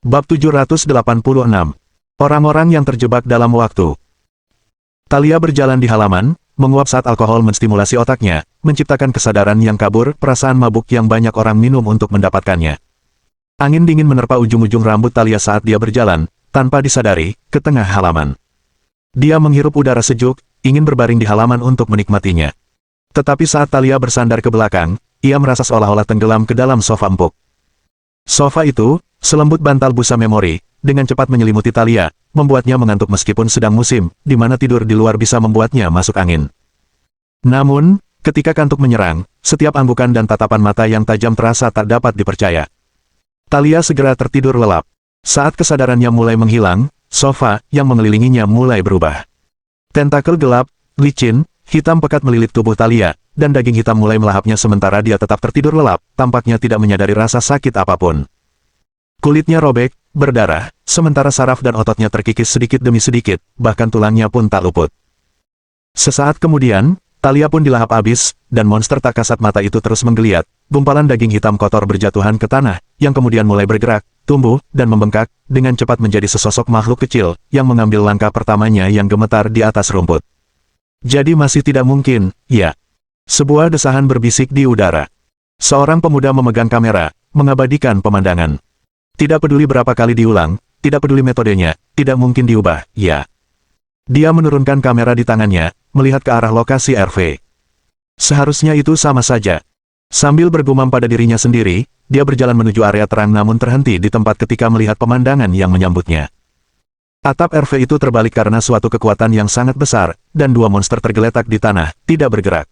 Bab 786. Orang-orang yang terjebak dalam waktu. Talia berjalan di halaman, menguap saat alkohol menstimulasi otaknya, menciptakan kesadaran yang kabur, perasaan mabuk yang banyak orang minum untuk mendapatkannya. Angin dingin menerpa ujung-ujung rambut Talia saat dia berjalan, tanpa disadari, ke tengah halaman. Dia menghirup udara sejuk, ingin berbaring di halaman untuk menikmatinya. Tetapi saat Talia bersandar ke belakang, ia merasa seolah-olah tenggelam ke dalam sofa empuk. Sofa itu, selembut bantal busa memori, dengan cepat menyelimuti Talia, membuatnya mengantuk meskipun sedang musim, di mana tidur di luar bisa membuatnya masuk angin. Namun, ketika kantuk menyerang, setiap anggukan dan tatapan mata yang tajam terasa tak dapat dipercaya. Talia segera tertidur lelap. Saat kesadarannya mulai menghilang, sofa yang mengelilinginya mulai berubah. Tentakel gelap, licin, hitam pekat melilit tubuh Talia, dan daging hitam mulai melahapnya sementara dia tetap tertidur lelap, tampaknya tidak menyadari rasa sakit apapun. Kulitnya robek, berdarah, sementara saraf dan ototnya terkikis sedikit demi sedikit, bahkan tulangnya pun tak luput. Sesaat kemudian, Talia pun dilahap habis, dan monster tak kasat mata itu terus menggeliat, gumpalan daging hitam kotor berjatuhan ke tanah, yang kemudian mulai bergerak, tumbuh, dan membengkak, dengan cepat menjadi sesosok makhluk kecil, yang mengambil langkah pertamanya yang gemetar di atas rumput. Jadi masih tidak mungkin, ya. Sebuah desahan berbisik di udara. Seorang pemuda memegang kamera, mengabadikan pemandangan. Tidak peduli berapa kali diulang, tidak peduli metodenya, tidak mungkin diubah, ya. Dia menurunkan kamera di tangannya, melihat ke arah lokasi RV. Seharusnya itu sama saja. Sambil bergumam pada dirinya sendiri, dia berjalan menuju area terang namun terhenti di tempat ketika melihat pemandangan yang menyambutnya. Atap RV itu terbalik karena suatu kekuatan yang sangat besar, dan dua monster tergeletak di tanah, tidak bergerak.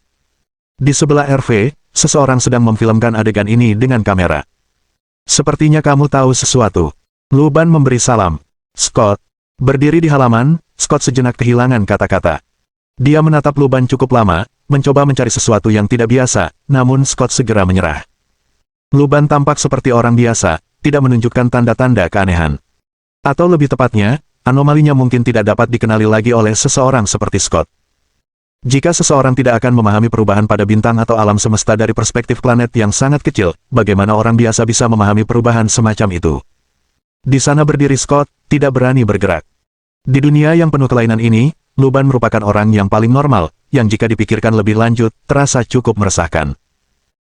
Di sebelah RV, seseorang sedang memfilmkan adegan ini dengan kamera. Sepertinya kamu tahu sesuatu. Luban memberi salam. Scott. Berdiri di halaman, Scott sejenak kehilangan kata-kata. Dia menatap Luban cukup lama, mencoba mencari sesuatu yang tidak biasa, namun Scott segera menyerah. Luban tampak seperti orang biasa, tidak menunjukkan tanda-tanda keanehan. Atau lebih tepatnya, anomalinya mungkin tidak dapat dikenali lagi oleh seseorang seperti Scott. Jika seseorang tidak akan memahami perubahan pada bintang atau alam semesta dari perspektif planet yang sangat kecil, bagaimana orang biasa bisa memahami perubahan semacam itu? Di sana berdiri Scott, tidak berani bergerak. Di dunia yang penuh kelainan ini, Luban merupakan orang yang paling normal, yang jika dipikirkan lebih lanjut, terasa cukup meresahkan.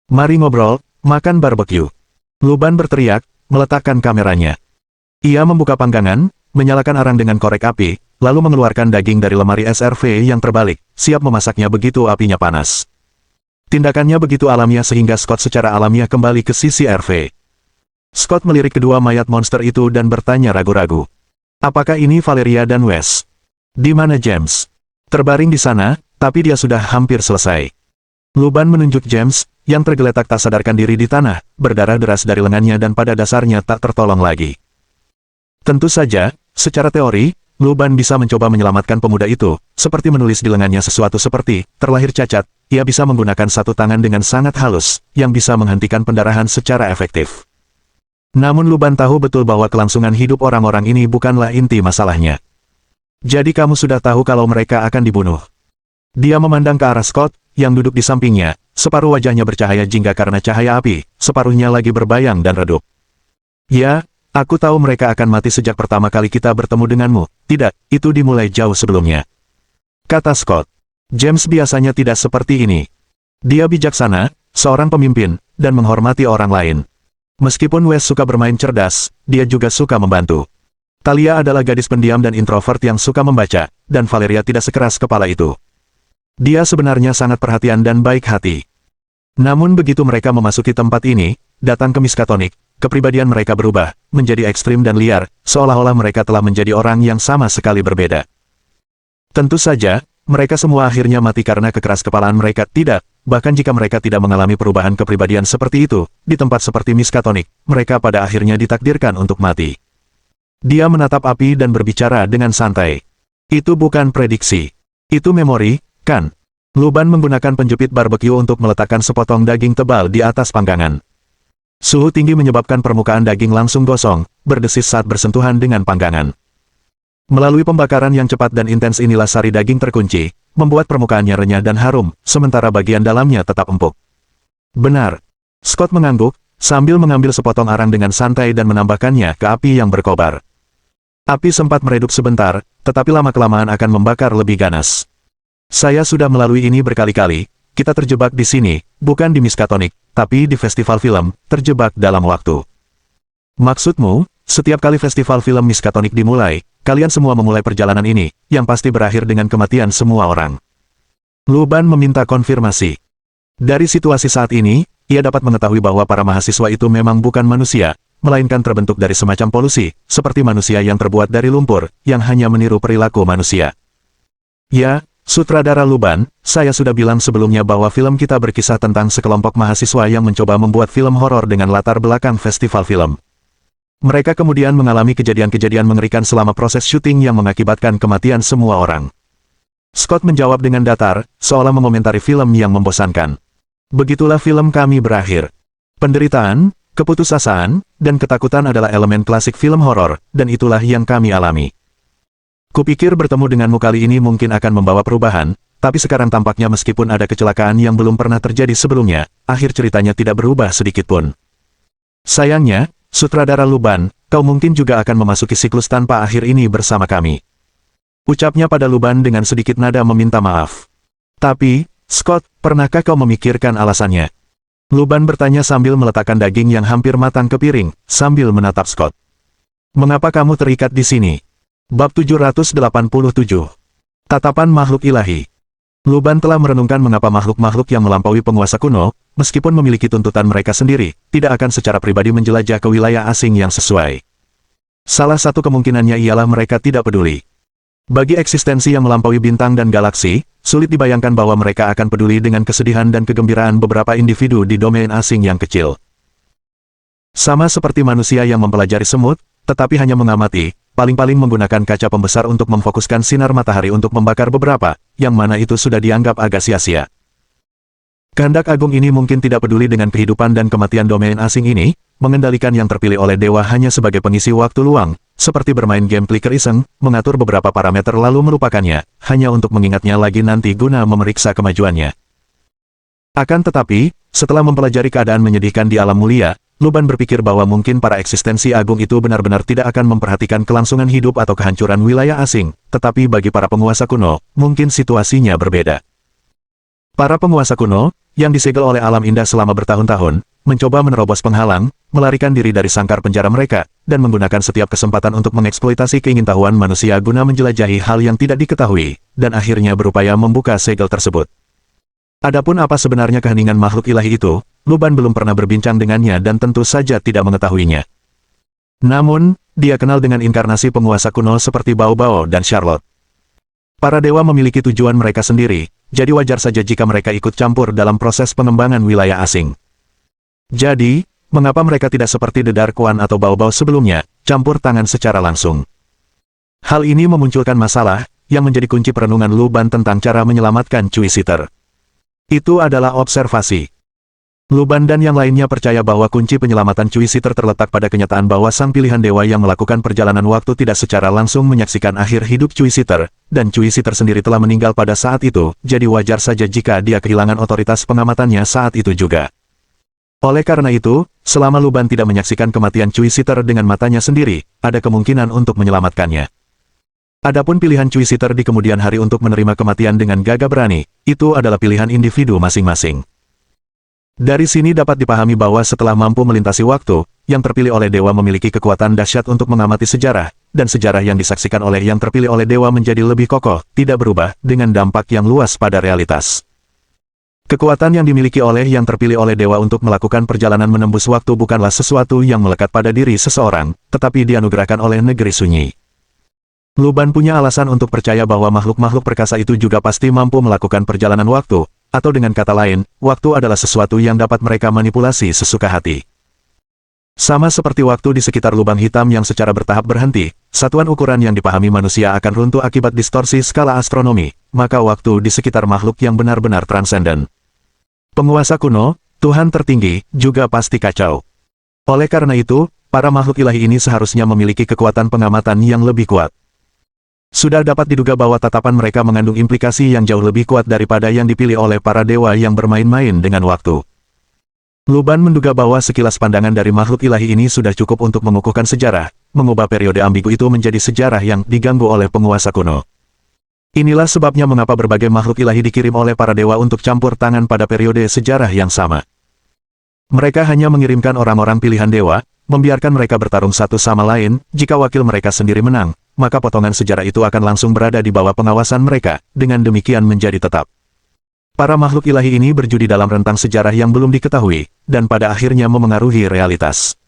Mari ngobrol, makan barbeque. Luban berteriak, meletakkan kameranya. Ia membuka panggangan, menyalakan arang dengan korek api, lalu mengeluarkan daging dari lemari SRV yang terbalik, siap memasaknya begitu apinya panas. Tindakannya begitu alamiah sehingga Scott secara alamiah kembali ke sisi RV. Scott melirik kedua mayat monster itu dan bertanya ragu-ragu. Apakah ini Valeria dan Wes? Di mana James? Terbaring di sana, tapi dia sudah hampir selesai. Luban menunjuk James, yang tergeletak tak sadarkan diri di tanah, berdarah deras dari lengannya dan pada dasarnya tak tertolong lagi. Tentu saja, secara teori, Luban bisa mencoba menyelamatkan pemuda itu, seperti menulis di lengannya sesuatu seperti, terlahir cacat, ia bisa menggunakan satu tangan dengan sangat halus, yang bisa menghentikan pendarahan secara efektif. Namun Luban tahu betul bahwa kelangsungan hidup orang-orang ini bukanlah inti masalahnya. Jadi kamu sudah tahu kalau mereka akan dibunuh. Dia memandang ke arah Scott, yang duduk di sampingnya, separuh wajahnya bercahaya jingga karena cahaya api, separuhnya lagi berbayang dan redup. Ya, aku tahu mereka akan mati sejak pertama kali kita bertemu denganmu. Tidak, itu dimulai jauh sebelumnya. Kata Scott. James biasanya tidak seperti ini. Dia bijaksana, seorang pemimpin, dan menghormati orang lain. Meskipun Wes suka bermain cerdas, dia juga suka membantu. Talia adalah gadis pendiam dan introvert yang suka membaca, dan Valeria tidak sekeras kepala itu. Dia sebenarnya sangat perhatian dan baik hati. Namun begitu mereka memasuki tempat ini, datang ke Miskatonic, kepribadian mereka berubah, menjadi ekstrim dan liar, seolah-olah mereka telah menjadi orang yang sama sekali berbeda. Tentu saja, mereka semua akhirnya mati karena kekeras-kepalaan mereka tidak, bahkan jika mereka tidak mengalami perubahan kepribadian seperti itu, di tempat seperti Miskatonic, mereka pada akhirnya ditakdirkan untuk mati. Dia menatap api dan berbicara dengan santai. Itu bukan prediksi. Itu memori, kan? Luban menggunakan penjepit barbeque untuk meletakkan sepotong daging tebal di atas panggangan. Suhu tinggi menyebabkan permukaan daging langsung gosong, berdesis saat bersentuhan dengan panggangan. Melalui pembakaran yang cepat dan intens inilah sari daging terkunci, membuat permukaannya renyah dan harum, sementara bagian dalamnya tetap empuk. Benar. Scott mengangguk, sambil mengambil sepotong arang dengan santai dan menambahkannya ke api yang berkobar. Api sempat meredup sebentar, tetapi lama-kelamaan akan membakar lebih ganas. Saya sudah melalui ini berkali-kali, kita terjebak di sini, bukan di Miskatonic, tapi di festival film, terjebak dalam waktu. Maksudmu, setiap kali festival film Miskatonic dimulai, kalian semua memulai perjalanan ini, yang pasti berakhir dengan kematian semua orang. Luban meminta konfirmasi. Dari situasi saat ini, ia dapat mengetahui bahwa para mahasiswa itu memang bukan manusia, melainkan terbentuk dari semacam polusi, seperti manusia yang terbuat dari lumpur, yang hanya meniru perilaku manusia. Ya, sutradara Luban, saya sudah bilang sebelumnya bahwa film kita berkisah tentang sekelompok mahasiswa yang mencoba membuat film horor dengan latar belakang festival film. Mereka kemudian mengalami kejadian-kejadian mengerikan selama proses syuting yang mengakibatkan kematian semua orang. Scott menjawab dengan datar, seolah mengomentari film yang membosankan. Begitulah film kami berakhir. Penderitaan, keputusasaan, dan ketakutan adalah elemen klasik film horor, dan itulah yang kami alami. Kupikir bertemu denganmu kali ini mungkin akan membawa perubahan, tapi sekarang tampaknya meskipun ada kecelakaan yang belum pernah terjadi sebelumnya, akhir ceritanya tidak berubah sedikitpun. Sayangnya, sutradara Luban, kau mungkin juga akan memasuki siklus tanpa akhir ini bersama kami. Ucapnya pada Luban dengan sedikit nada meminta maaf. Tapi, Scott, pernahkah kau memikirkan alasannya? Luban bertanya sambil meletakkan daging yang hampir matang ke piring, sambil menatap Scott. Mengapa kamu terikat di sini? Bab 787. Tatapan makhluk ilahi. Luban telah merenungkan mengapa makhluk-makhluk yang melampaui penguasa kuno, meskipun memiliki tuntutan mereka sendiri, tidak akan secara pribadi menjelajah ke wilayah asing yang sesuai. Salah satu kemungkinannya ialah mereka tidak peduli. Bagi eksistensi yang melampaui bintang dan galaksi, sulit dibayangkan bahwa mereka akan peduli dengan kesedihan dan kegembiraan beberapa individu di domain asing yang kecil. Sama seperti manusia yang mempelajari semut, tetapi hanya mengamati, paling-paling menggunakan kaca pembesar untuk memfokuskan sinar matahari untuk membakar beberapa, yang mana itu sudah dianggap agak sia-sia. Kehendak agung ini mungkin tidak peduli dengan kehidupan dan kematian domain asing ini, mengendalikan yang terpilih oleh dewa hanya sebagai pengisi waktu luang, seperti bermain game clicker iseng, mengatur beberapa parameter lalu melupakannya, hanya untuk mengingatnya lagi nanti guna memeriksa kemajuannya. Akan tetapi, setelah mempelajari keadaan menyedihkan di alam mulia, Luban berpikir bahwa mungkin para eksistensi agung itu benar-benar tidak akan memperhatikan kelangsungan hidup atau kehancuran wilayah asing, tetapi bagi para penguasa kuno, mungkin situasinya berbeda. Para penguasa kuno, yang disegel oleh alam indah selama bertahun-tahun, mencoba menerobos penghalang, melarikan diri dari sangkar penjara mereka, dan menggunakan setiap kesempatan untuk mengeksploitasi keingintahuan manusia guna menjelajahi hal yang tidak diketahui, dan akhirnya berupaya membuka segel tersebut. Adapun apa sebenarnya keheningan makhluk ilahi itu, Luban belum pernah berbincang dengannya dan tentu saja tidak mengetahuinya. Namun, dia kenal dengan inkarnasi penguasa kuno seperti Bao-Bao dan Charlotte. Para dewa memiliki tujuan mereka sendiri, jadi wajar saja jika mereka ikut campur dalam proses pengembangan wilayah asing. Jadi, mengapa mereka tidak seperti The Dark One atau Bao-Bao sebelumnya, campur tangan secara langsung? Hal ini memunculkan masalah, yang menjadi kunci perenungan Luban tentang cara menyelamatkan Cuisitor. Itu adalah observasi. Luban dan yang lainnya percaya bahwa kunci penyelamatan Cuisitor terletak pada kenyataan bahwa sang pilihan dewa yang melakukan perjalanan waktu tidak secara langsung menyaksikan akhir hidup Cuisitor, dan Cuisitor sendiri telah meninggal pada saat itu, jadi wajar saja jika dia kehilangan otoritas pengamatannya saat itu juga. Oleh karena itu, selama Luban tidak menyaksikan kematian Cuisitor dengan matanya sendiri, ada kemungkinan untuk menyelamatkannya. Adapun pilihan Cuisitor di kemudian hari untuk menerima kematian dengan gagah berani, itu adalah pilihan individu masing-masing. Dari sini dapat dipahami bahwa setelah mampu melintasi waktu, yang terpilih oleh dewa memiliki kekuatan dahsyat untuk mengamati sejarah, dan sejarah yang disaksikan oleh yang terpilih oleh dewa menjadi lebih kokoh, tidak berubah, dengan dampak yang luas pada realitas. Kekuatan yang dimiliki oleh yang terpilih oleh dewa untuk melakukan perjalanan menembus waktu bukanlah sesuatu yang melekat pada diri seseorang, tetapi dianugerahkan oleh negeri sunyi. Luban punya alasan untuk percaya bahwa makhluk-makhluk perkasa itu juga pasti mampu melakukan perjalanan waktu, atau dengan kata lain, waktu adalah sesuatu yang dapat mereka manipulasi sesuka hati. Sama seperti waktu di sekitar lubang hitam yang secara bertahap berhenti, satuan ukuran yang dipahami manusia akan runtuh akibat distorsi skala astronomi, maka waktu di sekitar makhluk yang benar-benar transenden. Penguasa kuno, Tuhan tertinggi, juga pasti kacau. Oleh karena itu, para makhluk ilahi ini seharusnya memiliki kekuatan pengamatan yang lebih kuat. Sudah dapat diduga bahwa tatapan mereka mengandung implikasi yang jauh lebih kuat daripada yang dipilih oleh para dewa yang bermain-main dengan waktu. Luban menduga bahwa sekilas pandangan dari makhluk ilahi ini sudah cukup untuk mengukuhkan sejarah, mengubah periode ambigu itu menjadi sejarah yang diganggu oleh penguasa kuno. Inilah sebabnya mengapa berbagai makhluk ilahi dikirim oleh para dewa untuk campur tangan pada periode sejarah yang sama. Mereka hanya mengirimkan orang-orang pilihan dewa, membiarkan mereka bertarung satu sama lain. Jika wakil mereka sendiri menang, maka potongan sejarah itu akan langsung berada di bawah pengawasan mereka, dengan demikian menjadi tetap. Para makhluk ilahi ini berjudi dalam rentang sejarah yang belum diketahui, dan pada akhirnya memengaruhi realitas.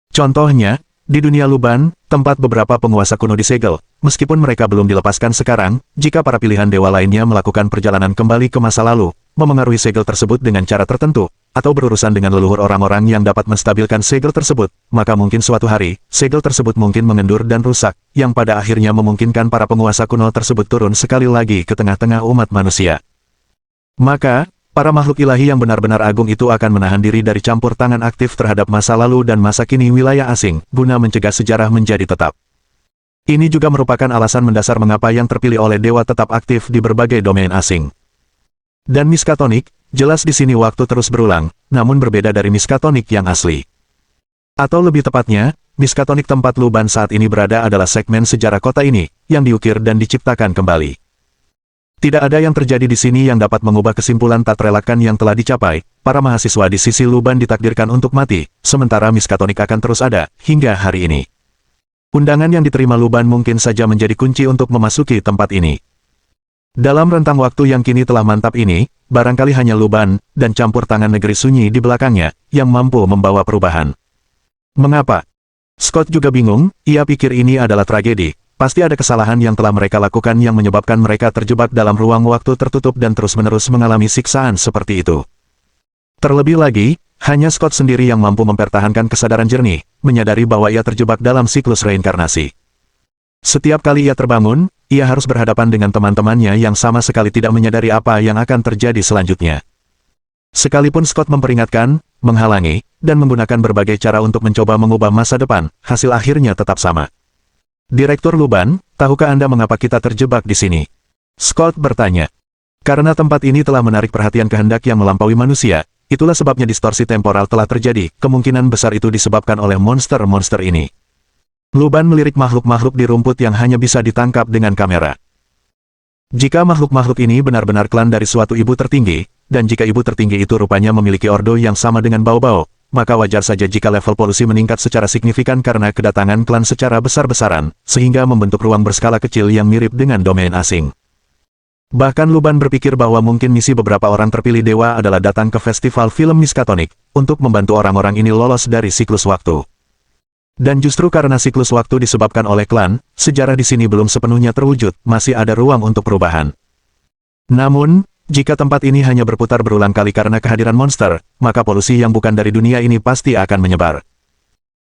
Contohnya, di dunia Luban, tempat beberapa penguasa kuno disegel, meskipun mereka belum dilepaskan sekarang, jika para pilihan dewa lainnya melakukan perjalanan kembali ke masa lalu, memengaruhi segel tersebut dengan cara tertentu, atau berurusan dengan leluhur orang-orang yang dapat menstabilkan segel tersebut, maka mungkin suatu hari, segel tersebut mungkin mengendur dan rusak, yang pada akhirnya memungkinkan para penguasa kuno tersebut turun sekali lagi ke tengah-tengah umat manusia. Maka, para makhluk ilahi yang benar-benar agung itu akan menahan diri dari campur tangan aktif terhadap masa lalu dan masa kini wilayah asing, guna mencegah sejarah menjadi tetap. Ini juga merupakan alasan mendasar mengapa yang terpilih oleh dewa tetap aktif di berbagai domain asing. Dan Miskatonic, jelas di sini waktu terus berulang, namun berbeda dari Miskatonic yang asli. Atau lebih tepatnya, Miskatonic tempat Luban saat ini berada adalah segmen sejarah kota ini, yang diukir dan diciptakan kembali. Tidak ada yang terjadi di sini yang dapat mengubah kesimpulan tak terelakkan yang telah dicapai. Para mahasiswa di sisi Luban ditakdirkan untuk mati, sementara Miskatonic akan terus ada, hingga hari ini. Undangan yang diterima Luban mungkin saja menjadi kunci untuk memasuki tempat ini. Dalam rentang waktu yang kini telah mantap ini, barangkali hanya Luban, dan campur tangan negeri sunyi di belakangnya, yang mampu membawa perubahan. Mengapa? Scott juga bingung, ia pikir ini adalah tragedi. Pasti ada kesalahan yang telah mereka lakukan yang menyebabkan mereka terjebak dalam ruang waktu tertutup dan terus-menerus mengalami siksaan seperti itu. Terlebih lagi, hanya Scott sendiri yang mampu mempertahankan kesadaran jernih, menyadari bahwa ia terjebak dalam siklus reinkarnasi. Setiap kali ia terbangun, ia harus berhadapan dengan teman-temannya yang sama sekali tidak menyadari apa yang akan terjadi selanjutnya. Sekalipun Scott memperingatkan, menghalangi, dan menggunakan berbagai cara untuk mencoba mengubah masa depan, hasil akhirnya tetap sama. Direktur Luban, tahukah Anda mengapa kita terjebak di sini? Scott bertanya. Karena tempat ini telah menarik perhatian kehendak yang melampaui manusia, itulah sebabnya distorsi temporal telah terjadi, kemungkinan besar itu disebabkan oleh monster-monster ini. Luban melirik makhluk-makhluk di rumput yang hanya bisa ditangkap dengan kamera. Jika makhluk-makhluk ini benar-benar klan dari suatu ibu tertinggi, dan jika ibu tertinggi itu rupanya memiliki ordo yang sama dengan Bao-Bao, maka wajar saja jika level polusi meningkat secara signifikan karena kedatangan klan secara besar-besaran, sehingga membentuk ruang berskala kecil yang mirip dengan domain asing. Bahkan Luban berpikir bahwa mungkin misi beberapa orang terpilih dewa adalah datang ke festival film Miskatonic, untuk membantu orang-orang ini lolos dari siklus waktu. Dan justru karena siklus waktu disebabkan oleh klan, sejarah di sini belum sepenuhnya terwujud, masih ada ruang untuk perubahan. Namun, jika tempat ini hanya berputar berulang kali karena kehadiran monster, maka polusi yang bukan dari dunia ini pasti akan menyebar.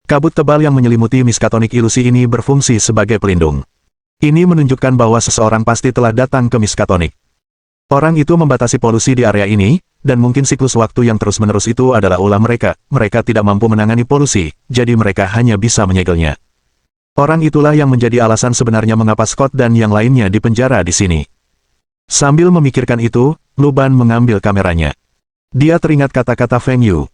Kabut tebal yang menyelimuti Miskatonic ilusi ini berfungsi sebagai pelindung. Ini menunjukkan bahwa seseorang pasti telah datang ke Miskatonic. Orang itu membatasi polusi di area ini, dan mungkin siklus waktu yang terus-menerus itu adalah ulah mereka. Mereka tidak mampu menangani polusi, jadi mereka hanya bisa menyegelnya. Orang itulah yang menjadi alasan sebenarnya mengapa Scott dan yang lainnya dipenjara di sini. Sambil memikirkan itu, Luban mengambil kameranya. Dia teringat kata-kata Feng Yu.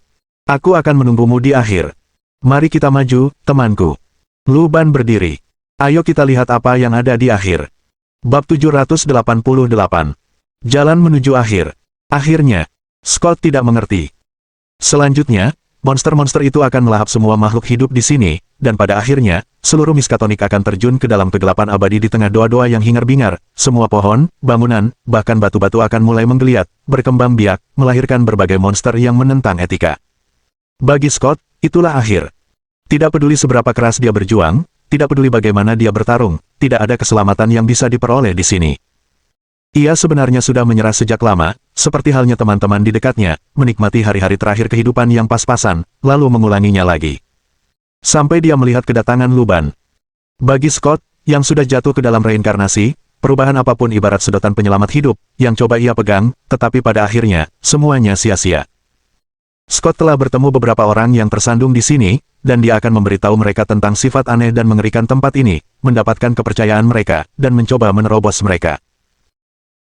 Aku akan menunggumu di akhir. Mari kita maju, temanku. Luban berdiri. Ayo kita lihat apa yang ada di akhir. Bab 788. Jalan menuju akhir. Akhirnya, Scott tidak mengerti. Selanjutnya, monster-monster itu akan melahap semua makhluk hidup di sini, dan pada akhirnya, seluruh Miskatonic akan terjun ke dalam kegelapan abadi di tengah doa-doa yang hingar-bingar. Semua pohon, bangunan, bahkan batu-batu akan mulai menggeliat, berkembang biak, melahirkan berbagai monster yang menentang etika. Bagi Scott, itulah akhir. Tidak peduli seberapa keras dia berjuang, tidak peduli bagaimana dia bertarung, tidak ada keselamatan yang bisa diperoleh di sini. Ia sebenarnya sudah menyerah sejak lama, seperti halnya teman-teman di dekatnya, menikmati hari-hari terakhir kehidupan yang pas-pasan, lalu mengulanginya lagi. Sampai dia melihat kedatangan Luban. Bagi Scott, yang sudah jatuh ke dalam reinkarnasi, perubahan apapun ibarat sedotan penyelamat hidup, yang coba ia pegang, tetapi pada akhirnya, semuanya sia-sia. Scott telah bertemu beberapa orang yang tersandung di sini, dan dia akan memberitahu mereka tentang sifat aneh dan mengerikan tempat ini, mendapatkan kepercayaan mereka, dan mencoba menerobos mereka.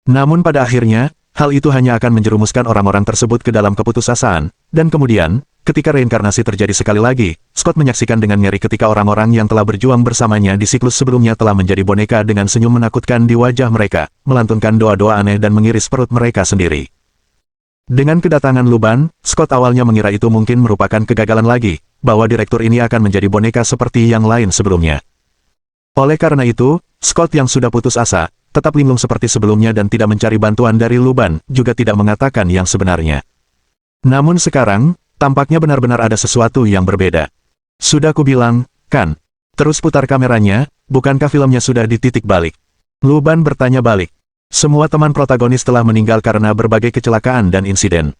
Namun pada akhirnya, hal itu hanya akan menjerumuskan orang-orang tersebut ke dalam keputusasaan, dan kemudian, ketika reinkarnasi terjadi sekali lagi, Scott menyaksikan dengan ngeri ketika orang-orang yang telah berjuang bersamanya di siklus sebelumnya telah menjadi boneka dengan senyum menakutkan di wajah mereka, melantunkan doa-doa aneh dan mengiris perut mereka sendiri. Dengan kedatangan Luban, Scott awalnya mengira itu mungkin merupakan kegagalan lagi, bahwa direktur ini akan menjadi boneka seperti yang lain sebelumnya. Oleh karena itu, Scott yang sudah putus asa, tetap linglung seperti sebelumnya dan tidak mencari bantuan dari Luban, juga tidak mengatakan yang sebenarnya. Namun sekarang, tampaknya benar-benar ada sesuatu yang berbeda. Sudah kubilang, kan? Terus putar kameranya, bukankah filmnya sudah di titik balik? Luban bertanya balik. Semua teman protagonis telah meninggal karena berbagai kecelakaan dan insiden.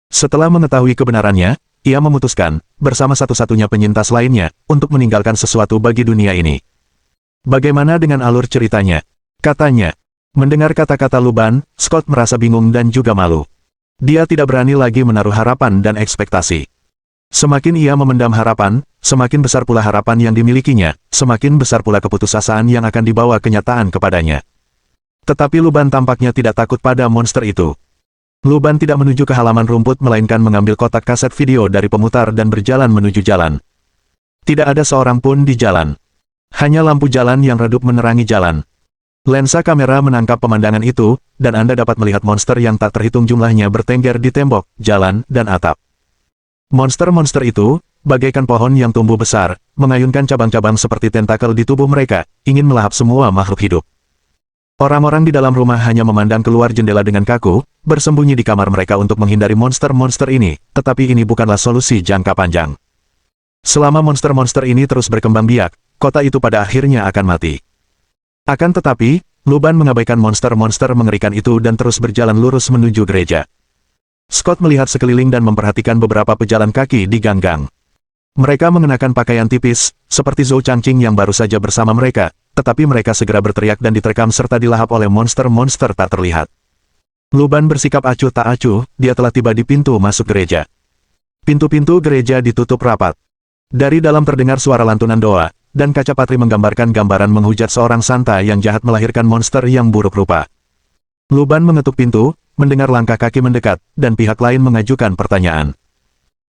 Setelah mengetahui kebenarannya, ia memutuskan, bersama satu-satunya penyintas lainnya, untuk meninggalkan sesuatu bagi dunia ini. Bagaimana dengan alur ceritanya? Katanya. Mendengar kata-kata Luban, Scott merasa bingung dan juga malu. Dia tidak berani lagi menaruh harapan dan ekspektasi. Semakin ia memendam harapan, semakin besar pula harapan yang dimilikinya, semakin besar pula keputusasaan yang akan dibawa kenyataan kepadanya. Tetapi Luban tampaknya tidak takut pada monster itu. Luban tidak menuju ke halaman rumput melainkan mengambil kotak kaset video dari pemutar dan berjalan menuju jalan. Tidak ada seorang pun di jalan. Hanya lampu jalan yang redup menerangi jalan. Lensa kamera menangkap pemandangan itu, dan Anda dapat melihat monster yang tak terhitung jumlahnya bertengger di tembok, jalan, dan atap. Monster-monster itu, bagaikan pohon yang tumbuh besar, mengayunkan cabang-cabang seperti tentakel di tubuh mereka, ingin melahap semua makhluk hidup. Orang-orang di dalam rumah hanya memandang keluar jendela dengan kaku, bersembunyi di kamar mereka untuk menghindari monster-monster ini, tetapi ini bukanlah solusi jangka panjang. Selama monster-monster ini terus berkembang biak, kota itu pada akhirnya akan mati. Akan tetapi, Luban mengabaikan monster-monster mengerikan itu dan terus berjalan lurus menuju gereja. Scott melihat sekeliling dan memperhatikan beberapa pejalan kaki di gang-gang. Mereka mengenakan pakaian tipis, seperti Zhou Changqing yang baru saja bersama mereka, tetapi mereka segera berteriak dan diterkam serta dilahap oleh monster-monster tak terlihat. Luban bersikap acuh tak acuh, dia telah tiba di pintu masuk gereja. Pintu-pintu gereja ditutup rapat. Dari dalam terdengar suara lantunan doa, dan kaca patri menggambarkan gambaran menghujat seorang santa yang jahat melahirkan monster yang buruk rupa. Luban mengetuk pintu, mendengar langkah kaki mendekat, dan pihak lain mengajukan pertanyaan.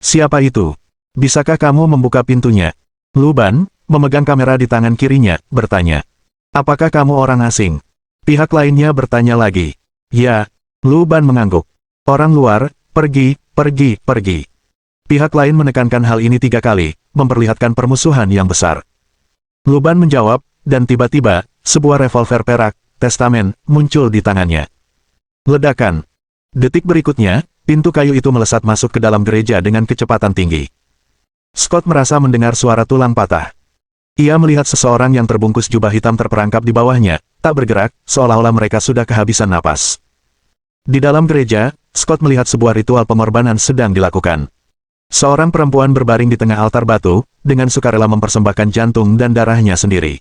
Siapa itu? Bisakah kamu membuka pintunya? Luban, memegang kamera di tangan kirinya, bertanya. Apakah kamu orang asing? Pihak lainnya bertanya lagi. Ya. Luban mengangguk. Orang luar, pergi, pergi, pergi. Pihak lain menekankan hal ini 3 kali, memperlihatkan permusuhan yang besar. Luban menjawab, dan tiba-tiba, sebuah revolver perak, testamen, muncul di tangannya. Ledakan. Detik berikutnya, pintu kayu itu melesat masuk ke dalam gereja dengan kecepatan tinggi. Scott merasa mendengar suara tulang patah. Ia melihat seseorang yang terbungkus jubah hitam terperangkap di bawahnya, tak bergerak, seolah-olah mereka sudah kehabisan napas. Di dalam gereja, Scott melihat sebuah ritual pengorbanan sedang dilakukan. Seorang perempuan berbaring di tengah altar batu, dengan sukarela mempersembahkan jantung dan darahnya sendiri.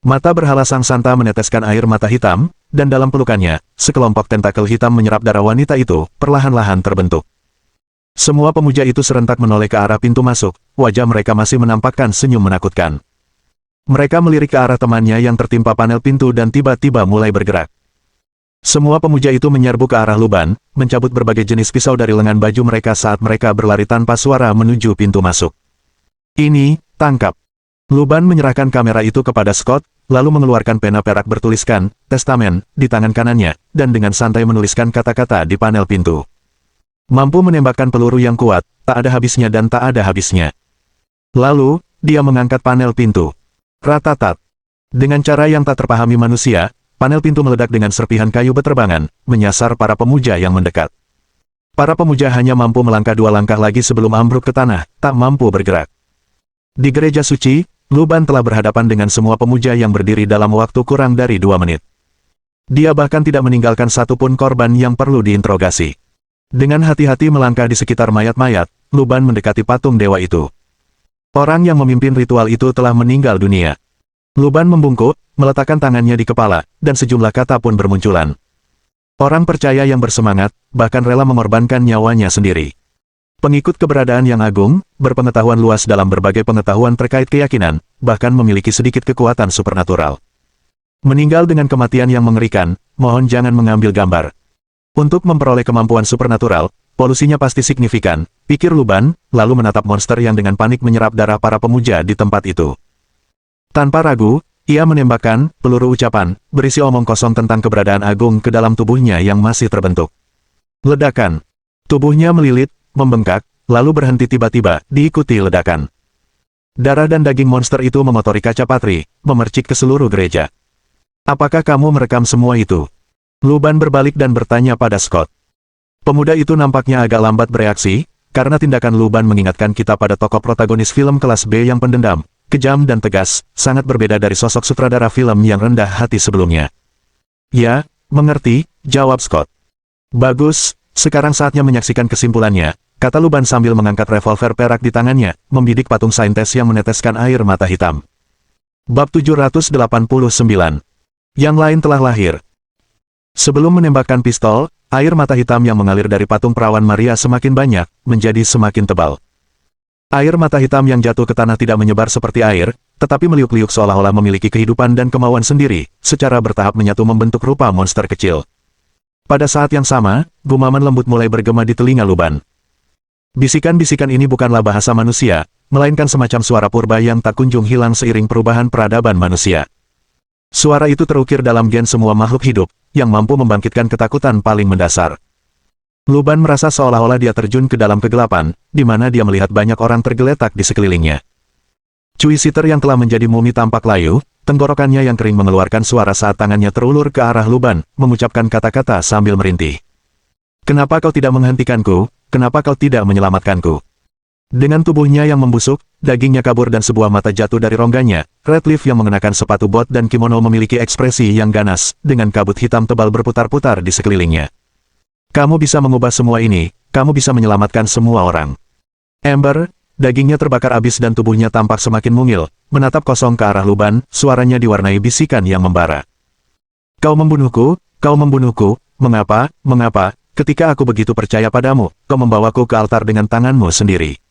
Mata berhala sang santa meneteskan air mata hitam, dan dalam pelukannya, sekelompok tentakel hitam menyerap darah wanita itu, perlahan-lahan terbentuk. Semua pemuja itu serentak menoleh ke arah pintu masuk, wajah mereka masih menampakkan senyum menakutkan. Mereka melirik ke arah temannya yang tertimpa panel pintu dan tiba-tiba mulai bergerak. Semua pemuja itu menyerbu ke arah Luban, mencabut berbagai jenis pisau dari lengan baju mereka saat mereka berlari tanpa suara menuju pintu masuk. Ini, tangkap. Luban menyerahkan kamera itu kepada Scott, lalu mengeluarkan pena perak bertuliskan, testamen, di tangan kanannya, dan dengan santai menuliskan kata-kata di panel pintu. Mampu menembakkan peluru yang kuat, tak ada habisnya dan tak ada habisnya. Lalu, dia mengangkat panel pintu. Ratatat. Dengan cara yang tak terpahami manusia, panel pintu meledak dengan serpihan kayu beterbangan, menyasar para pemuja yang mendekat. Para pemuja hanya mampu melangkah 2 langkah lagi sebelum ambruk ke tanah, tak mampu bergerak. Di gereja suci, Luban telah berhadapan dengan semua pemuja yang berdiri dalam waktu kurang dari 2 menit. Dia bahkan tidak meninggalkan satupun korban yang perlu diinterogasi. Dengan hati-hati melangkah di sekitar mayat-mayat, Luban mendekati patung dewa itu. Orang yang memimpin ritual itu telah meninggal dunia. Luban membungkuk, meletakkan tangannya di kepala, dan sejumlah kata pun bermunculan. Orang percaya yang bersemangat, bahkan rela mengorbankan nyawanya sendiri. Pengikut keberadaan yang agung, berpengetahuan luas dalam berbagai pengetahuan terkait keyakinan, bahkan memiliki sedikit kekuatan supernatural. Meninggal dengan kematian yang mengerikan, mohon jangan mengambil gambar. Untuk memperoleh kemampuan supernatural, polusinya pasti signifikan, pikir Luban, lalu menatap monster yang dengan panik menyerap darah para pemuja di tempat itu. Tanpa ragu, ia menembakkan peluru ucapan, berisi omong kosong tentang keberadaan agung ke dalam tubuhnya yang masih terbentuk. Ledakan. Tubuhnya melilit, membengkak, lalu berhenti tiba-tiba, diikuti ledakan. Darah dan daging monster itu mengotori kaca patri, memercik ke seluruh gereja. Apakah kamu merekam semua itu? Luban berbalik dan bertanya pada Scott. Pemuda itu nampaknya agak lambat bereaksi, karena tindakan Luban mengingatkan kita pada tokoh protagonis film kelas B yang pendendam, kejam dan tegas, sangat berbeda dari sosok sutradara film yang rendah hati sebelumnya. Ya, mengerti, jawab Scott. Bagus, sekarang saatnya menyaksikan kesimpulannya, kata Luban sambil mengangkat revolver perak di tangannya, membidik patung saintes yang meneteskan air mata hitam. Bab 789. Yang lain telah lahir. Sebelum menembakkan pistol, air mata hitam yang mengalir dari patung perawan Maria semakin banyak, menjadi semakin tebal. Air mata hitam yang jatuh ke tanah tidak menyebar seperti air, tetapi meliuk-liuk seolah-olah memiliki kehidupan dan kemauan sendiri, secara bertahap menyatu membentuk rupa monster kecil. Pada saat yang sama, gumaman lembut mulai bergema di telinga Luban. Bisikan-bisikan ini bukanlah bahasa manusia, melainkan semacam suara purba yang tak kunjung hilang seiring perubahan peradaban manusia. Suara itu terukir dalam gen semua makhluk hidup, yang mampu membangkitkan ketakutan paling mendasar. Luban merasa seolah-olah dia terjun ke dalam kegelapan, di mana dia melihat banyak orang tergeletak di sekelilingnya. Cui Siter yang telah menjadi mumi tampak layu, tenggorokannya yang kering mengeluarkan suara saat tangannya terulur ke arah Luban, mengucapkan kata-kata sambil merintih. Kenapa kau tidak menghentikanku? Kenapa kau tidak menyelamatkanku? Dengan tubuhnya yang membusuk, dagingnya kabur dan sebuah mata jatuh dari rongganya, Redcliffe yang mengenakan sepatu bot dan kimono memiliki ekspresi yang ganas, dengan kabut hitam tebal berputar-putar di sekelilingnya. Kamu bisa mengubah semua ini, kamu bisa menyelamatkan semua orang. Amber, dagingnya terbakar habis dan tubuhnya tampak semakin mungil, menatap kosong ke arah Luban, suaranya diwarnai bisikan yang membara. Kau membunuhku, mengapa, ketika aku begitu percaya padamu, kau membawaku ke altar dengan tanganmu sendiri.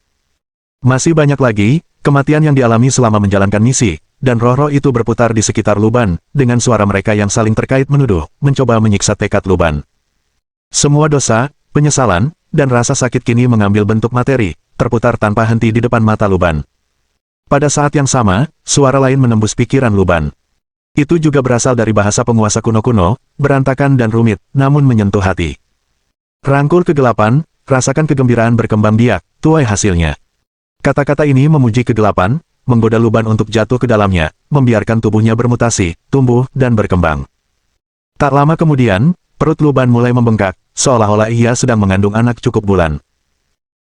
Masih banyak lagi, kematian yang dialami selama menjalankan misi, dan roh-roh itu berputar di sekitar Luban, dengan suara mereka yang saling terkait menuduh, mencoba menyiksa tekad Luban. Semua dosa, penyesalan, dan rasa sakit kini mengambil bentuk materi, terputar tanpa henti di depan mata Luban. Pada saat yang sama, suara lain menembus pikiran Luban. Itu juga berasal dari bahasa penguasa kuno-kuno, berantakan dan rumit, namun menyentuh hati. Rangkul kegelapan, rasakan kegembiraan berkembang biak, tuai hasilnya. Kata-kata ini memuji kegelapan, menggoda Luban untuk jatuh ke dalamnya, membiarkan tubuhnya bermutasi, tumbuh, dan berkembang. Tak lama kemudian, perut Luban mulai membengkak, seolah-olah ia sedang mengandung anak cukup bulan.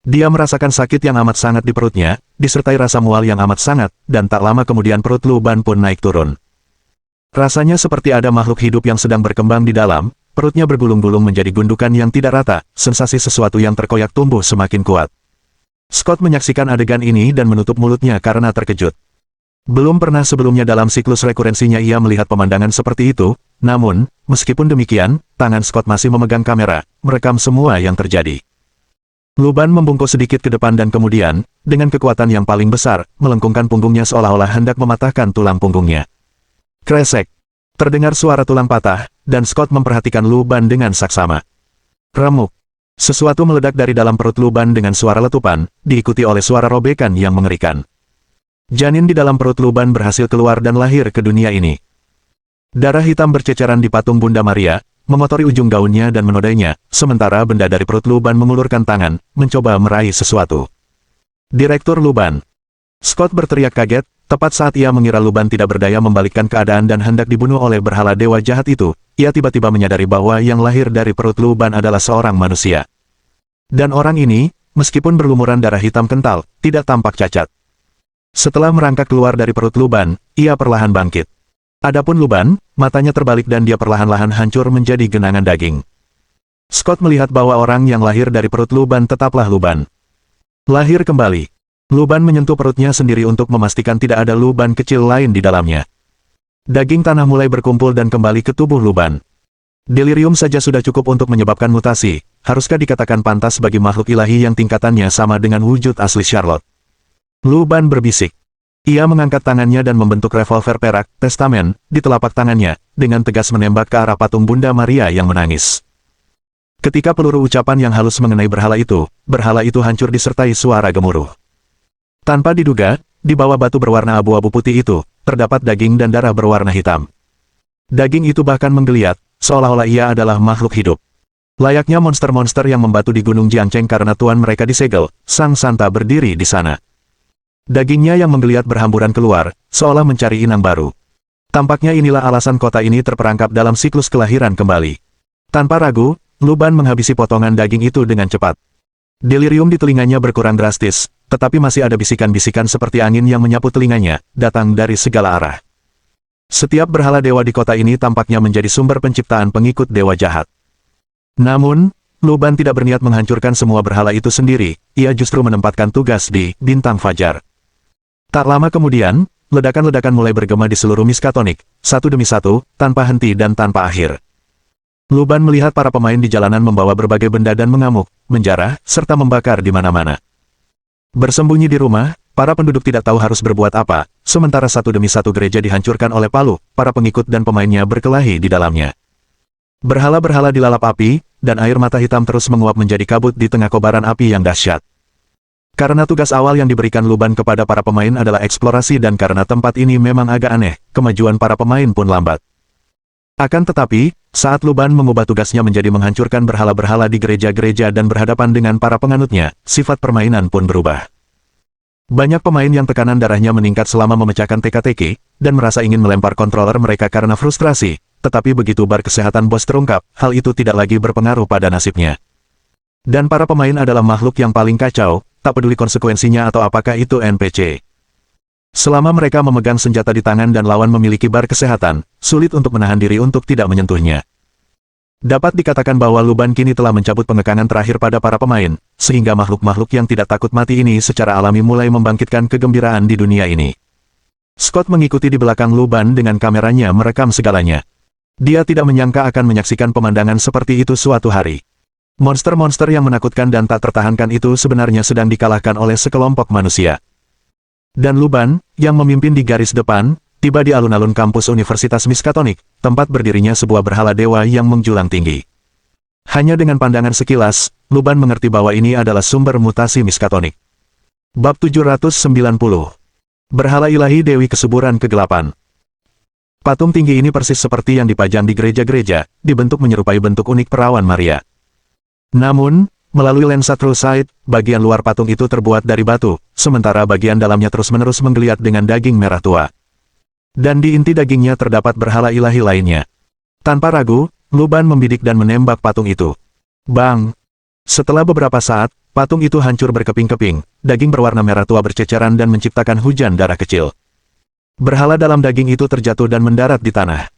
Dia merasakan sakit yang amat sangat di perutnya, disertai rasa mual yang amat sangat, dan tak lama kemudian perut Luban pun naik turun. Rasanya seperti ada makhluk hidup yang sedang berkembang di dalam, perutnya bergulung-gulung menjadi gundukan yang tidak rata, sensasi sesuatu yang terkoyak tumbuh semakin kuat. Scott menyaksikan adegan ini dan menutup mulutnya karena terkejut. Belum pernah sebelumnya dalam siklus rekurensinya ia melihat pemandangan seperti itu, namun, meskipun demikian, tangan Scott masih memegang kamera, merekam semua yang terjadi. Luban membungkuk sedikit ke depan dan kemudian, dengan kekuatan yang paling besar, melengkungkan punggungnya seolah-olah hendak mematahkan tulang punggungnya. Kresek. Terdengar suara tulang patah, dan Scott memperhatikan Luban dengan saksama. Remuk. Sesuatu meledak dari dalam perut Luban dengan suara letupan, diikuti oleh suara robekan yang mengerikan. Janin di dalam perut Luban berhasil keluar dan lahir ke dunia ini. Darah hitam berceceran di patung Bunda Maria, mengotori ujung gaunnya dan menodainya, sementara benda dari perut Luban mengulurkan tangan, mencoba meraih sesuatu. Direktur Luban. Scott berteriak kaget, tepat saat ia mengira Luban tidak berdaya membalikkan keadaan dan hendak dibunuh oleh berhala dewa jahat itu, ia tiba-tiba menyadari bahwa yang lahir dari perut Luban adalah seorang manusia. Dan orang ini, meskipun berlumuran darah hitam kental, tidak tampak cacat. Setelah merangkak keluar dari perut Luban, ia perlahan bangkit. Adapun Luban, matanya terbalik dan dia perlahan-lahan hancur menjadi genangan daging. Scott melihat bahwa orang yang lahir dari perut Luban tetaplah Luban. Lahir kembali. Luban menyentuh perutnya sendiri untuk memastikan tidak ada Luban kecil lain di dalamnya. Daging tanah mulai berkumpul dan kembali ke tubuh Luban. Delirium saja sudah cukup untuk menyebabkan mutasi, haruskah dikatakan pantas bagi makhluk ilahi yang tingkatannya sama dengan wujud asli Charlotte? Luban berbisik. Ia mengangkat tangannya dan membentuk revolver perak, testamen, di telapak tangannya, dengan tegas menembak ke arah patung Bunda Maria yang menangis. Ketika peluru ucapan yang halus mengenai berhala itu hancur disertai suara gemuruh. Tanpa diduga, di bawah batu berwarna abu-abu putih itu, terdapat daging dan darah berwarna hitam. Daging itu bahkan menggeliat, seolah-olah ia adalah makhluk hidup. Layaknya monster-monster yang membatu di Gunung Jiangcheng karena tuan mereka disegel, Sang Santa berdiri di sana. Dagingnya yang menggeliat berhamburan keluar, seolah mencari inang baru. Tampaknya inilah alasan kota ini terperangkap dalam siklus kelahiran kembali. Tanpa ragu, Luban menghabisi potongan daging itu dengan cepat. Delirium di telinganya berkurang drastis, tetapi masih ada bisikan-bisikan seperti angin yang menyapu telinganya, datang dari segala arah. Setiap berhala dewa di kota ini tampaknya menjadi sumber penciptaan pengikut dewa jahat. Namun, Luban tidak berniat menghancurkan semua berhala itu sendiri, ia justru menempatkan tugas di Bintang Fajar. Tak lama kemudian, ledakan-ledakan mulai bergema di seluruh Miskatonic, satu demi satu, tanpa henti dan tanpa akhir. Luban melihat para pemain di jalanan membawa berbagai benda dan mengamuk, menjarah, serta membakar di mana-mana. Bersembunyi di rumah, para penduduk tidak tahu harus berbuat apa, sementara satu demi satu gereja dihancurkan oleh palu, para pengikut dan pemainnya berkelahi di dalamnya. Berhala-berhala dilalap api, dan air mata hitam terus menguap menjadi kabut di tengah kobaran api yang dahsyat. Karena tugas awal yang diberikan Luban kepada para pemain adalah eksplorasi dan karena tempat ini memang agak aneh, kemajuan para pemain pun lambat. Akan tetapi, saat Luban mengubah tugasnya menjadi menghancurkan berhala-berhala di gereja-gereja dan berhadapan dengan para penganutnya, sifat permainan pun berubah. Banyak pemain yang tekanan darahnya meningkat selama memecahkan teka-teki, dan merasa ingin melempar kontroler mereka karena frustrasi, tetapi begitu bar kesehatan bos terungkap, hal itu tidak lagi berpengaruh pada nasibnya. Dan para pemain adalah makhluk yang paling kacau, tak peduli konsekuensinya atau apakah itu NPC. Selama mereka memegang senjata di tangan dan lawan memiliki bar kesehatan, sulit untuk menahan diri untuk tidak menyentuhnya. Dapat dikatakan bahwa Luban kini telah mencabut pengekangan terakhir pada para pemain, sehingga makhluk-makhluk yang tidak takut mati ini secara alami mulai membangkitkan kegembiraan di dunia ini. Scott mengikuti di belakang Luban dengan kameranya merekam segalanya. Dia tidak menyangka akan menyaksikan pemandangan seperti itu suatu hari. Monster-monster yang menakutkan dan tak tertahankan itu sebenarnya sedang dikalahkan oleh sekelompok manusia. Dan Luban, yang memimpin di garis depan, tiba di alun-alun kampus Universitas Miskatonic, tempat berdirinya sebuah berhala dewa yang menjulang tinggi. Hanya dengan pandangan sekilas, Luban mengerti bahwa ini adalah sumber mutasi Miskatonic. Bab 790. Berhala Ilahi Dewi Kesuburan Kegelapan. Patung tinggi ini persis seperti yang dipajang di gereja-gereja, dibentuk menyerupai bentuk unik perawan Maria. Namun, melalui lensa true sight, bagian luar patung itu terbuat dari batu, sementara bagian dalamnya terus-menerus menggeliat dengan daging merah tua. Dan di inti dagingnya terdapat berhala ilahi lainnya. Tanpa ragu, Luban membidik dan menembak patung itu. Bang! Setelah beberapa saat, patung itu hancur berkeping-keping, daging berwarna merah tua berceceran dan menciptakan hujan darah kecil. Berhala dalam daging itu terjatuh dan mendarat di tanah.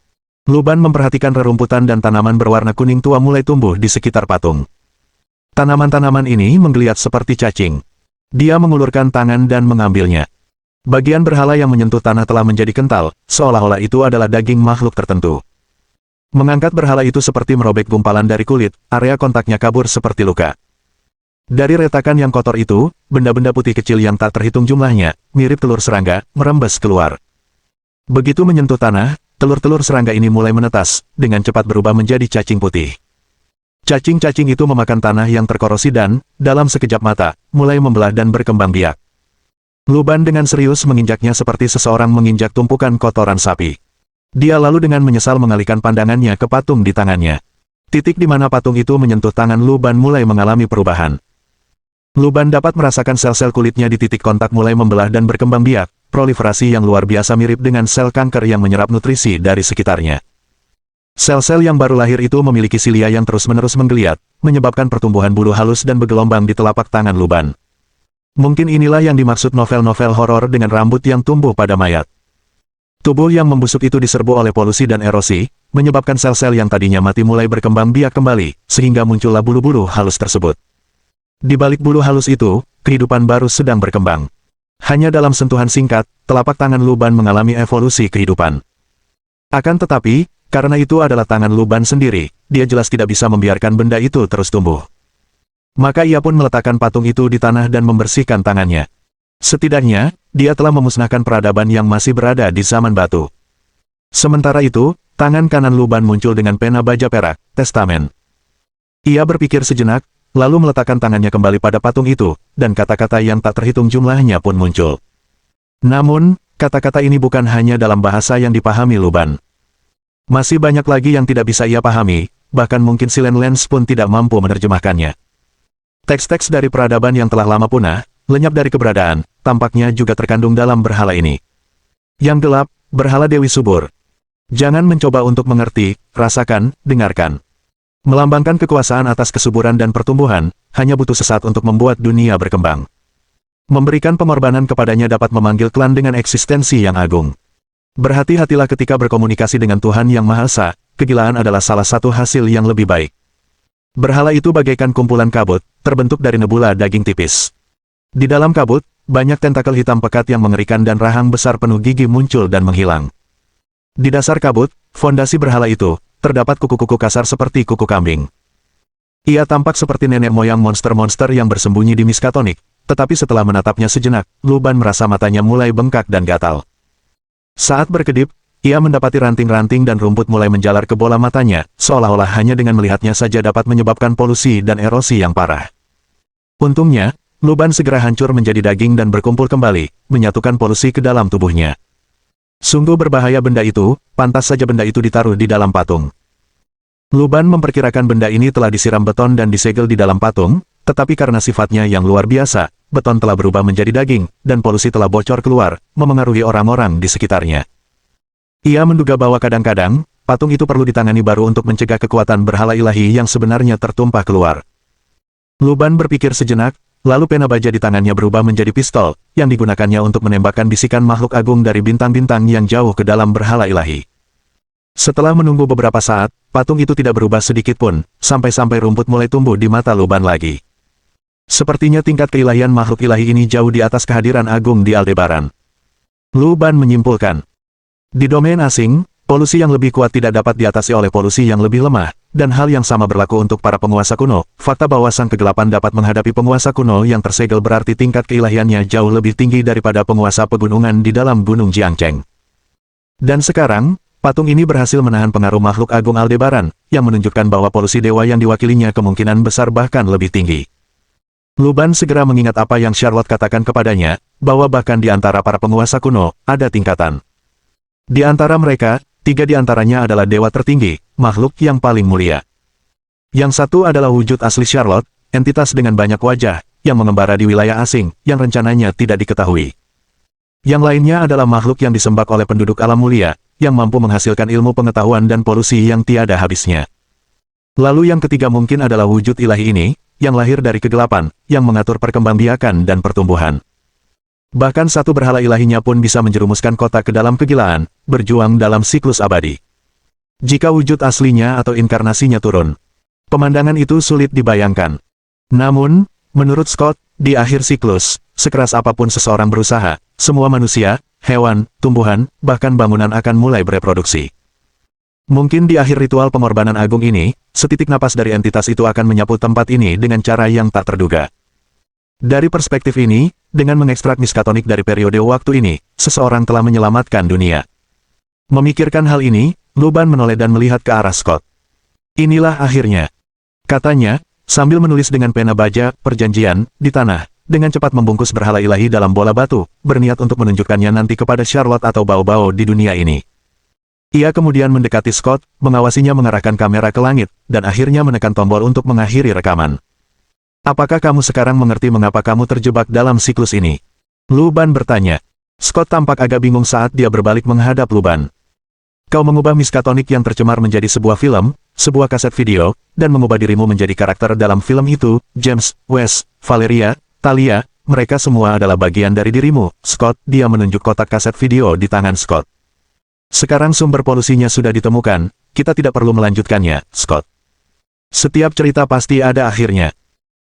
Luban memperhatikan rerumputan dan tanaman berwarna kuning tua mulai tumbuh di sekitar patung. Tanaman-tanaman ini menggeliat seperti cacing. Dia mengulurkan tangan dan mengambilnya. Bagian berhala yang menyentuh tanah telah menjadi kental, seolah-olah itu adalah daging makhluk tertentu. Mengangkat berhala itu seperti merobek gumpalan dari kulit, area kontaknya kabur seperti luka. Dari retakan yang kotor itu, benda-benda putih kecil yang tak terhitung jumlahnya, mirip telur serangga, merembes keluar. Begitu menyentuh tanah, telur-telur serangga ini mulai menetas, dengan cepat berubah menjadi cacing putih. Cacing-cacing itu memakan tanah yang terkorosi dan, dalam sekejap mata, mulai membelah dan berkembang biak. Luban dengan serius menginjaknya seperti seseorang menginjak tumpukan kotoran sapi. Dia lalu dengan menyesal mengalihkan pandangannya ke patung di tangannya. Titik di mana patung itu menyentuh tangan Luban mulai mengalami perubahan. Luban dapat merasakan sel-sel kulitnya di titik kontak mulai membelah dan berkembang biak, proliferasi yang luar biasa mirip dengan sel kanker yang menyerap nutrisi dari sekitarnya. Sel-sel yang baru lahir itu memiliki silia yang terus-menerus menggeliat, menyebabkan pertumbuhan bulu halus dan bergelombang di telapak tangan Luban. Mungkin inilah yang dimaksud novel-novel horor dengan rambut yang tumbuh pada mayat. Tubuh yang membusuk itu diserbu oleh polusi dan erosi, menyebabkan sel-sel yang tadinya mati mulai berkembang biak kembali, sehingga muncullah bulu-bulu halus tersebut. Di balik bulu halus itu, kehidupan baru sedang berkembang. Hanya dalam sentuhan singkat, telapak tangan Luban mengalami evolusi kehidupan. Akan tetapi, karena itu adalah tangan Luban sendiri, dia jelas tidak bisa membiarkan benda itu terus tumbuh. Maka ia pun meletakkan patung itu di tanah dan membersihkan tangannya. Setidaknya, dia telah memusnahkan peradaban yang masih berada di zaman batu. Sementara itu, tangan kanan Luban muncul dengan pena baja perak, testamen. Ia berpikir sejenak, lalu meletakkan tangannya kembali pada patung itu, dan kata-kata yang tak terhitung jumlahnya pun muncul. Namun, kata-kata ini bukan hanya dalam bahasa yang dipahami Luban. Masih banyak lagi yang tidak bisa ia pahami, bahkan mungkin Silent Lens pun tidak mampu menerjemahkannya. Teks-teks dari peradaban yang telah lama punah, lenyap dari keberadaan, tampaknya juga terkandung dalam berhala ini. Yang gelap, berhala Dewi Subur. Jangan mencoba untuk mengerti, rasakan, dengarkan. Melambangkan kekuasaan atas kesuburan dan pertumbuhan, hanya butuh sesaat untuk membuat dunia berkembang. Memberikan pengorbanan kepadanya dapat memanggil klan dengan eksistensi yang agung. Berhati-hatilah ketika berkomunikasi dengan Tuhan Yang Maha Esa, kegilaan adalah salah satu hasil yang lebih baik. Berhala itu bagaikan kumpulan kabut, terbentuk dari nebula daging tipis. Di dalam kabut, banyak tentakel hitam pekat yang mengerikan dan rahang besar penuh gigi muncul dan menghilang. Di dasar kabut, fondasi berhala itu, terdapat kuku-kuku kasar seperti kuku kambing. Ia tampak seperti nenek moyang monster-monster yang bersembunyi di Miskatonic, tetapi setelah menatapnya sejenak, Luban merasa matanya mulai bengkak dan gatal. Saat berkedip, ia mendapati ranting-ranting dan rumput mulai menjalar ke bola matanya, seolah-olah hanya dengan melihatnya saja dapat menyebabkan polusi dan erosi yang parah. Untungnya, Luban segera hancur menjadi daging dan berkumpul kembali, menyatukan polusi ke dalam tubuhnya. Sungguh berbahaya benda itu, pantas saja benda itu ditaruh di dalam patung. Luban memperkirakan benda ini telah disiram beton dan disegel di dalam patung, tetapi karena sifatnya yang luar biasa, beton telah berubah menjadi daging, dan polusi telah bocor keluar, memengaruhi orang-orang di sekitarnya. Ia menduga bahwa kadang-kadang, patung itu perlu ditangani baru untuk mencegah kekuatan berhala ilahi yang sebenarnya tertumpah keluar. Luban berpikir sejenak, lalu pena baja di tangannya berubah menjadi pistol, yang digunakannya untuk menembakkan bisikan makhluk agung dari bintang-bintang yang jauh ke dalam berhala ilahi. Setelah menunggu beberapa saat, patung itu tidak berubah sedikit pun, sampai-sampai rumput mulai tumbuh di mata Luban lagi. Sepertinya tingkat keilahian makhluk ilahi ini jauh di atas kehadiran agung di Aldebaran. Luban menyimpulkan. Di domain asing, polusi yang lebih kuat tidak dapat diatasi oleh polusi yang lebih lemah, dan hal yang sama berlaku untuk para penguasa kuno. Fakta bahwa sang kegelapan dapat menghadapi penguasa kuno yang tersegel berarti tingkat keilahiannya jauh lebih tinggi daripada penguasa pegunungan di dalam Gunung Jiangcheng. Dan sekarang, patung ini berhasil menahan pengaruh makhluk agung Aldebaran, yang menunjukkan bahwa polusi dewa yang diwakilinya kemungkinan besar bahkan lebih tinggi. Luban segera mengingat apa yang Charlotte katakan kepadanya, bahwa bahkan di antara para penguasa kuno, ada tingkatan. Di antara mereka, 3 di antaranya adalah dewa tertinggi, makhluk yang paling mulia. Yang satu adalah wujud asli Charlotte, entitas dengan banyak wajah, yang mengembara di wilayah asing, yang rencananya tidak diketahui. Yang lainnya adalah makhluk yang disembah oleh penduduk alam mulia, yang mampu menghasilkan ilmu pengetahuan dan polusi yang tiada habisnya. Lalu yang ketiga mungkin adalah wujud ilahi ini, yang lahir dari kegelapan, yang mengatur perkembangbiakan dan pertumbuhan. Bahkan satu berhala ilahinya pun bisa menjerumuskan kota ke dalam kegilaan, berjuang dalam siklus abadi. Jika wujud aslinya atau inkarnasinya turun, pemandangan itu sulit dibayangkan. Namun, menurut Scott, di akhir siklus, sekeras apapun seseorang berusaha, semua manusia, hewan, tumbuhan, bahkan bangunan akan mulai bereproduksi. Mungkin di akhir ritual pengorbanan agung ini, setitik napas dari entitas itu akan menyapu tempat ini dengan cara yang tak terduga. Dari perspektif ini, dengan mengekstrak Miskatonic dari periode waktu ini, seseorang telah menyelamatkan dunia. Memikirkan hal ini, Luban menoleh dan melihat ke arah Scott. Inilah akhirnya, katanya, sambil menulis dengan pena baja, perjanjian, di tanah, dengan cepat membungkus berhala ilahi dalam bola batu, berniat untuk menunjukkannya nanti kepada Charlotte atau Bao-Bao di dunia ini. Ia kemudian mendekati Scott, mengawasinya mengarahkan kamera ke langit, dan akhirnya menekan tombol untuk mengakhiri rekaman. Apakah kamu sekarang mengerti mengapa kamu terjebak dalam siklus ini? Luban bertanya. Scott tampak agak bingung saat dia berbalik menghadap Luban. Kau mengubah Miskatonic yang tercemar menjadi sebuah film, sebuah kaset video, dan mengubah dirimu menjadi karakter dalam film itu. James, Wes, Valeria, Talia, mereka semua adalah bagian dari dirimu. Scott, dia menunjuk kotak kaset video di tangan Scott. Sekarang sumber polusinya sudah ditemukan, kita tidak perlu melanjutkannya, Scott. Setiap cerita pasti ada akhirnya.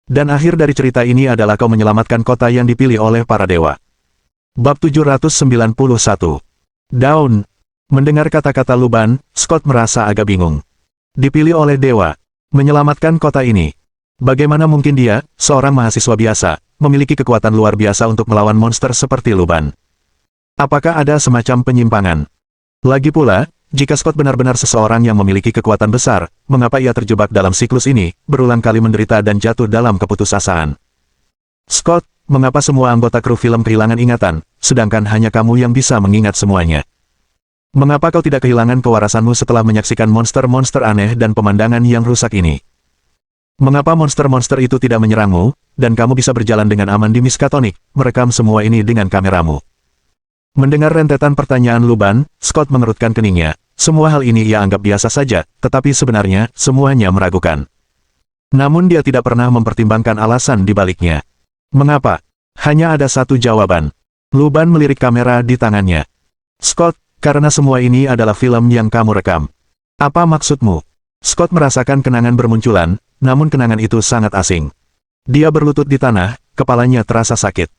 Dan akhir dari cerita ini adalah kau menyelamatkan kota yang dipilih oleh para dewa. Bab 791. Daun. Mendengar kata-kata Luban, Scott merasa agak bingung. Dipilih oleh dewa. Menyelamatkan kota ini. Bagaimana mungkin dia, seorang mahasiswa biasa, memiliki kekuatan luar biasa untuk melawan monster seperti Luban? Apakah ada semacam penyimpangan? Lagi pula, jika Scott benar-benar seseorang yang memiliki kekuatan besar, mengapa ia terjebak dalam siklus ini, berulang kali menderita dan jatuh dalam keputusasaan? Scott, mengapa semua anggota kru film kehilangan ingatan, sedangkan hanya kamu yang bisa mengingat semuanya? Mengapa kau tidak kehilangan kewarasanmu setelah menyaksikan monster-monster aneh dan pemandangan yang rusak ini? Mengapa monster-monster itu tidak menyerangmu, dan kamu bisa berjalan dengan aman di Miskatonic, merekam semua ini dengan kameramu? Mendengar rentetan pertanyaan Luban, Scott mengerutkan keningnya. Semua hal ini ia anggap biasa saja, tetapi sebenarnya, semuanya meragukan. Namun dia tidak pernah mempertimbangkan alasan di baliknya. Mengapa? Hanya ada satu jawaban. Luban melirik kamera di tangannya. Scott, karena semua ini adalah film yang kamu rekam. Apa maksudmu? Scott merasakan kenangan bermunculan, namun kenangan itu sangat asing. Dia berlutut di tanah, kepalanya terasa sakit.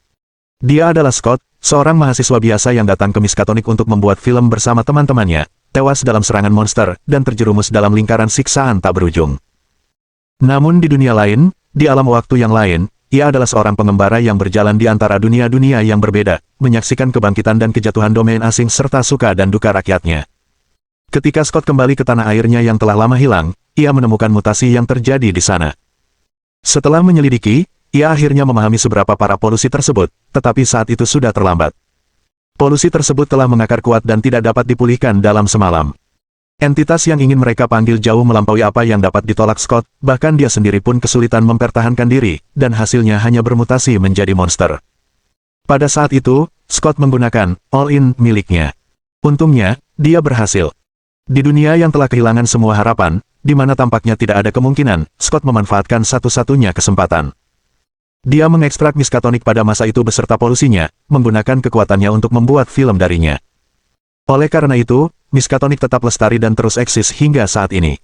Dia adalah Scott, seorang mahasiswa biasa yang datang ke Miskatonic untuk membuat film bersama teman-temannya, tewas dalam serangan monster, dan terjerumus dalam lingkaran siksaan tak berujung. Namun di dunia lain, di alam waktu yang lain, ia adalah seorang pengembara yang berjalan di antara dunia-dunia yang berbeda, menyaksikan kebangkitan dan kejatuhan domain asing serta suka dan duka rakyatnya. Ketika Scott kembali ke tanah airnya yang telah lama hilang, ia menemukan mutasi yang terjadi di sana. Setelah menyelidiki, ia akhirnya memahami seberapa parah polusi tersebut, tetapi saat itu sudah terlambat. Polusi tersebut telah mengakar kuat dan tidak dapat dipulihkan dalam semalam. Entitas yang ingin mereka panggil jauh melampaui apa yang dapat ditolak Scott, bahkan dia sendiri pun kesulitan mempertahankan diri, dan hasilnya hanya bermutasi menjadi monster. Pada saat itu, Scott menggunakan all-in miliknya. Untungnya, dia berhasil. Di dunia yang telah kehilangan semua harapan, di mana tampaknya tidak ada kemungkinan, Scott memanfaatkan satu-satunya kesempatan. Dia mengekstrak Miskatonic pada masa itu beserta polusinya, menggunakan kekuatannya untuk membuat film darinya. Oleh karena itu, Miskatonic tetap lestari dan terus eksis hingga saat ini.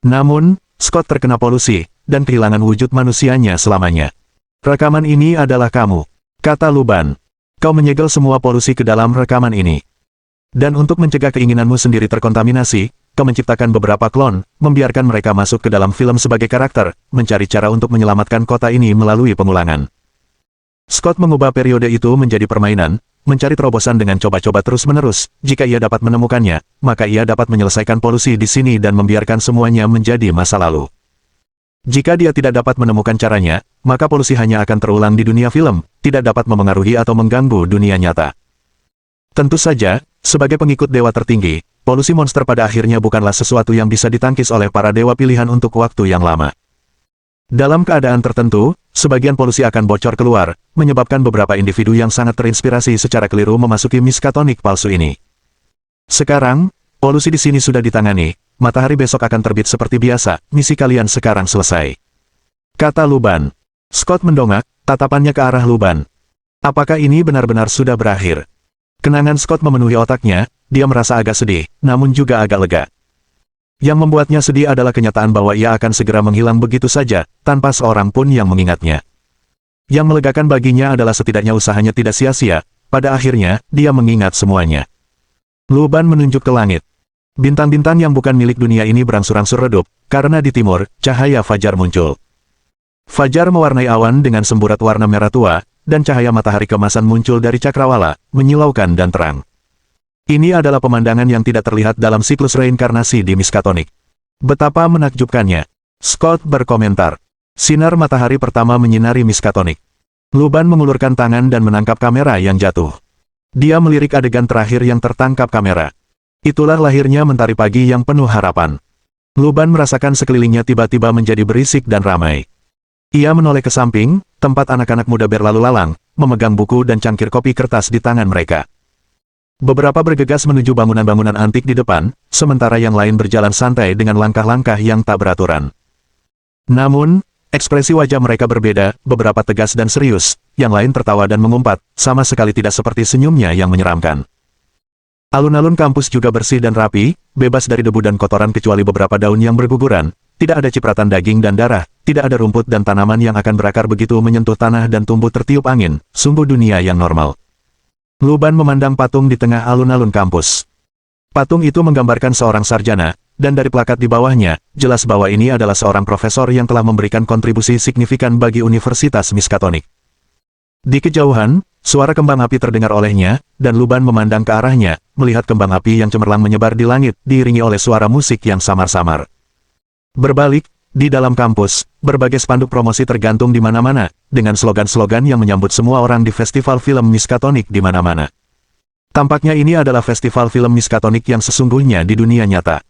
Namun, Scott terkena polusi, dan kehilangan wujud manusianya selamanya. Rekaman ini adalah kamu, kata Luban. Kau menyegel semua polusi ke dalam rekaman ini. Dan untuk mencegah keinginanmu sendiri terkontaminasi, kau menciptakan beberapa klon, membiarkan mereka masuk ke dalam film sebagai karakter, mencari cara untuk menyelamatkan kota ini melalui pengulangan. Scott mengubah periode itu menjadi permainan, mencari terobosan dengan coba-coba terus-menerus. Jika ia dapat menemukannya, maka ia dapat menyelesaikan polusi di sini dan membiarkan semuanya menjadi masa lalu. Jika dia tidak dapat menemukan caranya, maka polusi hanya akan terulang di dunia film, tidak dapat memengaruhi atau mengganggu dunia nyata. Tentu saja, sebagai pengikut dewa tertinggi, polusi monster pada akhirnya bukanlah sesuatu yang bisa ditangkis oleh para dewa pilihan untuk waktu yang lama. Dalam keadaan tertentu, sebagian polusi akan bocor keluar, menyebabkan beberapa individu yang sangat terinspirasi secara keliru memasuki Miskatonic palsu ini. Sekarang, polusi di sini sudah ditangani, matahari besok akan terbit seperti biasa, misi kalian sekarang selesai. Kata Luban. Scott mendongak, tatapannya ke arah Luban. Apakah ini benar-benar sudah berakhir? Kenangan Scott memenuhi otaknya, dia merasa agak sedih, namun juga agak lega. Yang membuatnya sedih adalah kenyataan bahwa ia akan segera menghilang begitu saja, tanpa seorang pun yang mengingatnya. Yang melegakan baginya adalah setidaknya usahanya tidak sia-sia, pada akhirnya, dia mengingat semuanya. Luban menunjuk ke langit. Bintang-bintang yang bukan milik dunia ini berangsur-angsur redup, karena di timur, cahaya fajar muncul. Fajar mewarnai awan dengan semburat warna merah tua, dan cahaya matahari kemasan muncul dari cakrawala, menyilaukan dan terang. Ini adalah pemandangan yang tidak terlihat dalam siklus reinkarnasi di Miskatonic. Betapa menakjubkannya. Scott berkomentar. Sinar matahari pertama menyinari Miskatonic. Luban mengulurkan tangan dan menangkap kamera yang jatuh. Dia melirik adegan terakhir yang tertangkap kamera. Itulah lahirnya mentari pagi yang penuh harapan. Luban merasakan sekelilingnya tiba-tiba menjadi berisik dan ramai. Ia menoleh ke samping, tempat anak-anak muda berlalu lalang, memegang buku dan cangkir kopi kertas di tangan mereka. Beberapa bergegas menuju bangunan-bangunan antik di depan, sementara yang lain berjalan santai dengan langkah-langkah yang tak beraturan. Namun, ekspresi wajah mereka berbeda, beberapa tegas dan serius, yang lain tertawa dan mengumpat, sama sekali tidak seperti senyumnya yang menyeramkan. Alun-alun kampus juga bersih dan rapi, bebas dari debu dan kotoran kecuali beberapa daun yang berguguran, tidak ada cipratan daging dan darah, tidak ada rumput dan tanaman yang akan berakar begitu menyentuh tanah dan tumbuh tertiup angin, sungguh dunia yang normal. Luban memandang patung di tengah alun-alun kampus. Patung itu menggambarkan seorang sarjana, dan dari plakat di bawahnya, jelas bahwa ini adalah seorang profesor yang telah memberikan kontribusi signifikan bagi Universitas Miskatonic. Di kejauhan, suara kembang api terdengar olehnya, dan Luban memandang ke arahnya, melihat kembang api yang cemerlang menyebar di langit, diiringi oleh suara musik yang samar-samar. Berbalik, di dalam kampus, berbagai spanduk promosi tergantung di mana-mana, dengan slogan-slogan yang menyambut semua orang di festival film Miskatonic di mana-mana. Tampaknya ini adalah festival film Miskatonic yang sesungguhnya di dunia nyata.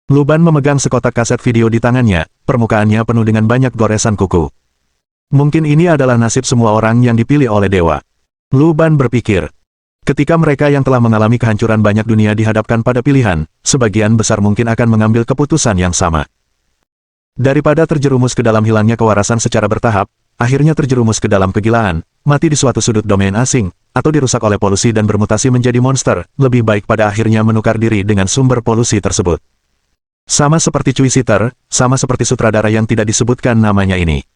Luban memegang sekotak kaset video di tangannya, permukaannya penuh dengan banyak goresan kuku. Mungkin ini adalah nasib semua orang yang dipilih oleh dewa. Luban berpikir. Ketika mereka yang telah mengalami kehancuran banyak dunia dihadapkan pada pilihan, sebagian besar mungkin akan mengambil keputusan yang sama. Daripada terjerumus ke dalam hilangnya kewarasan secara bertahap, akhirnya terjerumus ke dalam kegilaan, mati di suatu sudut domain asing, atau dirusak oleh polusi dan bermutasi menjadi monster, lebih baik pada akhirnya menukar diri dengan sumber polusi tersebut. Sama seperti Cui Sitter, sama seperti sutradara yang tidak disebutkan namanya ini.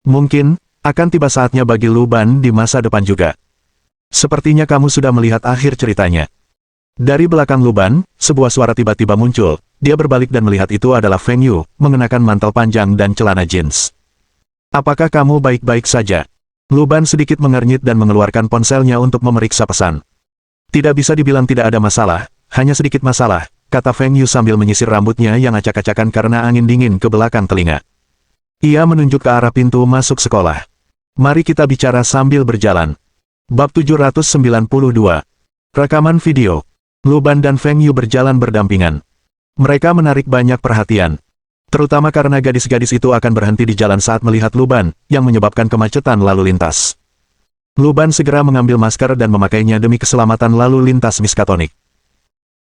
Mungkin, akan tiba saatnya bagi Luban di masa depan juga. Sepertinya kamu sudah melihat akhir ceritanya. Dari belakang Luban, sebuah suara tiba-tiba muncul. Dia berbalik dan melihat itu adalah Feng Yu, mengenakan mantel panjang dan celana jeans. Apakah kamu baik-baik saja? Luban sedikit mengernyit dan mengeluarkan ponselnya untuk memeriksa pesan. Tidak bisa dibilang tidak ada masalah, hanya sedikit masalah, kata Feng Yu sambil menyisir rambutnya yang acak-acakan karena angin dingin ke belakang telinga. Ia menunjuk ke arah pintu masuk sekolah. Mari kita bicara sambil berjalan. Bab 792. Rekaman video. Luban dan Feng Yu berjalan berdampingan. Mereka menarik banyak perhatian. Terutama karena gadis-gadis itu akan berhenti di jalan saat melihat Luban, yang menyebabkan kemacetan lalu lintas. Luban segera mengambil masker dan memakainya demi keselamatan lalu lintas Miskatonic.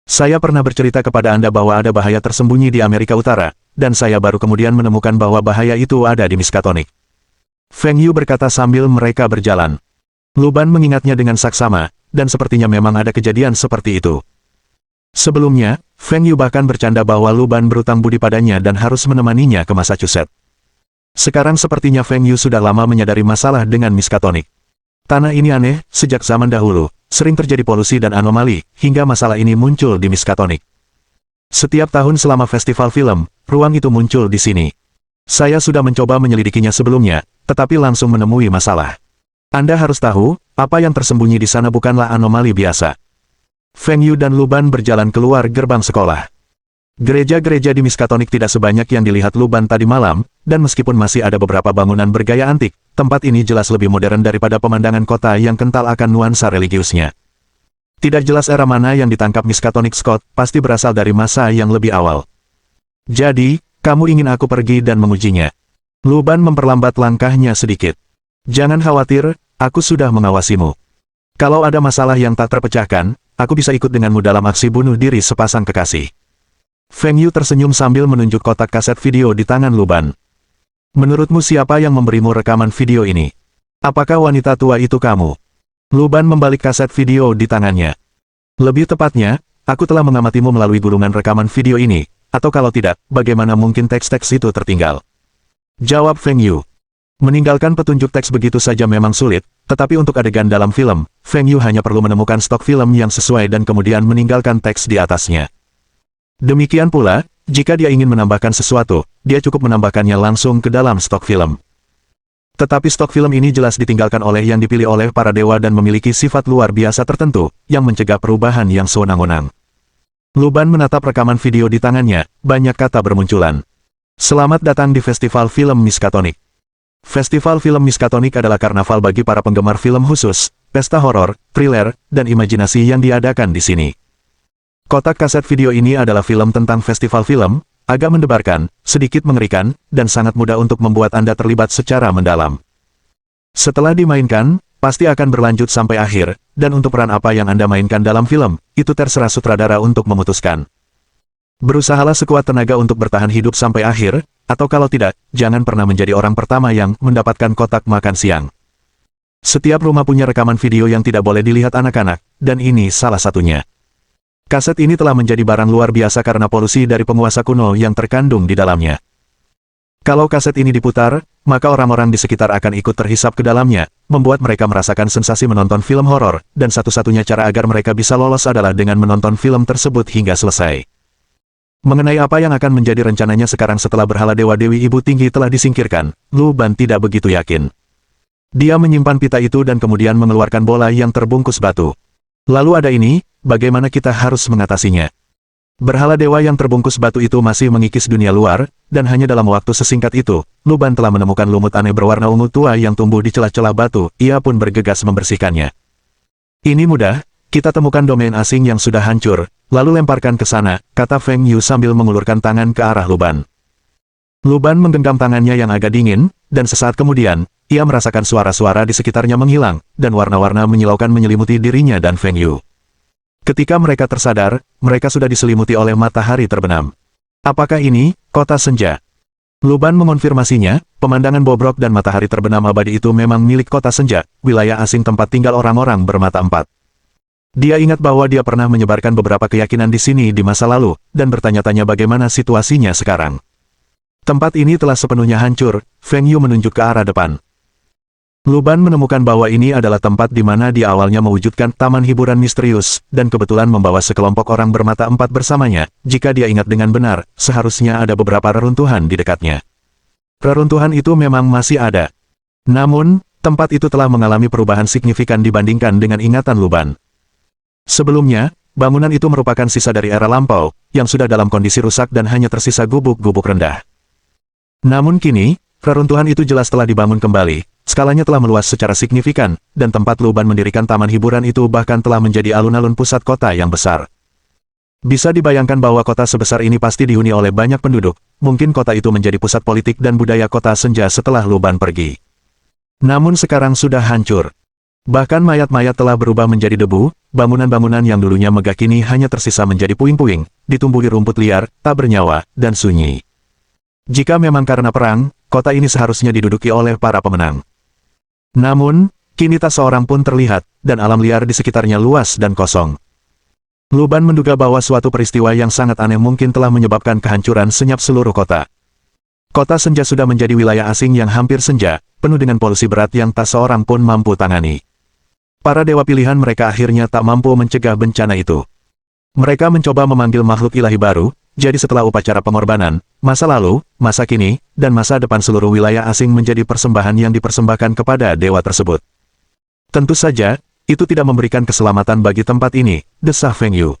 Saya pernah bercerita kepada Anda bahwa ada bahaya tersembunyi di Amerika Utara, dan saya baru kemudian menemukan bahwa bahaya itu ada di Miskatonic. Feng Yu berkata sambil mereka berjalan. Luban mengingatnya dengan saksama, dan sepertinya memang ada kejadian seperti itu. Sebelumnya, Feng Yu bahkan bercanda bahwa Luban berutang budi padanya dan harus menemaninya ke Massachusetts. Sekarang sepertinya Feng Yu sudah lama menyadari masalah dengan Miskatonic. Tanah ini aneh, sejak zaman dahulu, sering terjadi polusi dan anomali, hingga masalah ini muncul di Miskatonic. Setiap tahun selama festival film, ruang itu muncul di sini. Saya sudah mencoba menyelidikinya sebelumnya, tetapi langsung menemui masalah. Anda harus tahu, apa yang tersembunyi di sana bukanlah anomali biasa. Feng Yu dan Luban berjalan keluar gerbang sekolah. Gereja-gereja di Miskatonic tidak sebanyak yang dilihat Luban tadi malam, dan meskipun masih ada beberapa bangunan bergaya antik, tempat ini jelas lebih modern daripada pemandangan kota yang kental akan nuansa religiusnya. Tidak jelas era mana yang ditangkap Miskatonic Scott, pasti berasal dari masa yang lebih awal. Jadi, kamu ingin aku pergi dan mengujinya. Luban memperlambat langkahnya sedikit. Jangan khawatir, aku sudah mengawasimu. Kalau ada masalah yang tak terpecahkan, aku bisa ikut denganmu dalam aksi bunuh diri sepasang kekasih. Feng Yu tersenyum sambil menunjuk kotak kaset video di tangan Luban. Menurutmu siapa yang memberimu rekaman video ini? Apakah wanita tua itu kamu? Luban membalik kaset video di tangannya. Lebih tepatnya, aku telah mengamatimu melalui gulungan rekaman video ini, atau kalau tidak, bagaimana mungkin teks-teks itu tertinggal? Jawab Feng Yu. Meninggalkan petunjuk teks begitu saja memang sulit, tetapi untuk adegan dalam film, Feng Yu hanya perlu menemukan stok film yang sesuai dan kemudian meninggalkan teks di atasnya. Demikian pula, jika dia ingin menambahkan sesuatu, dia cukup menambahkannya langsung ke dalam stok film. Tetapi stok film ini jelas ditinggalkan oleh yang dipilih oleh para dewa dan memiliki sifat luar biasa tertentu, yang mencegah perubahan yang sewenang-wenang. Luban menatap rekaman video di tangannya, banyak kata bermunculan. Selamat datang di Festival Film Miskatonic. Festival Film Miskatonic adalah karnaval bagi para penggemar film khusus, pesta horor, thriller, dan imajinasi yang diadakan di sini. Kotak kaset video ini adalah film tentang festival film, agak mendebarkan, sedikit mengerikan, dan sangat mudah untuk membuat Anda terlibat secara mendalam. Setelah dimainkan, pasti akan berlanjut sampai akhir, dan untuk peran apa yang Anda mainkan dalam film, itu terserah sutradara untuk memutuskan. Berusahalah sekuat tenaga untuk bertahan hidup sampai akhir, atau kalau tidak, jangan pernah menjadi orang pertama yang mendapatkan kotak makan siang. Setiap rumah punya rekaman video yang tidak boleh dilihat anak-anak, dan ini salah satunya. Kaset ini telah menjadi barang luar biasa karena polusi dari penguasa kuno yang terkandung di dalamnya. Kalau kaset ini diputar, maka orang-orang di sekitar akan ikut terhisap ke dalamnya, membuat mereka merasakan sensasi menonton film horor, dan satu-satunya cara agar mereka bisa lolos adalah dengan menonton film tersebut hingga selesai. Mengenai apa yang akan menjadi rencananya sekarang setelah berhala dewa-dewi ibu tinggi telah disingkirkan, Luban tidak begitu yakin. Dia menyimpan pita itu dan kemudian mengeluarkan bola yang terbungkus batu. Lalu ada ini, bagaimana kita harus mengatasinya? Berhala dewa yang terbungkus batu itu masih mengikis dunia luar, dan hanya dalam waktu sesingkat itu, Luban telah menemukan lumut aneh berwarna ungu tua yang tumbuh di celah-celah batu, ia pun bergegas membersihkannya. Ini mudah, kita temukan domain asing yang sudah hancur, lalu lemparkan ke sana, kata Feng Yu sambil mengulurkan tangan ke arah Luban. Luban menggenggam tangannya yang agak dingin, dan sesaat kemudian, ia merasakan suara-suara di sekitarnya menghilang, dan warna-warna menyilaukan menyelimuti dirinya dan Feng Yu. Ketika mereka tersadar, mereka sudah diselimuti oleh matahari terbenam. Apakah ini, kota senja? Luban mengonfirmasinya, pemandangan bobrok dan matahari terbenam abadi itu memang milik kota senja, wilayah asing tempat tinggal orang-orang bermata empat. Dia ingat bahwa dia pernah menyebarkan beberapa keyakinan di sini di masa lalu, dan bertanya-tanya bagaimana situasinya sekarang. Tempat ini telah sepenuhnya hancur, Feng Yu menunjuk ke arah depan. Luban menemukan bahwa ini adalah tempat di mana dia awalnya mewujudkan taman hiburan misterius, dan kebetulan membawa sekelompok orang bermata empat bersamanya. Jika dia ingat dengan benar, seharusnya ada beberapa reruntuhan di dekatnya. Reruntuhan itu memang masih ada. Namun, tempat itu telah mengalami perubahan signifikan dibandingkan dengan ingatan Luban. Sebelumnya, bangunan itu merupakan sisa dari era lampau, yang sudah dalam kondisi rusak dan hanya tersisa gubuk-gubuk rendah. Namun kini, reruntuhan itu jelas telah dibangun kembali, skalanya telah meluas secara signifikan, dan tempat Luban mendirikan taman hiburan itu bahkan telah menjadi alun-alun pusat kota yang besar. Bisa dibayangkan bahwa kota sebesar ini pasti dihuni oleh banyak penduduk, mungkin kota itu menjadi pusat politik dan budaya kota senja setelah Luban pergi. Namun sekarang sudah hancur. Bahkan mayat-mayat telah berubah menjadi debu, bangunan-bangunan yang dulunya megah kini hanya tersisa menjadi puing-puing, ditumbuhi rumput liar, tak bernyawa, dan sunyi. Jika memang karena perang, kota ini seharusnya diduduki oleh para pemenang. Namun, kini tak seorang pun terlihat, dan alam liar di sekitarnya luas dan kosong. Luban menduga bahwa suatu peristiwa yang sangat aneh mungkin telah menyebabkan kehancuran senyap seluruh kota. Kota senja sudah menjadi wilayah asing yang hampir senja, penuh dengan polusi berat yang tak seorang pun mampu tangani. Para dewa pilihan mereka akhirnya tak mampu mencegah bencana itu. Mereka mencoba memanggil makhluk ilahi baru, jadi setelah upacara pengorbanan, masa lalu, masa kini, dan masa depan seluruh wilayah asing menjadi persembahan yang dipersembahkan kepada dewa tersebut. Tentu saja, itu tidak memberikan keselamatan bagi tempat ini, desah Feng Yu.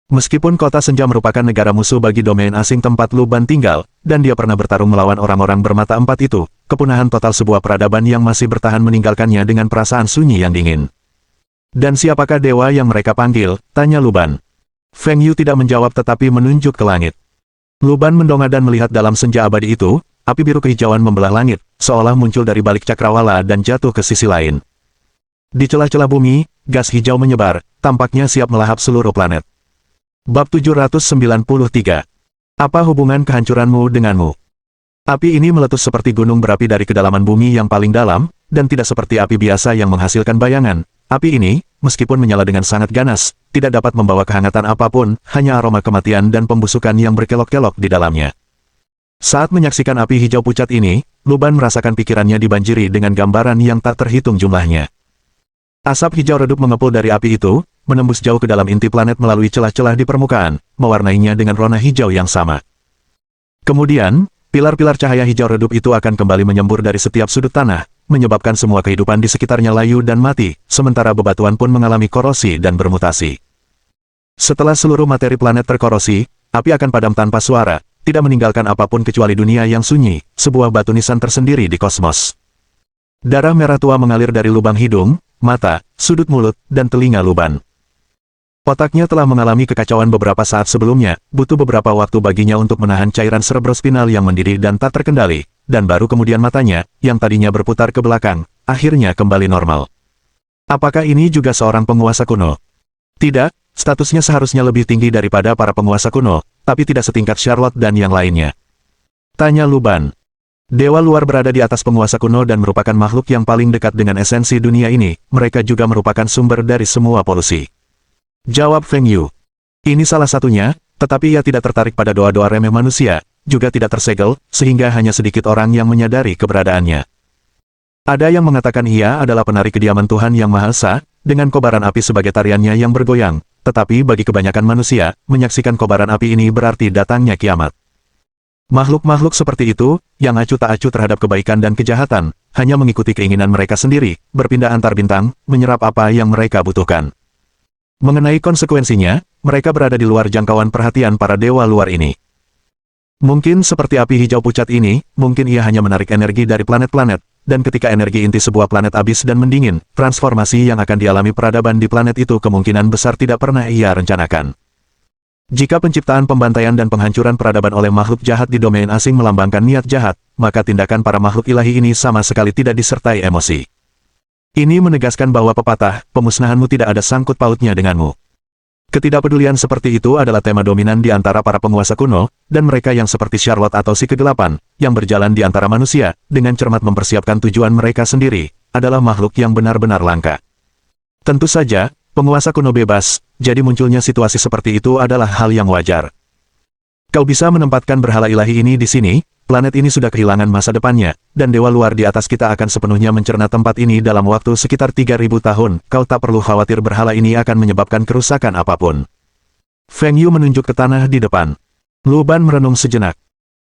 Meskipun kota senja merupakan negara musuh bagi domain asing tempat Luban tinggal, dan dia pernah bertarung melawan orang-orang bermata empat itu, kepunahan total sebuah peradaban yang masih bertahan meninggalkannya dengan perasaan sunyi yang dingin. Dan siapakah dewa yang mereka panggil? Tanya Luban. Feng Yu tidak menjawab tetapi menunjuk ke langit. Luban mendongak dan melihat dalam senja abadi itu, api biru kehijauan membelah langit, seolah muncul dari balik cakrawala dan jatuh ke sisi lain. Di celah-celah bumi, gas hijau menyebar, tampaknya siap melahap seluruh planet. Bab 793. Apa hubungan kehancuranmu denganmu? Api ini meletus seperti gunung berapi dari kedalaman bumi yang paling dalam, dan tidak seperti api biasa yang menghasilkan bayangan. Api ini, meskipun menyala dengan sangat ganas, tidak dapat membawa kehangatan apapun, hanya aroma kematian dan pembusukan yang berkelok-kelok di dalamnya. Saat menyaksikan api hijau pucat ini, Luban merasakan pikirannya dibanjiri dengan gambaran yang tak terhitung jumlahnya. Asap hijau redup mengepul dari api itu, menembus jauh ke dalam inti planet melalui celah-celah di permukaan, mewarnainya dengan warna hijau yang sama. Kemudian, pilar-pilar cahaya hijau redup itu akan kembali menyembur dari setiap sudut tanah, menyebabkan semua kehidupan di sekitarnya layu dan mati, sementara bebatuan pun mengalami korosi dan bermutasi. Setelah seluruh materi planet terkorosi, api akan padam tanpa suara, tidak meninggalkan apapun kecuali dunia yang sunyi, sebuah batu nisan tersendiri di kosmos. Darah merah tua mengalir dari lubang hidung, mata, sudut mulut, dan telinga Luban. Otaknya telah mengalami kekacauan beberapa saat sebelumnya, butuh beberapa waktu baginya untuk menahan cairan cerebrospinal yang mendidih dan tak terkendali, dan baru kemudian matanya, yang tadinya berputar ke belakang, akhirnya kembali normal. Apakah ini juga seorang penguasa kuno? Tidak, statusnya seharusnya lebih tinggi daripada para penguasa kuno, tapi tidak setingkat Charlotte dan yang lainnya. Tanya Luban. Dewa luar berada di atas penguasa kuno dan merupakan makhluk yang paling dekat dengan esensi dunia ini, mereka juga merupakan sumber dari semua polusi. Jawab Feng Yu. Ini salah satunya, tetapi ia tidak tertarik pada doa-doa remeh manusia, juga tidak tersegel, sehingga hanya sedikit orang yang menyadari keberadaannya. Ada yang mengatakan ia adalah penari kediaman Tuhan Yang Maha Esa, dengan kobaran api sebagai tariannya yang bergoyang, tetapi bagi kebanyakan manusia, menyaksikan kobaran api ini berarti datangnya kiamat. Makhluk-makhluk seperti itu, yang acuh tak acuh terhadap kebaikan dan kejahatan, hanya mengikuti keinginan mereka sendiri, berpindah antar bintang, menyerap apa yang mereka butuhkan. Mengenai konsekuensinya, mereka berada di luar jangkauan perhatian para dewa luar ini. Mungkin seperti api hijau pucat ini, mungkin ia hanya menarik energi dari planet-planet, dan ketika energi inti sebuah planet habis dan mendingin, transformasi yang akan dialami peradaban di planet itu kemungkinan besar tidak pernah ia rencanakan. Jika penciptaan pembantaian dan penghancuran peradaban oleh makhluk jahat di domain asing melambangkan niat jahat, maka tindakan para makhluk ilahi ini sama sekali tidak disertai emosi. Ini menegaskan bahwa pepatah, pemusnahanmu tidak ada sangkut pautnya denganmu. Ketidakpedulian seperti itu adalah tema dominan di antara para penguasa kuno, dan mereka yang seperti Charlotte atau si kegelapan, yang berjalan di antara manusia, dengan cermat mempersiapkan tujuan mereka sendiri, adalah makhluk yang benar-benar langka. Tentu saja, penguasa kuno bebas, jadi munculnya situasi seperti itu adalah hal yang wajar. Kau bisa menempatkan berhala ilahi ini di sini, planet ini sudah kehilangan masa depannya, dan dewa luar di atas kita akan sepenuhnya mencerna tempat ini dalam waktu sekitar 3.000 tahun, kau tak perlu khawatir berhala ini akan menyebabkan kerusakan apapun. Feng Yu menunjuk ke tanah di depan. Lu Ban merenung sejenak.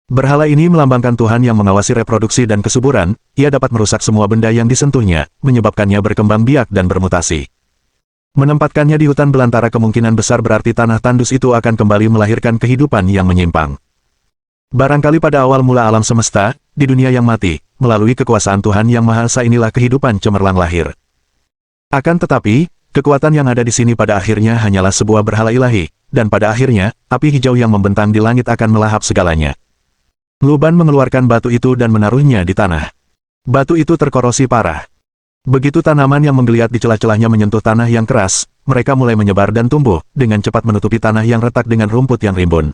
Berhala ini melambangkan Tuhan yang mengawasi reproduksi dan kesuburan, ia dapat merusak semua benda yang disentuhnya, menyebabkannya berkembang biak dan bermutasi. Menempatkannya di hutan belantara kemungkinan besar berarti tanah tandus itu akan kembali melahirkan kehidupan yang menyimpang. Barangkali pada awal mula alam semesta, di dunia yang mati, melalui kekuasaan Tuhan Yang Maha Esa inilah kehidupan cemerlang lahir. Akan tetapi, kekuatan yang ada di sini pada akhirnya hanyalah sebuah berhala ilahi, dan pada akhirnya, api hijau yang membentang di langit akan melahap segalanya. Lu Ban mengeluarkan batu itu dan menaruhnya di tanah. Batu itu terkorosi parah. Begitu tanaman yang menggeliat di celah-celahnya menyentuh tanah yang keras, mereka mulai menyebar dan tumbuh, dengan cepat menutupi tanah yang retak dengan rumput yang rimbun.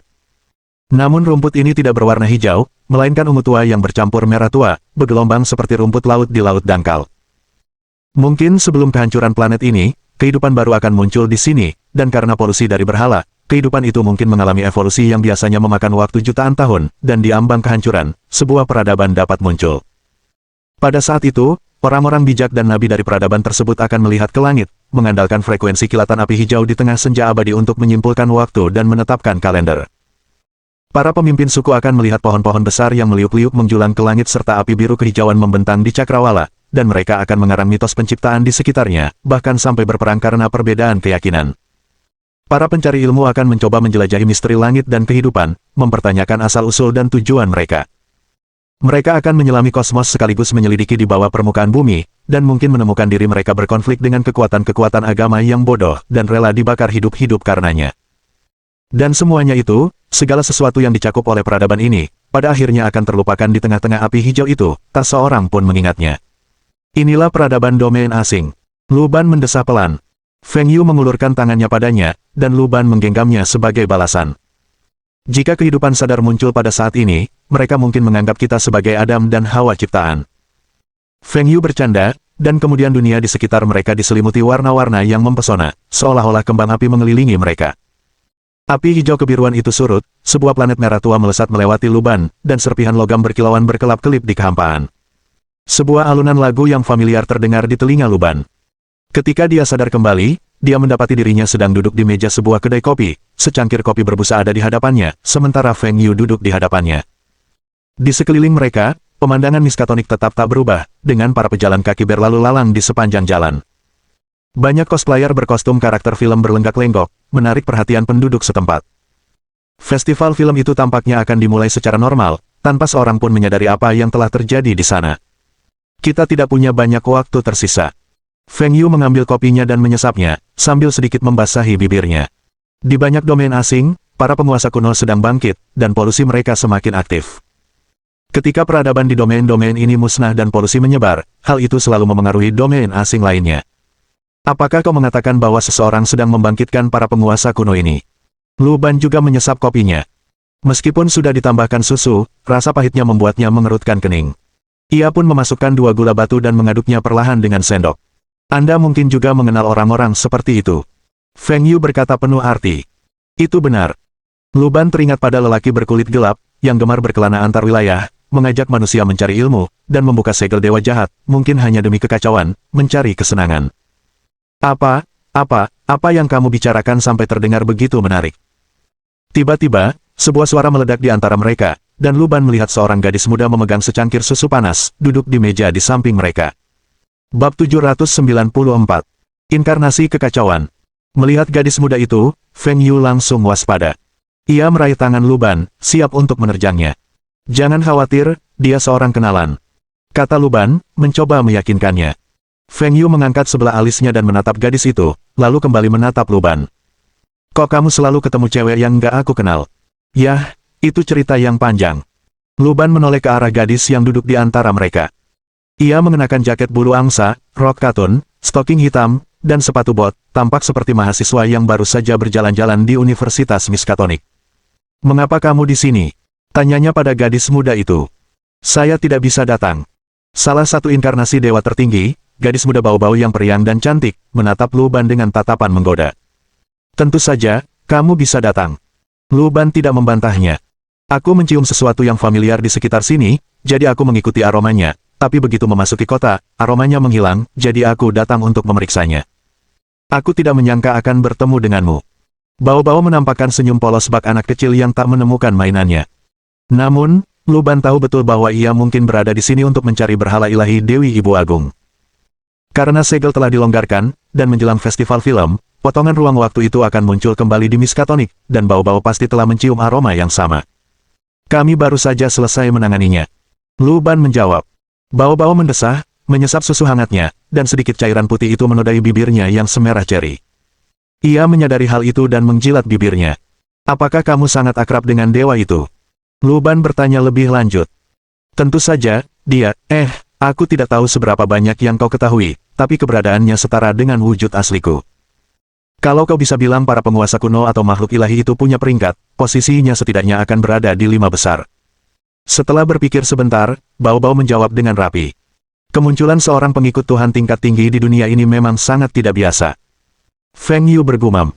Namun rumput ini tidak berwarna hijau, melainkan ungu tua yang bercampur merah tua, bergelombang seperti rumput laut di laut dangkal. Mungkin sebelum kehancuran planet ini, kehidupan baru akan muncul di sini, dan karena polusi dari berhala, kehidupan itu mungkin mengalami evolusi yang biasanya memakan waktu jutaan tahun, dan di ambang kehancuran, sebuah peradaban dapat muncul. Pada saat itu, orang-orang bijak dan nabi dari peradaban tersebut akan melihat ke langit, mengandalkan frekuensi kilatan api hijau di tengah senja abadi untuk menyimpulkan waktu dan menetapkan kalender. Para pemimpin suku akan melihat pohon-pohon besar yang meliuk-liuk menjulang ke langit serta api biru kehijauan membentang di cakrawala, dan mereka akan mengarang mitos penciptaan di sekitarnya, bahkan sampai berperang karena perbedaan keyakinan. Para pencari ilmu akan mencoba menjelajahi misteri langit dan kehidupan, mempertanyakan asal-usul dan tujuan mereka. Mereka akan menyelami kosmos sekaligus menyelidiki di bawah permukaan bumi, dan mungkin menemukan diri mereka berkonflik dengan kekuatan-kekuatan agama yang bodoh dan rela dibakar hidup-hidup karenanya. Dan semuanya itu, segala sesuatu yang dicakup oleh peradaban ini, pada akhirnya akan terlupakan di tengah-tengah api hijau itu, tak seorang pun mengingatnya. Inilah peradaban domain asing. Lu Ban mendesah pelan. Feng Yu mengulurkan tangannya padanya, dan Lu Ban menggenggamnya sebagai balasan. Jika kehidupan sadar muncul pada saat ini, mereka mungkin menganggap kita sebagai Adam dan Hawa ciptaan. Feng Yu bercanda, dan kemudian dunia di sekitar mereka diselimuti warna-warna yang mempesona, seolah-olah kembang api mengelilingi mereka. Api hijau kebiruan itu surut, sebuah planet merah tua melesat melewati Lu Ban, dan serpihan logam berkilauan berkelap-kelip di kehampaan. Sebuah alunan lagu yang familiar terdengar di telinga Lu Ban. Ketika dia sadar kembali, dia mendapati dirinya sedang duduk di meja sebuah kedai kopi, secangkir kopi berbusa ada di hadapannya, sementara Feng Yu duduk di hadapannya. Di sekeliling mereka, pemandangan miskatonik tetap tak berubah, dengan para pejalan kaki berlalu lalang di sepanjang jalan. Banyak cosplayer berkostum karakter film berlenggak-lenggok, menarik perhatian penduduk setempat. Festival film itu tampaknya akan dimulai secara normal, tanpa seorang pun menyadari apa yang telah terjadi di sana. Kita tidak punya banyak waktu tersisa. Feng Yu mengambil kopinya dan menyesapnya, sambil sedikit membasahi bibirnya. Di banyak domain asing, para penguasa kuno sedang bangkit, dan polusi mereka semakin aktif. Ketika peradaban di domain-domain ini musnah dan polusi menyebar, hal itu selalu memengaruhi domain asing lainnya. Apakah kau mengatakan bahwa seseorang sedang membangkitkan para penguasa kuno ini? Lu Ban juga menyesap kopinya. Meskipun sudah ditambahkan susu, rasa pahitnya membuatnya mengerutkan kening. Ia pun memasukkan 2 gula batu dan mengaduknya perlahan dengan sendok. Anda mungkin juga mengenal orang-orang seperti itu. Feng Yu berkata penuh arti. Itu benar. Lu Ban teringat pada lelaki berkulit gelap, yang gemar berkelana antar wilayah, mengajak manusia mencari ilmu, dan membuka segel dewa jahat, mungkin hanya demi kekacauan, mencari kesenangan. Apa yang kamu bicarakan sampai terdengar begitu menarik? Tiba-tiba, sebuah suara meledak di antara mereka, dan Luban melihat seorang gadis muda memegang secangkir susu panas, duduk di meja di samping mereka. Bab 794. Inkarnasi Kekacauan. Melihat gadis muda itu, Feng Yu langsung waspada. Ia meraih tangan Luban, siap untuk menerjangnya. "Jangan khawatir, dia seorang kenalan," kata Luban, mencoba meyakinkannya. Feng Yu mengangkat sebelah alisnya dan menatap gadis itu, lalu kembali menatap Luban. "Kok kamu selalu ketemu cewek yang nggak aku kenal?" "Yah, itu cerita yang panjang." Luban menoleh ke arah gadis yang duduk di antara mereka. Ia mengenakan jaket bulu angsa, rok katun, stocking hitam, dan sepatu bot, tampak seperti mahasiswa yang baru saja berjalan-jalan di Universitas Miskatonic. "Mengapa kamu di sini?" tanyanya pada gadis muda itu. "Saya tidak bisa datang." Salah satu inkarnasi dewa tertinggi, gadis muda bau-bau yang periang dan cantik, menatap Luban dengan tatapan menggoda. "Tentu saja, kamu bisa datang." Luban tidak membantahnya. "Aku mencium sesuatu yang familiar di sekitar sini, jadi aku mengikuti aromanya, tapi begitu memasuki kota, aromanya menghilang, jadi aku datang untuk memeriksanya. Aku tidak menyangka akan bertemu denganmu." Bau-bau menampakkan senyum polos bak anak kecil yang tak menemukan mainannya. Namun, Luban tahu betul bahwa ia mungkin berada di sini untuk mencari berhala ilahi Dewi Ibu Agung. Karena segel telah dilonggarkan, dan menjelang festival film, potongan ruang waktu itu akan muncul kembali di Miskatonic, dan bau-bau pasti telah mencium aroma yang sama. "Kami baru saja selesai menanganinya," Luban menjawab. Bau-bau mendesah, menyesap susu hangatnya, dan sedikit cairan putih itu menodai bibirnya yang semerah ceri. Ia menyadari hal itu dan menjilat bibirnya. "Apakah kamu sangat akrab dengan dewa itu?" Luban bertanya lebih lanjut. "Tentu saja, dia, aku tidak tahu seberapa banyak yang kau ketahui, tapi keberadaannya setara dengan wujud asliku. Kalau kau bisa bilang para penguasa kuno atau makhluk ilahi itu punya peringkat, posisinya setidaknya akan berada di 5 besar. Setelah berpikir sebentar, Bau-bau menjawab dengan rapi. "Kemunculan seorang pengikut Tuhan tingkat tinggi di dunia ini memang sangat tidak biasa." Feng Yu bergumam.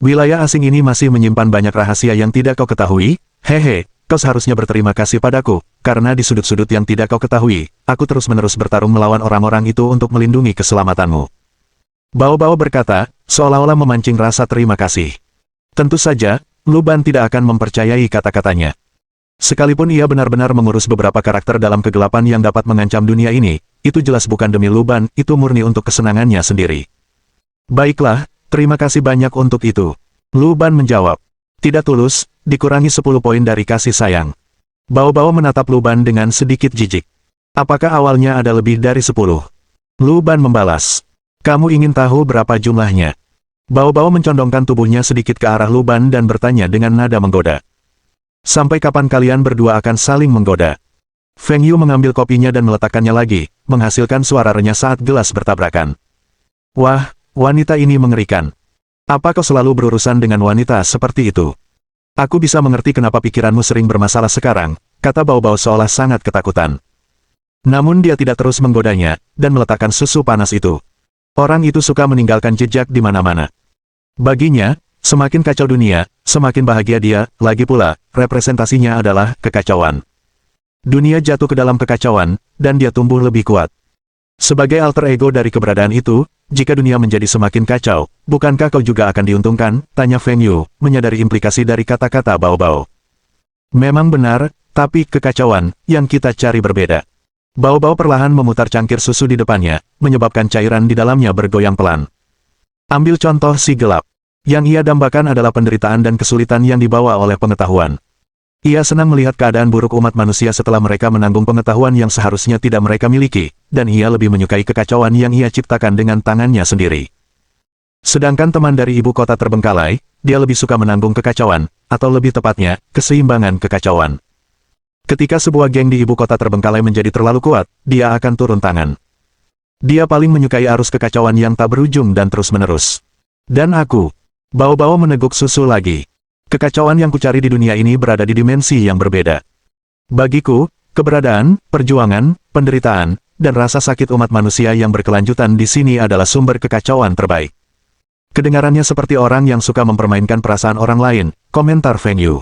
"Wilayah asing ini masih menyimpan banyak rahasia yang tidak kau ketahui, hehe, kau seharusnya berterima kasih padaku, karena di sudut-sudut yang tidak kau ketahui, aku terus-menerus bertarung melawan orang-orang itu untuk melindungi keselamatanmu." Bau-bau berkata, seolah-olah memancing rasa terima kasih. Tentu saja, Luban tidak akan mempercayai kata-katanya. Sekalipun ia benar-benar mengurus beberapa karakter dalam kegelapan yang dapat mengancam dunia ini, itu jelas bukan demi Luban, itu murni untuk kesenangannya sendiri. "Baiklah, terima kasih banyak untuk itu," Luban menjawab. "Tidak tulus, dikurangi 10 poin dari kasih sayang." Bau-bau menatap Luban dengan sedikit jijik. "Apakah awalnya ada lebih dari 10? Luban membalas. "Kamu ingin tahu berapa jumlahnya?" Bau-bau mencondongkan tubuhnya sedikit ke arah Luban dan bertanya dengan nada menggoda. "Sampai kapan kalian berdua akan saling menggoda?" Feng Yu mengambil kopinya dan meletakkannya lagi, menghasilkan suara renyah saat gelas bertabrakan. "Wah, wanita ini mengerikan. Apa kau selalu berurusan dengan wanita seperti itu? Aku bisa mengerti kenapa pikiranmu sering bermasalah sekarang," kata Bau-bau seolah sangat ketakutan. Namun dia tidak terus menggodanya, dan meletakkan susu panas itu. Orang itu suka meninggalkan jejak di mana-mana. Baginya, semakin kacau dunia, semakin bahagia dia, lagi pula, representasinya adalah kekacauan. Dunia jatuh ke dalam kekacauan, dan dia tumbuh lebih kuat. Sebagai alter ego dari keberadaan itu, jika dunia menjadi semakin kacau, bukankah kau juga akan diuntungkan? Tanya Feng Yu, menyadari implikasi dari kata-kata Bau-bau. "Memang benar, tapi kekacauan yang kita cari berbeda." Bau-bau perlahan memutar cangkir susu di depannya, menyebabkan cairan di dalamnya bergoyang pelan. "Ambil contoh si gelap. Yang ia dambakan adalah penderitaan dan kesulitan yang dibawa oleh pengetahuan. Ia senang melihat keadaan buruk umat manusia setelah mereka menanggung pengetahuan yang seharusnya tidak mereka miliki, dan ia lebih menyukai kekacauan yang ia ciptakan dengan tangannya sendiri. Sedangkan teman dari ibu kota terbengkalai, dia lebih suka menanggung kekacauan, atau lebih tepatnya, keseimbangan kekacauan. Ketika sebuah geng di ibu kota terbengkalai menjadi terlalu kuat, dia akan turun tangan. Dia paling menyukai arus kekacauan yang tak berujung dan terus-menerus. Dan aku." Bau-bau meneguk susu lagi. "Kekacauan yang kucari di dunia ini berada di dimensi yang berbeda. Bagiku, keberadaan, perjuangan, penderitaan, dan rasa sakit umat manusia yang berkelanjutan di sini adalah sumber kekacauan terbaik." Kedengarannya seperti orang yang suka mempermainkan perasaan orang lain, komentar Feng Yu.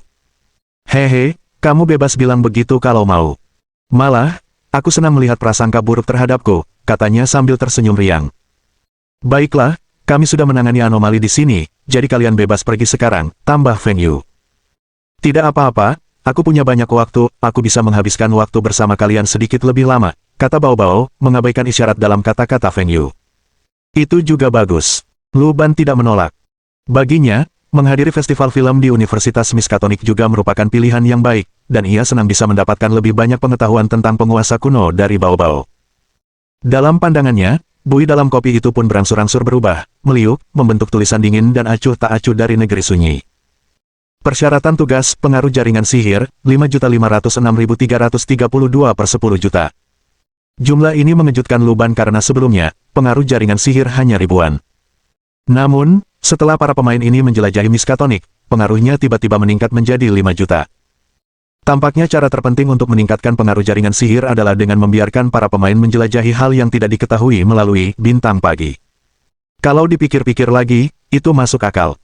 "Hehe, kamu bebas bilang begitu kalau mau. Malah, aku senang melihat prasangka buruk terhadapku," katanya sambil tersenyum riang. "Baiklah, kami sudah menangani anomali di sini, jadi kalian bebas pergi sekarang," tambah Feng Yu. "Tidak apa-apa, aku punya banyak waktu, aku bisa menghabiskan waktu bersama kalian sedikit lebih lama, kata Bao Bao, mengabaikan isyarat dalam kata-kata Feng Yu. Itu juga bagus. Lu Ban tidak menolak. Baginya, menghadiri festival film di Universitas Miskatonic juga merupakan pilihan yang baik, dan ia senang bisa mendapatkan lebih banyak pengetahuan tentang penguasa kuno dari Bao Bao. Dalam pandangannya, buih dalam kopi itu pun berangsur-angsur berubah, meliuk, membentuk tulisan dingin dan acuh tak acuh dari negeri sunyi. Persyaratan tugas pengaruh jaringan sihir, 5.506.332 per 10 juta. Jumlah ini mengejutkan Lu Ban karena sebelumnya, pengaruh jaringan sihir hanya ribuan. Namun, setelah para pemain ini menjelajahi Miskatonic, pengaruhnya tiba-tiba meningkat menjadi 5 juta. Tampaknya cara terpenting untuk meningkatkan pengaruh jaringan sihir adalah dengan membiarkan para pemain menjelajahi hal yang tidak diketahui melalui bintang pagi. Kalau dipikir-pikir lagi, itu masuk akal.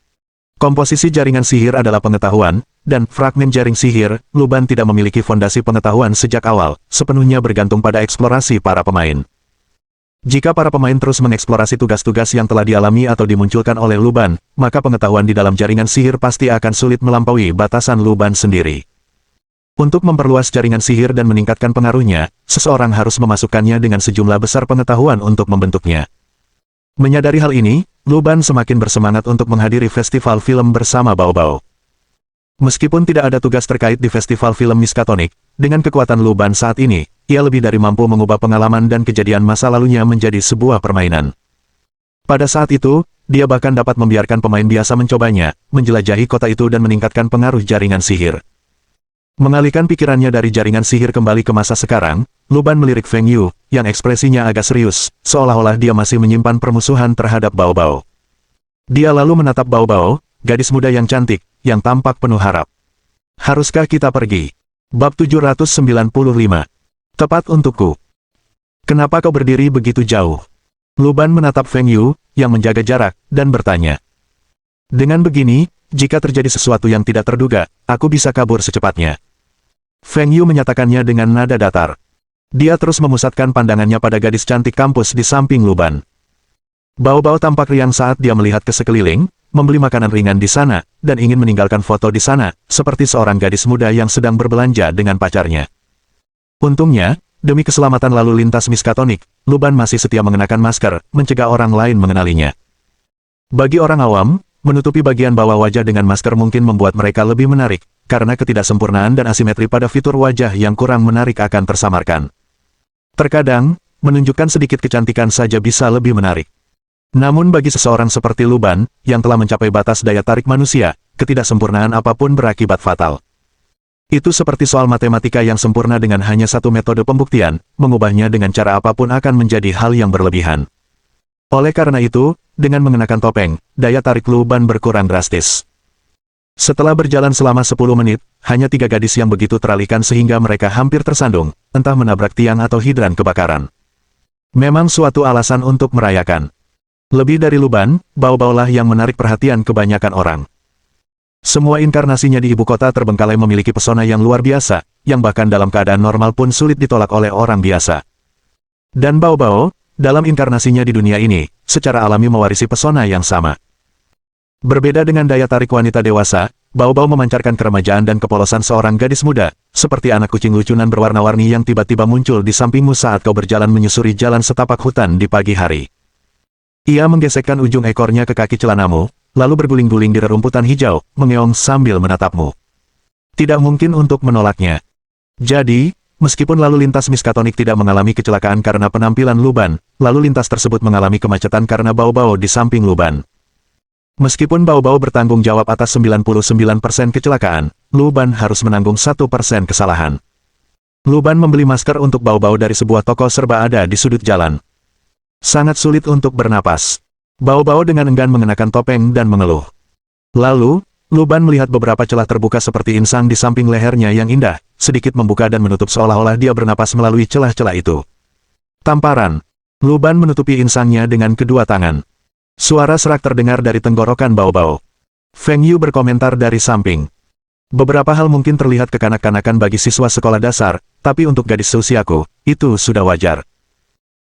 Komposisi jaringan sihir adalah pengetahuan, dan fragmen jaring sihir, Lu Ban tidak memiliki fondasi pengetahuan sejak awal, sepenuhnya bergantung pada eksplorasi para pemain. Jika para pemain terus mengeksplorasi tugas-tugas yang telah dialami atau dimunculkan oleh Lu Ban, maka pengetahuan di dalam jaringan sihir pasti akan sulit melampaui batasan Lu Ban sendiri. Untuk memperluas jaringan sihir dan meningkatkan pengaruhnya, seseorang harus memasukkannya dengan sejumlah besar pengetahuan untuk membentuknya. Menyadari hal ini, Lu Ban semakin bersemangat untuk menghadiri festival film bersama Bao Bao. Meskipun tidak ada tugas terkait di festival film Miskatonic, dengan kekuatan Lu Ban saat ini, ia lebih dari mampu mengubah pengalaman dan kejadian masa lalunya menjadi sebuah permainan. Pada saat itu, dia bahkan dapat membiarkan pemain biasa mencobanya, menjelajahi kota itu dan meningkatkan pengaruh jaringan sihir. Mengalihkan pikirannya dari jaringan sihir kembali ke masa sekarang, Lu Ban melirik Feng Yu, yang ekspresinya agak serius, seolah-olah dia masih menyimpan permusuhan terhadap Bao Bao. Dia lalu menatap Bao Bao, gadis muda yang cantik, yang tampak penuh harap. Haruskah kita pergi? Bab 795. Tepat untukku. Kenapa kau berdiri begitu jauh? Lu Ban menatap Feng Yu, yang menjaga jarak, dan bertanya. Dengan begini, jika terjadi sesuatu yang tidak terduga, aku bisa kabur secepatnya. Feng Yu menyatakannya dengan nada datar. Dia terus memusatkan pandangannya pada gadis cantik kampus di samping Lu Ban. Bao Bao tampak riang saat dia melihat ke sekeliling, membeli makanan ringan di sana, dan ingin meninggalkan foto di sana, seperti seorang gadis muda yang sedang berbelanja dengan pacarnya. Untungnya, demi keselamatan lalu lintas Miskatonic, Lu Ban masih setia mengenakan masker, mencegah orang lain mengenalinya. Bagi orang awam, menutupi bagian bawah wajah dengan masker mungkin membuat mereka lebih menarik, karena ketidaksempurnaan dan asimetri pada fitur wajah yang kurang menarik akan tersamarkan. Terkadang, menunjukkan sedikit kecantikan saja bisa lebih menarik. Namun bagi seseorang seperti Lu Ban, yang telah mencapai batas daya tarik manusia, ketidaksempurnaan apapun berakibat fatal. Itu seperti soal matematika yang sempurna dengan hanya satu metode pembuktian, mengubahnya dengan cara apapun akan menjadi hal yang berlebihan. Oleh karena itu, dengan mengenakan topeng, daya tarik Lu Ban berkurang drastis. Setelah berjalan selama 10 menit, hanya 3 gadis yang begitu teralihkan sehingga mereka hampir tersandung, entah menabrak tiang atau hidran kebakaran. Memang suatu alasan untuk merayakan. Lebih dari Lu Ban, Bao Bao lah yang menarik perhatian kebanyakan orang. Semua inkarnasinya di ibu kota terbengkalai memiliki pesona yang luar biasa, yang bahkan dalam keadaan normal pun sulit ditolak oleh orang biasa. Dan Bao Bao, dalam inkarnasinya di dunia ini, secara alami mewarisi pesona yang sama. Berbeda dengan daya tarik wanita dewasa, Bao Bao memancarkan keremajaan dan kepolosan seorang gadis muda, seperti anak kucing lucunan berwarna-warni yang tiba-tiba muncul di sampingmu saat kau berjalan menyusuri jalan setapak hutan di pagi hari. Ia menggesekkan ujung ekornya ke kaki celanamu, lalu berguling-guling di rerumputan hijau, mengeong sambil menatapmu. Tidak mungkin untuk menolaknya. Jadi, meskipun lalu lintas Miskatonic tidak mengalami kecelakaan karena penampilan Lu Ban, lalu lintas tersebut mengalami kemacetan karena Bao Bao di samping Lu Ban. Meskipun Bao Bao bertanggung jawab atas 99% kecelakaan, Lu Ban harus menanggung 1% kesalahan. Lu Ban membeli masker untuk Bao Bao dari sebuah toko serba ada di sudut jalan. Sangat sulit untuk bernapas. Bao Bao dengan enggan mengenakan topeng dan mengeluh. Lalu, Lu Ban melihat beberapa celah terbuka seperti insang di samping lehernya yang indah, sedikit membuka dan menutup seolah-olah dia bernapas melalui celah-celah itu. Tamparan. Lu Ban menutupi insangnya dengan kedua tangan. Suara serak terdengar dari tenggorokan Bao Bao. Feng Yu berkomentar dari samping. Beberapa hal mungkin terlihat kekanak-kanakan bagi siswa sekolah dasar, tapi untuk gadis seusiaku, itu sudah wajar.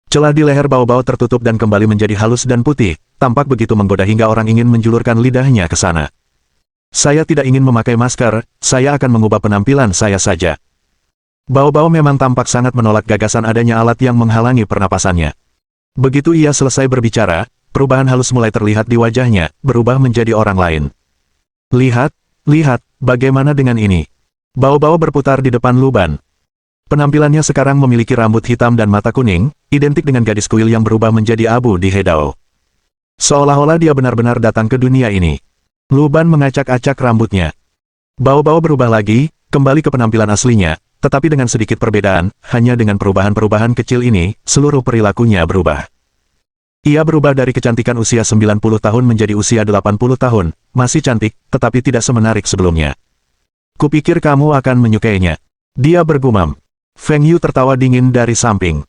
Celah di leher Bao Bao tertutup dan kembali menjadi halus dan putih, tampak begitu menggoda hingga orang ingin menjulurkan lidahnya ke sana. Saya tidak ingin memakai masker, saya akan mengubah penampilan saya saja. Bao-Bao memang tampak sangat menolak gagasan adanya alat yang menghalangi pernapasannya. Begitu ia selesai berbicara, perubahan halus mulai terlihat di wajahnya, berubah menjadi orang lain. Lihat, lihat, bagaimana dengan ini? Bao-Bao berputar di depan Luban. Penampilannya sekarang memiliki rambut hitam dan mata kuning, identik dengan gadis kuil yang berubah menjadi abu di Hedao. Seolah-olah dia benar-benar datang ke dunia ini. Luban mengacak-acak rambutnya. Bao-Bao berubah lagi, kembali ke penampilan aslinya, tetapi dengan sedikit perbedaan, hanya dengan perubahan-perubahan kecil ini, seluruh perilakunya berubah. Ia berubah dari kecantikan usia 90 tahun menjadi usia 80 tahun, masih cantik, tetapi tidak semenarik sebelumnya. Kupikir kamu akan menyukainya. Dia bergumam. Feng Yu tertawa dingin dari samping.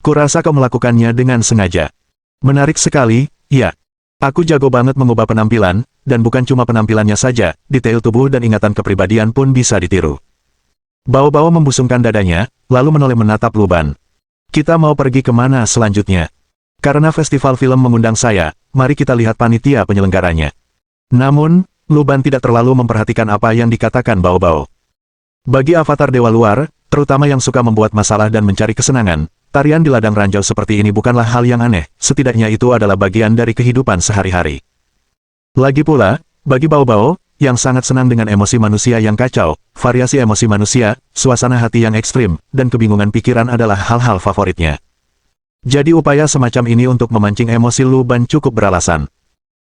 Kurasa kau melakukannya dengan sengaja. Menarik sekali, ya. Aku jago banget mengubah penampilan, dan bukan cuma penampilannya saja, detail tubuh dan ingatan kepribadian pun bisa ditiru. Bao-Bao membusungkan dadanya, lalu menoleh menatap Luban. Kita mau pergi kemana selanjutnya? Karena festival film mengundang saya, mari kita lihat panitia penyelenggaranya. Namun, Luban tidak terlalu memperhatikan apa yang dikatakan Bao-Bao. Bagi avatar dewa luar, terutama yang suka membuat masalah dan mencari kesenangan, tarian di ladang ranjau seperti ini bukanlah hal yang aneh, setidaknya itu adalah bagian dari kehidupan sehari-hari. Lagi pula, bagi Bao-Bao, yang sangat senang dengan emosi manusia yang kacau, variasi emosi manusia, suasana hati yang ekstrim, dan kebingungan pikiran adalah hal-hal favoritnya. Jadi upaya semacam ini untuk memancing emosi Luban cukup beralasan.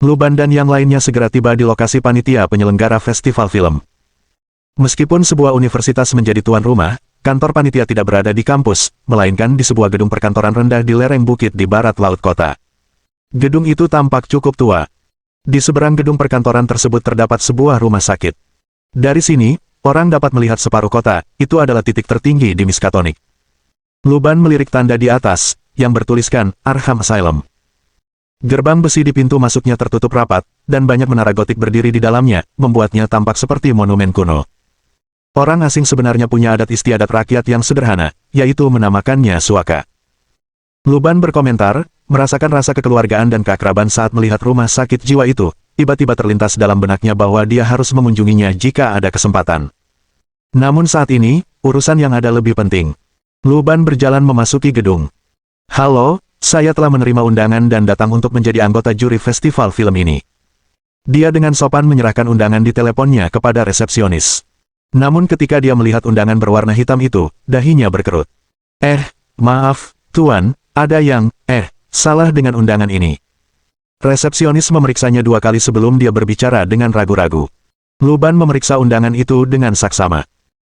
Luban dan yang lainnya segera tiba di lokasi panitia penyelenggara festival film. Meskipun sebuah universitas menjadi tuan rumah, kantor panitia tidak berada di kampus, melainkan di sebuah gedung perkantoran rendah di lereng bukit di barat laut kota. Gedung itu tampak cukup tua. Di seberang gedung perkantoran tersebut terdapat sebuah rumah sakit. Dari sini, orang dapat melihat separuh kota, itu adalah titik tertinggi di Miskatonic. Luban melirik tanda di atas, yang bertuliskan, Arkham Asylum. Gerbang besi di pintu masuknya tertutup rapat, dan banyak menara gotik berdiri di dalamnya, membuatnya tampak seperti monumen kuno. Orang asing sebenarnya punya adat istiadat rakyat yang sederhana, yaitu menamakannya suaka. Luban berkomentar, merasakan rasa kekeluargaan dan keakraban saat melihat rumah sakit jiwa itu, tiba-tiba terlintas dalam benaknya bahwa dia harus mengunjunginya jika ada kesempatan. Namun saat ini, urusan yang ada lebih penting. Luban berjalan memasuki gedung. Halo, saya telah menerima undangan dan datang untuk menjadi anggota juri festival film ini. Dia dengan sopan menyerahkan undangan di teleponnya kepada resepsionis. Namun ketika dia melihat undangan berwarna hitam itu, dahinya berkerut. Maaf, Tuan, ada yang, salah dengan undangan ini. Resepsionis memeriksanya 2 kali sebelum dia berbicara dengan ragu-ragu. Luban memeriksa undangan itu dengan saksama.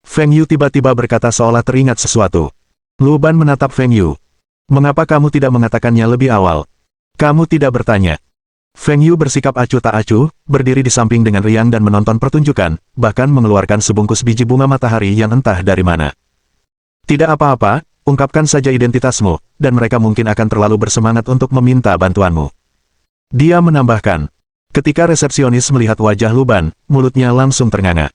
Feng Yu tiba-tiba berkata seolah teringat sesuatu. Luban menatap Feng Yu. Mengapa kamu tidak mengatakannya lebih awal? Kamu tidak bertanya. Feng Yu bersikap acuh tak acuh, berdiri di samping dengan riang dan menonton pertunjukan, bahkan mengeluarkan sebungkus biji bunga matahari yang entah dari mana. Tidak apa-apa, ungkapkan saja identitasmu, dan mereka mungkin akan terlalu bersemangat untuk meminta bantuanmu. Dia menambahkan. Ketika resepsionis melihat wajah Luban, mulutnya langsung ternganga.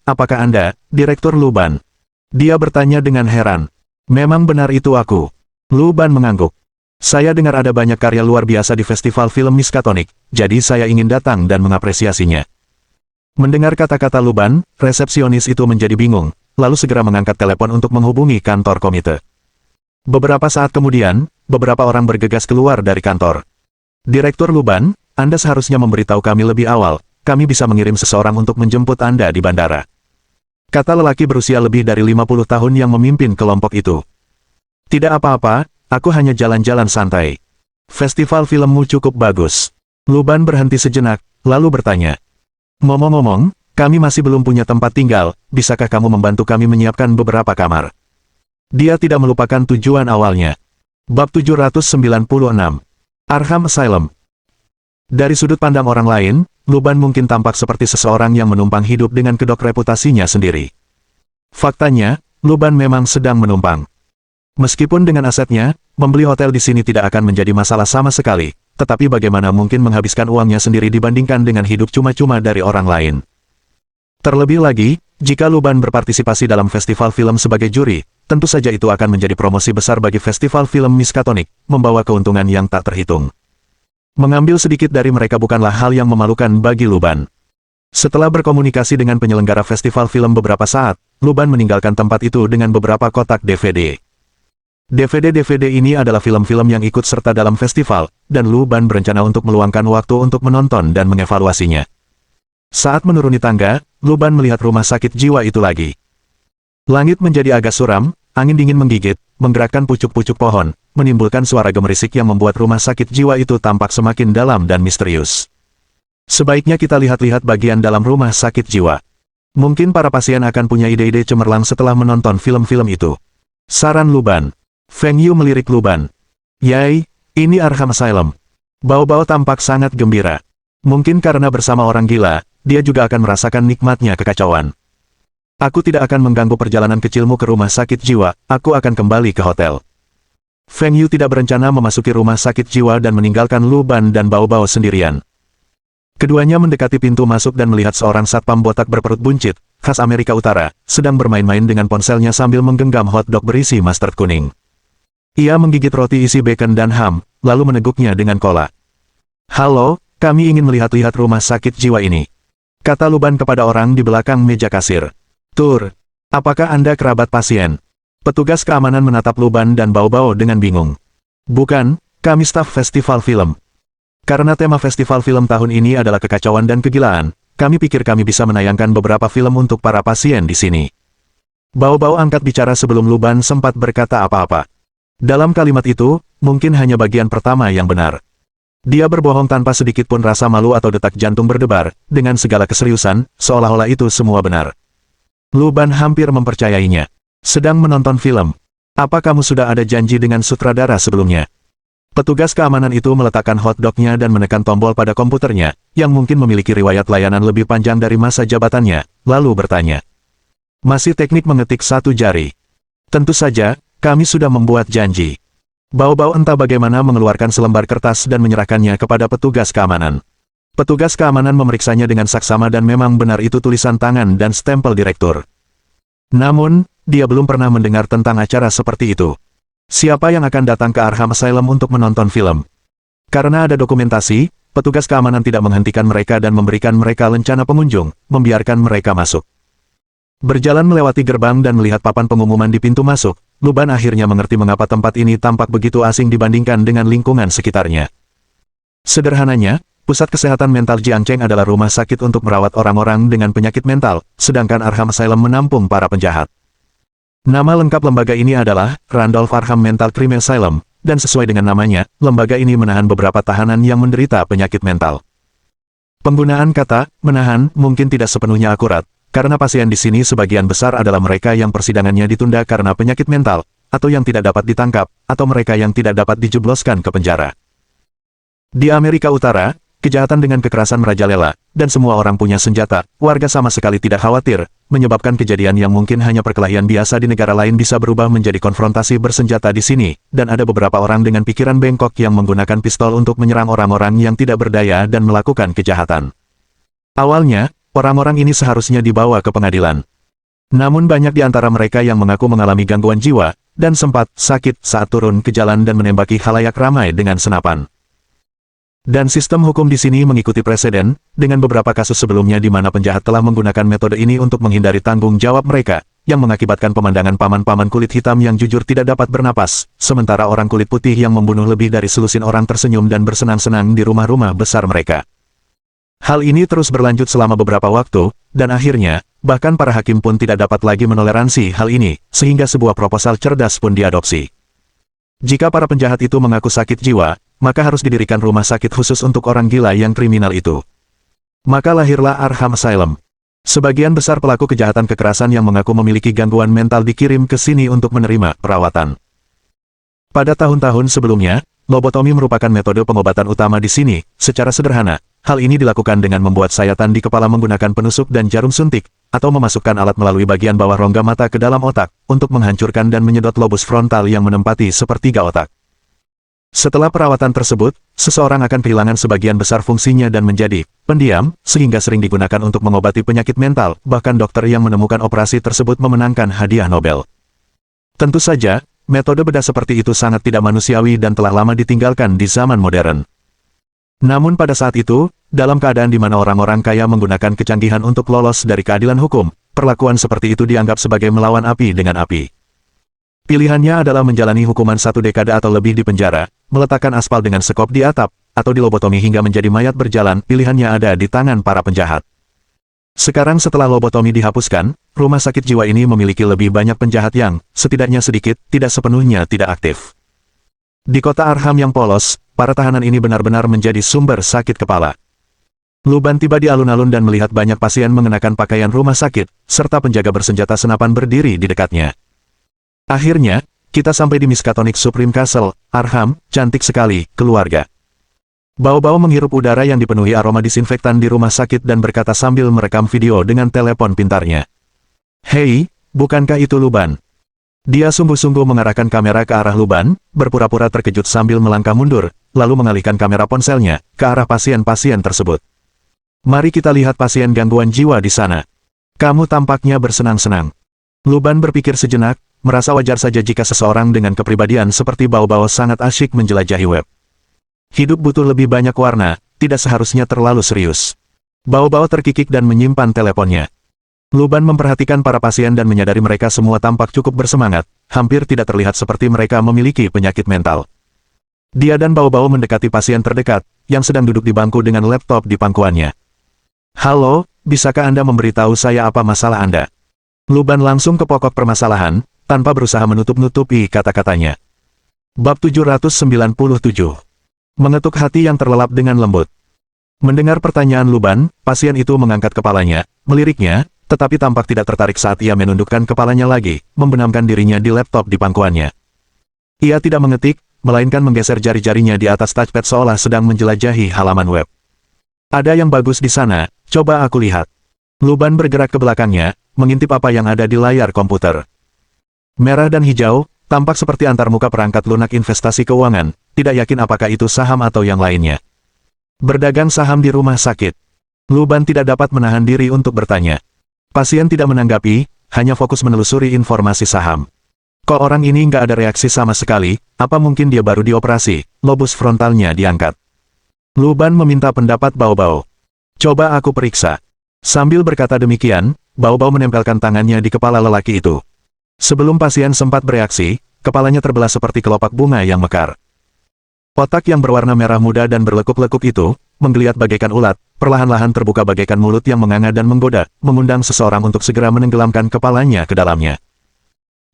Apakah Anda, Direktur Luban? Dia bertanya dengan heran. Memang benar itu aku. Luban mengangguk. Saya dengar ada banyak karya luar biasa di festival film Miskatonic, jadi saya ingin datang dan mengapresiasinya. Mendengar kata-kata Luban, resepsionis itu menjadi bingung, lalu segera mengangkat telepon untuk menghubungi kantor komite. Beberapa saat kemudian, beberapa orang bergegas keluar dari kantor. Direktur Luban, Anda seharusnya memberitahu kami lebih awal, kami bisa mengirim seseorang untuk menjemput Anda di bandara. Kata lelaki berusia lebih dari 50 tahun yang memimpin kelompok itu. Tidak apa-apa, aku hanya jalan-jalan santai. Festival filmmu cukup bagus. Luban berhenti sejenak, lalu bertanya. Ngomong-ngomong, kami masih belum punya tempat tinggal, bisakah kamu membantu kami menyiapkan beberapa kamar? Dia tidak melupakan tujuan awalnya. Bab 796. Arkham Asylum. Dari sudut pandang orang lain, Luban mungkin tampak seperti seseorang yang menumpang hidup dengan kedok reputasinya sendiri. Faktanya, Luban memang sedang menumpang. Meskipun dengan asetnya, membeli hotel di sini tidak akan menjadi masalah sama sekali, tetapi bagaimana mungkin menghabiskan uangnya sendiri dibandingkan dengan hidup cuma-cuma dari orang lain. Terlebih lagi, jika Luban berpartisipasi dalam festival film sebagai juri, tentu saja itu akan menjadi promosi besar bagi festival film Miskatonic, membawa keuntungan yang tak terhitung. Mengambil sedikit dari mereka bukanlah hal yang memalukan bagi Luban. Setelah berkomunikasi dengan penyelenggara festival film beberapa saat, Luban meninggalkan tempat itu dengan beberapa kotak DVD. DVD-DVD ini adalah film-film yang ikut serta dalam festival, dan Luban berencana untuk meluangkan waktu untuk menonton dan mengevaluasinya. Saat menuruni tangga, Luban melihat rumah sakit jiwa itu lagi. Langit menjadi agak suram, angin dingin menggigit, menggerakkan pucuk-pucuk pohon, menimbulkan suara gemerisik yang membuat rumah sakit jiwa itu tampak semakin dalam dan misterius. Sebaiknya kita lihat-lihat bagian dalam rumah sakit jiwa. Mungkin para pasien akan punya ide-ide cemerlang setelah menonton film-film itu. Saran Luban. Feng Yu melirik Luban. Yai, ini Arkham Asylum. Bao-bao tampak sangat gembira. Mungkin karena bersama orang gila, dia juga akan merasakan nikmatnya kekacauan. Aku tidak akan mengganggu perjalanan kecilmu ke rumah sakit jiwa, aku akan kembali ke hotel. Feng Yu tidak berencana memasuki rumah sakit jiwa dan meninggalkan Luban dan Bao-bao sendirian. Keduanya mendekati pintu masuk dan melihat seorang satpam botak berperut buncit, khas Amerika Utara, sedang bermain-main dengan ponselnya sambil menggenggam hotdog berisi mustard kuning. Ia menggigit roti isi bacon dan ham, lalu meneguknya dengan kola. Halo, kami ingin melihat-lihat rumah sakit jiwa ini. Kata Luban kepada orang di belakang meja kasir. Tur, apakah Anda kerabat pasien? Petugas keamanan menatap Luban dan Bao-bao dengan bingung. Bukan, kami staf festival film. Karena tema festival film tahun ini adalah kekacauan dan kegilaan, kami pikir kami bisa menayangkan beberapa film untuk para pasien di sini. Bao-bao angkat bicara sebelum Luban sempat berkata apa-apa. Dalam kalimat itu, mungkin hanya bagian pertama yang benar. Dia berbohong tanpa sedikit pun rasa malu atau detak jantung berdebar, dengan segala keseriusan, seolah-olah itu semua benar. Luban hampir mempercayainya. Sedang menonton film. Apa kamu sudah ada janji dengan sutradara sebelumnya? Petugas keamanan itu meletakkan hotdognya dan menekan tombol pada komputernya, yang mungkin memiliki riwayat layanan lebih panjang dari masa jabatannya, lalu bertanya. Masih teknik mengetik satu jari. Tentu saja, kami sudah membuat janji. Bao-bao entah bagaimana mengeluarkan selembar kertas dan menyerahkannya kepada petugas keamanan. Petugas keamanan memeriksanya dengan saksama dan memang benar itu tulisan tangan dan stempel direktur. Namun, dia belum pernah mendengar tentang acara seperti itu. Siapa yang akan datang ke Arkham Asylum untuk menonton film? Karena ada dokumentasi, petugas keamanan tidak menghentikan mereka dan memberikan mereka lencana pengunjung, membiarkan mereka masuk. Berjalan melewati gerbang dan melihat papan pengumuman di pintu masuk, Luban akhirnya mengerti mengapa tempat ini tampak begitu asing dibandingkan dengan lingkungan sekitarnya. Sederhananya, Pusat Kesehatan Mental Jiangcheng adalah rumah sakit untuk merawat orang-orang dengan penyakit mental, sedangkan Arkham Asylum menampung para penjahat. Nama lengkap lembaga ini adalah Randolph Arkham Mental Crime Asylum, dan sesuai dengan namanya, lembaga ini menahan beberapa tahanan yang menderita penyakit mental. Penggunaan kata "menahan" mungkin tidak sepenuhnya akurat, karena pasien di sini sebagian besar adalah mereka yang persidangannya ditunda karena penyakit mental, atau yang tidak dapat ditangkap, atau mereka yang tidak dapat dijebloskan ke penjara. Di Amerika Utara, kejahatan dengan kekerasan merajalela, dan semua orang punya senjata, warga sama sekali tidak khawatir, menyebabkan kejadian yang mungkin hanya perkelahian biasa di negara lain bisa berubah menjadi konfrontasi bersenjata di sini, dan ada beberapa orang dengan pikiran bengkok yang menggunakan pistol untuk menyerang orang-orang yang tidak berdaya dan melakukan kejahatan. Awalnya, orang-orang ini seharusnya dibawa ke pengadilan. Namun banyak di antara mereka yang mengaku mengalami gangguan jiwa, dan sempat sakit saat turun ke jalan dan menembaki khalayak ramai dengan senapan. Dan sistem hukum di sini mengikuti preseden, dengan beberapa kasus sebelumnya di mana penjahat telah menggunakan metode ini untuk menghindari tanggung jawab mereka, yang mengakibatkan pemandangan paman-paman kulit hitam yang jujur tidak dapat bernapas, sementara orang kulit putih yang membunuh lebih dari selusin orang tersenyum dan bersenang-senang di rumah-rumah besar mereka. Hal ini terus berlanjut selama beberapa waktu, dan akhirnya, bahkan para hakim pun tidak dapat lagi menoleransi hal ini, sehingga sebuah proposal cerdas pun diadopsi. Jika para penjahat itu mengaku sakit jiwa, maka harus didirikan rumah sakit khusus untuk orang gila yang kriminal itu. Maka lahirlah Arkham Asylum. Sebagian besar pelaku kejahatan kekerasan yang mengaku memiliki gangguan mental dikirim ke sini untuk menerima perawatan. Pada tahun-tahun sebelumnya, lobotomi merupakan metode pengobatan utama di sini. Secara sederhana, hal ini dilakukan dengan membuat sayatan di kepala menggunakan penusuk dan jarum suntik, atau memasukkan alat melalui bagian bawah rongga mata ke dalam otak, untuk menghancurkan dan menyedot lobus frontal yang menempati sepertiga otak. Setelah perawatan tersebut, seseorang akan kehilangan sebagian besar fungsinya dan menjadi pendiam, sehingga sering digunakan untuk mengobati penyakit mental, bahkan dokter yang menemukan operasi tersebut memenangkan hadiah Nobel. Tentu saja, metode bedah seperti itu sangat tidak manusiawi dan telah lama ditinggalkan di zaman modern. Namun pada saat itu, dalam keadaan di mana orang-orang kaya menggunakan kecanggihan untuk lolos dari keadilan hukum, perlakuan seperti itu dianggap sebagai melawan api dengan api. Pilihannya adalah menjalani hukuman 1 dekade atau lebih di penjara, meletakkan aspal dengan sekop di atap, atau dilobotomi hingga menjadi mayat berjalan. Pilihannya ada di tangan para penjahat. Sekarang setelah lobotomi dihapuskan, rumah sakit jiwa ini memiliki lebih banyak penjahat yang, setidaknya sedikit, tidak sepenuhnya tidak aktif. Di kota Arkham yang polos, para tahanan ini benar-benar menjadi sumber sakit kepala. Luban tiba di alun-alun dan melihat banyak pasien mengenakan pakaian rumah sakit, serta penjaga bersenjata senapan berdiri di dekatnya. Akhirnya, kita sampai di Miskatonic Supreme Castle, Arkham. Cantik sekali, keluarga. Bao-bao menghirup udara yang dipenuhi aroma disinfektan di rumah sakit dan berkata sambil merekam video dengan telepon pintarnya. Hei, bukankah itu Luban? Dia sungguh-sungguh mengarahkan kamera ke arah Luban, berpura-pura terkejut sambil melangkah mundur, lalu mengalihkan kamera ponselnya ke arah pasien-pasien tersebut. Mari kita lihat pasien gangguan jiwa di sana. Kamu tampaknya bersenang-senang. Luban berpikir sejenak, merasa wajar saja jika seseorang dengan kepribadian seperti Bao-bao sangat asyik menjelajahi web. Hidup butuh lebih banyak warna, tidak seharusnya terlalu serius. Bao-bao terkikik dan menyimpan teleponnya. Luban memperhatikan para pasien dan menyadari mereka semua tampak cukup bersemangat, hampir tidak terlihat seperti mereka memiliki penyakit mental. Dia dan Bao-bao mendekati pasien terdekat, yang sedang duduk di bangku dengan laptop di pangkuannya. Halo, bisakah Anda memberitahu saya apa masalah Anda? Luban langsung ke pokok permasalahan, tanpa berusaha menutup-nutupi kata-katanya. Bab 797. Mengetuk hati yang terlelap dengan lembut. Mendengar pertanyaan Luban, pasien itu mengangkat kepalanya, meliriknya, tetapi tampak tidak tertarik saat ia menundukkan kepalanya lagi, membenamkan dirinya di laptop di pangkuannya. Ia tidak mengetik, melainkan menggeser jari-jarinya di atas touchpad seolah sedang menjelajahi halaman web. Ada yang bagus di sana, coba aku lihat. Luban bergerak ke belakangnya, mengintip apa yang ada di layar komputer. Merah dan hijau, tampak seperti antarmuka perangkat lunak investasi keuangan, tidak yakin apakah itu saham atau yang lainnya. Berdagang saham di rumah sakit. Luban tidak dapat menahan diri untuk bertanya. Pasien tidak menanggapi, hanya fokus menelusuri informasi saham. Kok orang ini nggak ada reaksi sama sekali, apa mungkin dia baru dioperasi, lobus frontalnya diangkat. Luban meminta pendapat Bao-bao. Coba aku periksa. Sambil berkata demikian, Bao-bao menempelkan tangannya di kepala lelaki itu. Sebelum pasien sempat bereaksi, kepalanya terbelah seperti kelopak bunga yang mekar. Otak yang berwarna merah muda dan berlekuk-lekuk itu, menggeliat bagaikan ulat, perlahan-lahan terbuka bagaikan mulut yang menganga dan menggoda, mengundang seseorang untuk segera menenggelamkan kepalanya ke dalamnya.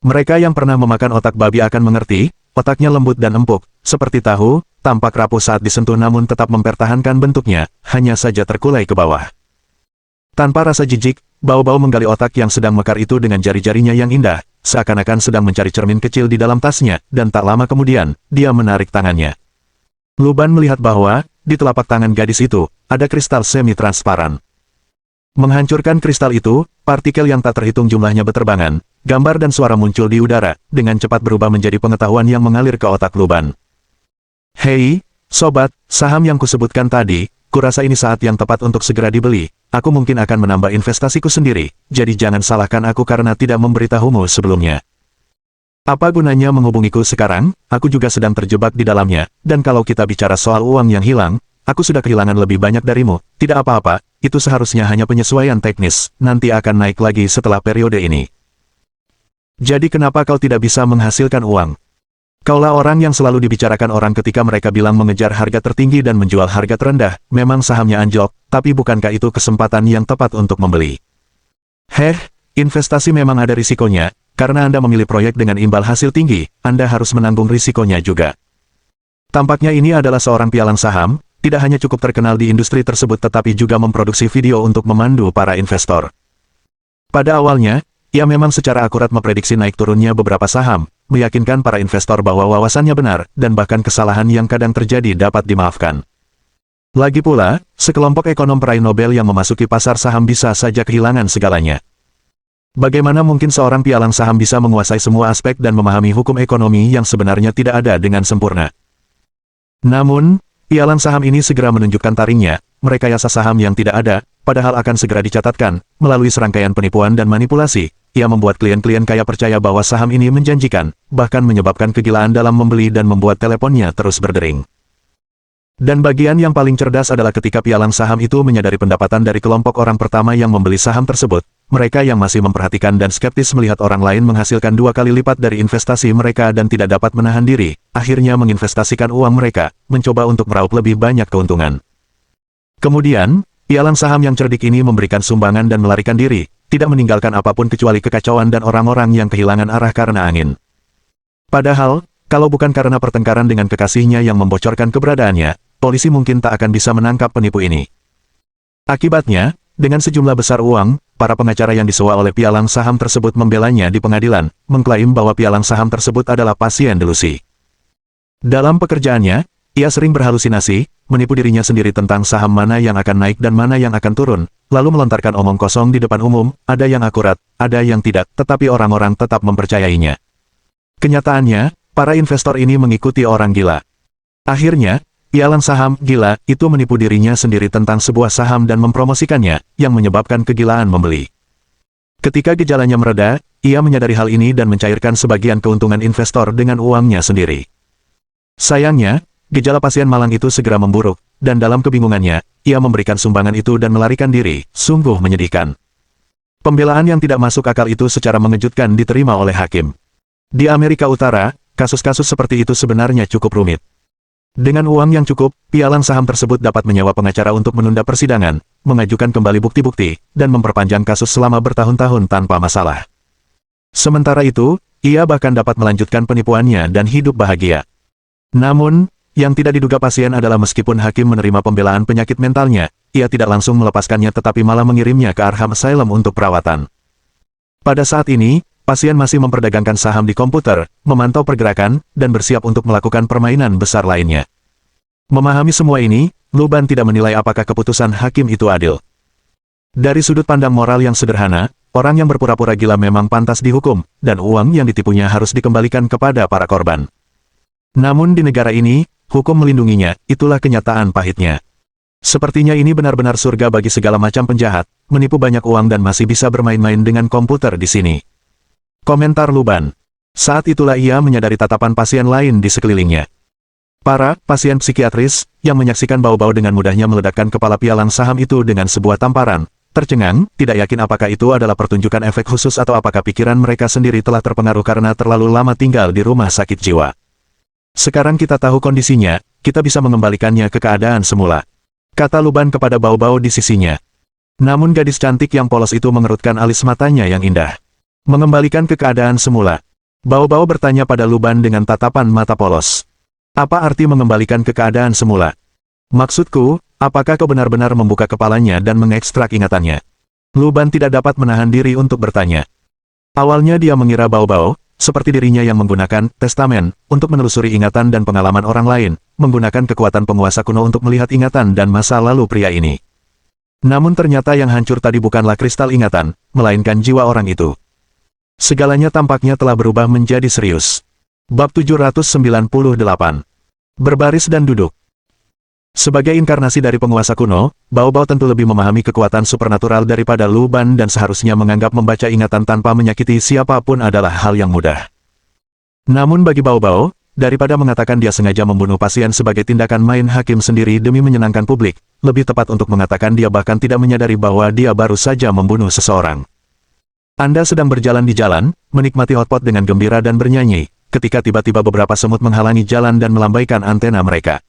Mereka yang pernah memakan otak babi akan mengerti, otaknya lembut dan empuk, seperti tahu, tampak rapuh saat disentuh namun tetap mempertahankan bentuknya, hanya saja terkulai ke bawah. Tanpa rasa jijik, Bao-bao menggali otak yang sedang mekar itu dengan jari-jarinya yang indah, seakan-akan sedang mencari cermin kecil di dalam tasnya, dan tak lama kemudian, dia menarik tangannya. Luban melihat bahwa, di telapak tangan gadis itu, ada kristal semi-transparan. Menghancurkan kristal itu, partikel yang tak terhitung jumlahnya beterbangan, gambar dan suara muncul di udara, dengan cepat berubah menjadi pengetahuan yang mengalir ke otak Luban. Hei, sobat, saham yang kusebutkan tadi, kurasa ini saat yang tepat untuk segera dibeli. Aku mungkin akan menambah investasiku sendiri, jadi jangan salahkan aku karena tidak memberitahumu sebelumnya. Apa gunanya menghubungiku sekarang? Aku juga sedang terjebak di dalamnya, dan kalau kita bicara soal uang yang hilang, aku sudah kehilangan lebih banyak darimu. Tidak apa-apa, itu seharusnya hanya penyesuaian teknis, nanti akan naik lagi setelah periode ini. Jadi kenapa kau tidak bisa menghasilkan uang? Kaulah orang yang selalu dibicarakan orang ketika mereka bilang mengejar harga tertinggi dan menjual harga terendah, memang sahamnya anjlok, tapi bukankah itu kesempatan yang tepat untuk membeli? Investasi memang ada risikonya, karena Anda memilih proyek dengan imbal hasil tinggi, Anda harus menanggung risikonya juga. Tampaknya ini adalah seorang pialang saham, tidak hanya cukup terkenal di industri tersebut tetapi juga memproduksi video untuk memandu para investor. Pada awalnya, ia memang secara akurat memprediksi naik turunnya beberapa saham, meyakinkan para investor bahwa wawasannya benar, dan bahkan kesalahan yang kadang terjadi dapat dimaafkan. Lagi pula, sekelompok ekonom peraih Nobel yang memasuki pasar saham bisa saja kehilangan segalanya. Bagaimana mungkin seorang pialang saham bisa menguasai semua aspek dan memahami hukum ekonomi yang sebenarnya tidak ada dengan sempurna? Namun, pialang saham ini segera menunjukkan taringnya, merekayasa saham yang tidak ada, padahal akan segera dicatatkan, melalui serangkaian penipuan dan manipulasi. Ia membuat klien-klien kaya percaya bahwa saham ini menjanjikan, bahkan menyebabkan kegilaan dalam membeli dan membuat teleponnya terus berdering. Dan bagian yang paling cerdas adalah ketika pialang saham itu menyadari pendapatan dari kelompok orang pertama yang membeli saham tersebut, mereka yang masih memperhatikan dan skeptis melihat orang lain menghasilkan 2 kali lipat dari investasi mereka dan tidak dapat menahan diri, akhirnya menginvestasikan uang mereka, mencoba untuk meraup lebih banyak keuntungan. Kemudian, pialang saham yang cerdik ini memberikan sumbangan dan melarikan diri, tidak meninggalkan apapun kecuali kekacauan dan orang-orang yang kehilangan arah karena angin. Padahal, kalau bukan karena pertengkaran dengan kekasihnya yang membocorkan keberadaannya, polisi mungkin tak akan bisa menangkap penipu ini. Akibatnya, dengan sejumlah besar uang, para pengacara yang disewa oleh pialang saham tersebut membelanya di pengadilan, mengklaim bahwa pialang saham tersebut adalah pasien delusi. Dalam pekerjaannya, ia sering berhalusinasi, menipu dirinya sendiri tentang saham mana yang akan naik dan mana yang akan turun, lalu melontarkan omong kosong di depan umum, ada yang akurat, ada yang tidak, tetapi orang-orang tetap mempercayainya. Kenyataannya, para investor ini mengikuti orang gila. Akhirnya, pialang saham gila itu menipu dirinya sendiri tentang sebuah saham dan mempromosikannya, yang menyebabkan kegilaan membeli. Ketika gejalanya mereda, ia menyadari hal ini dan mencairkan sebagian keuntungan investor dengan uangnya sendiri. Sayangnya, gejala pasien malang itu segera memburuk, dan dalam kebingungannya, ia memberikan sumbangan itu dan melarikan diri, sungguh menyedihkan. Pembelaan yang tidak masuk akal itu secara mengejutkan diterima oleh hakim. Di Amerika Utara, kasus-kasus seperti itu sebenarnya cukup rumit. Dengan uang yang cukup, pialang saham tersebut dapat menyewa pengacara untuk menunda persidangan, mengajukan kembali bukti-bukti, dan memperpanjang kasus selama bertahun-tahun tanpa masalah. Sementara itu, ia bahkan dapat melanjutkan penipuannya dan hidup bahagia. Namun, yang tidak diduga pasien adalah meskipun hakim menerima pembelaan penyakit mentalnya, ia tidak langsung melepaskannya tetapi malah mengirimnya ke Arkham Asylum untuk perawatan. Pada saat ini, pasien masih memperdagangkan saham di komputer, memantau pergerakan, dan bersiap untuk melakukan permainan besar lainnya. Memahami semua ini, Luban tidak menilai apakah keputusan hakim itu adil. Dari sudut pandang moral yang sederhana, orang yang berpura-pura gila memang pantas dihukum, dan uang yang ditipunya harus dikembalikan kepada para korban. Namun di negara ini, hukum melindunginya, itulah kenyataan pahitnya. Sepertinya ini benar-benar surga bagi segala macam penjahat, menipu banyak uang dan masih bisa bermain-main dengan komputer di sini. Komentar Luban. Saat itulah ia menyadari tatapan pasien lain di sekelilingnya. Para pasien psikiatris, yang menyaksikan bau-bau dengan mudahnya meledakkan kepala pialang saham itu dengan sebuah tamparan, tercengang, tidak yakin apakah itu adalah pertunjukan efek khusus atau apakah pikiran mereka sendiri telah terpengaruh karena terlalu lama tinggal di rumah sakit jiwa. Sekarang kita tahu kondisinya, kita bisa mengembalikannya ke keadaan semula. Kata Luban kepada bau-bau di sisinya. Namun gadis cantik yang polos itu mengerutkan alis matanya yang indah. Mengembalikan ke keadaan semula. Bau-bau bertanya pada Luban dengan tatapan mata polos. Apa arti mengembalikan ke keadaan semula? Maksudku, apakah kau benar-benar membuka kepalanya dan mengekstrak ingatannya? Luban tidak dapat menahan diri untuk bertanya. Awalnya dia mengira bau-bau, seperti dirinya yang menggunakan testamen, untuk menelusuri ingatan dan pengalaman orang lain, menggunakan kekuatan penguasa kuno untuk melihat ingatan dan masa lalu pria ini. Namun ternyata yang hancur tadi bukanlah kristal ingatan, melainkan jiwa orang itu. Segalanya tampaknya telah berubah menjadi serius. Bab 798. Berbaris dan duduk. Sebagai inkarnasi dari penguasa kuno, bau-bau tentu lebih memahami kekuatan supernatural daripada Luban dan seharusnya menganggap membaca ingatan tanpa menyakiti siapapun adalah hal yang mudah. Namun bagi bau-bau, daripada mengatakan dia sengaja membunuh pasien sebagai tindakan main hakim sendiri demi menyenangkan publik, lebih tepat untuk mengatakan dia bahkan tidak menyadari bahwa dia baru saja membunuh seseorang. Anda sedang berjalan di jalan, menikmati hotpot dengan gembira dan bernyanyi, ketika tiba-tiba beberapa semut menghalangi jalan dan melambaikan antena mereka.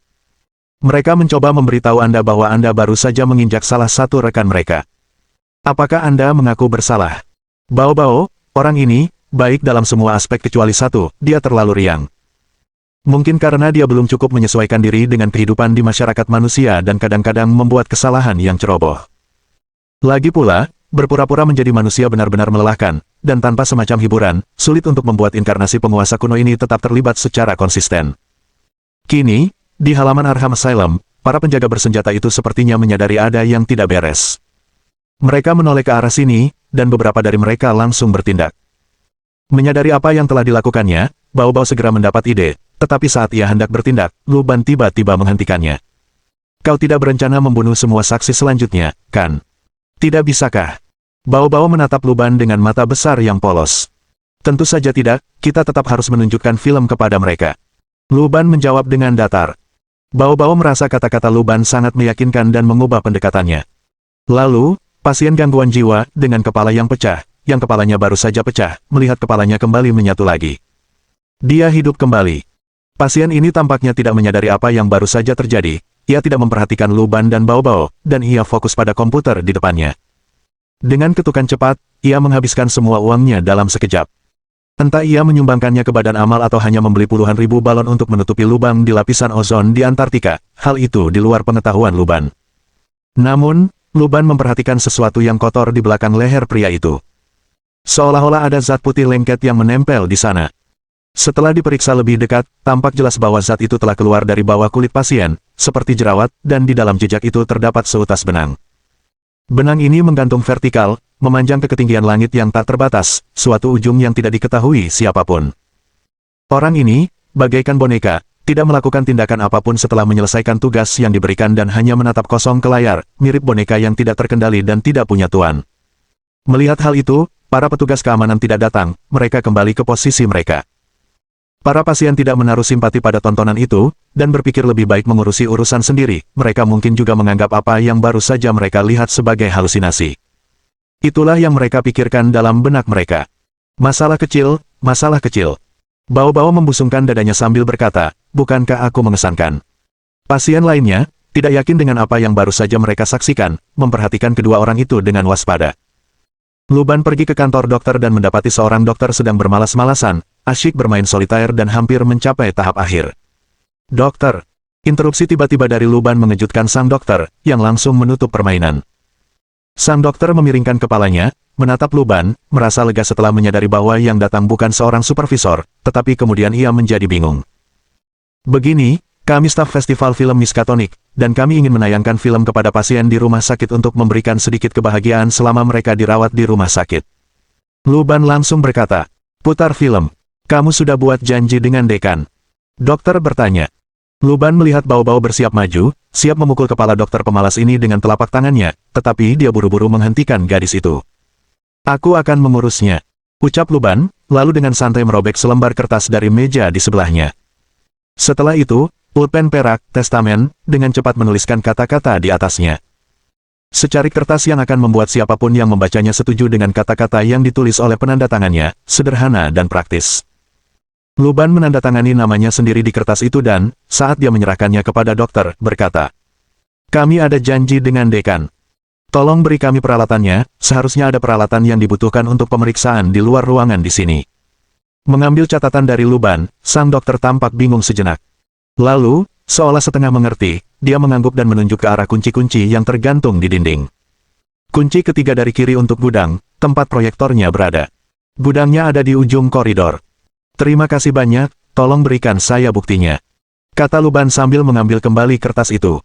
Mereka mencoba memberitahu Anda bahwa Anda baru saja menginjak salah satu rekan mereka. Apakah Anda mengaku bersalah? Bau-bau, orang ini, baik dalam semua aspek kecuali satu, dia terlalu riang. Mungkin karena dia belum cukup menyesuaikan diri dengan kehidupan di masyarakat manusia dan kadang-kadang membuat kesalahan yang ceroboh. Lagi pula, berpura-pura menjadi manusia benar-benar melelahkan, dan tanpa semacam hiburan, sulit untuk membuat inkarnasi penguasa kuno ini tetap terlibat secara konsisten. Kini, di halaman Arkham Asylum, para penjaga bersenjata itu sepertinya menyadari ada yang tidak beres. Mereka menoleh ke arah sini, dan beberapa dari mereka langsung bertindak. Menyadari apa yang telah dilakukannya, bau-bau segera mendapat ide, tetapi saat ia hendak bertindak, Luban tiba-tiba menghentikannya. Kau tidak berencana membunuh semua saksi selanjutnya, kan? Tidak bisakah? Bau-bau menatap Luban dengan mata besar yang polos. Tentu saja tidak, kita tetap harus menunjukkan film kepada mereka. Luban menjawab dengan datar. Bao-Bao merasa kata-kata Luban sangat meyakinkan dan mengubah pendekatannya. Lalu, pasien gangguan jiwa, dengan kepala yang pecah, yang kepalanya baru saja pecah, melihat kepalanya kembali menyatu lagi. Dia hidup kembali. Pasien ini tampaknya tidak menyadari apa yang baru saja terjadi, ia tidak memperhatikan Luban dan Bao-Bao, dan ia fokus pada komputer di depannya. Dengan ketukan cepat, ia menghabiskan semua uangnya dalam sekejap. Entah ia menyumbangkannya ke badan amal atau hanya membeli puluhan ribu balon untuk menutupi lubang di lapisan ozon di Antartika, hal itu di luar pengetahuan Luban. Namun, Luban memperhatikan sesuatu yang kotor di belakang leher pria itu. Seolah-olah ada zat putih lengket yang menempel di sana. Setelah diperiksa lebih dekat, tampak jelas bahwa zat itu telah keluar dari bawah kulit pasien, seperti jerawat, dan di dalam jejak itu terdapat seutas benang. Benang ini menggantung vertikal, memanjang ke ketinggian langit yang tak terbatas, suatu ujung yang tidak diketahui siapapun. Orang ini, bagaikan boneka, tidak melakukan tindakan apapun setelah menyelesaikan tugas yang diberikan dan hanya menatap kosong ke layar, mirip boneka yang tidak terkendali dan tidak punya tuan. Melihat hal itu, para petugas keamanan tidak datang, mereka kembali ke posisi mereka. Para pasien tidak menaruh simpati pada tontonan itu, dan berpikir lebih baik mengurusi urusan sendiri, mereka mungkin juga menganggap apa yang baru saja mereka lihat sebagai halusinasi. Itulah yang mereka pikirkan dalam benak mereka. Masalah kecil, masalah kecil. Bao-Bao membusungkan dadanya sambil berkata, bukankah aku mengesankan? Pasien lainnya, tidak yakin dengan apa yang baru saja mereka saksikan, memperhatikan kedua orang itu dengan waspada. Luban pergi ke kantor dokter dan mendapati seorang dokter sedang bermalas-malasan, asyik bermain solitaire dan hampir mencapai tahap akhir. Dokter. Interupsi tiba-tiba dari Luban mengejutkan sang dokter, yang langsung menutup permainan. Sang dokter memiringkan kepalanya, menatap Luban, merasa lega setelah menyadari bahwa yang datang bukan seorang supervisor, tetapi kemudian ia menjadi bingung. Begini, kami staf festival film Miskatonic, dan kami ingin menayangkan film kepada pasien di rumah sakit untuk memberikan sedikit kebahagiaan selama mereka dirawat di rumah sakit. Luban langsung berkata, putar film. Kamu sudah buat janji dengan dekan? Dokter bertanya. Luban melihat Bao-Bao bersiap maju, siap memukul kepala dokter pemalas ini dengan telapak tangannya, tetapi dia buru-buru menghentikan gadis itu. Aku akan mengurusnya, ucap Luban, lalu dengan santai merobek selembar kertas dari meja di sebelahnya. Setelah itu, pulpen perak, testamen, dengan cepat menuliskan kata-kata di atasnya. Secari kertas yang akan membuat siapapun yang membacanya setuju dengan kata-kata yang ditulis oleh penanda tangannya, sederhana dan praktis. Luban menandatangani namanya sendiri di kertas itu dan, saat dia menyerahkannya kepada dokter, berkata, kami ada janji dengan dekan. Tolong beri kami peralatannya, seharusnya ada peralatan yang dibutuhkan untuk pemeriksaan di luar ruangan di sini. Mengambil catatan dari Luban, sang dokter tampak bingung sejenak. Lalu, seolah setengah mengerti, dia mengangguk dan menunjuk ke arah kunci-kunci yang tergantung di dinding. Kunci ketiga dari kiri untuk gudang, tempat proyektornya berada. Gudangnya ada di ujung koridor. Terima kasih banyak, tolong berikan saya buktinya, kata Luban sambil mengambil kembali kertas itu.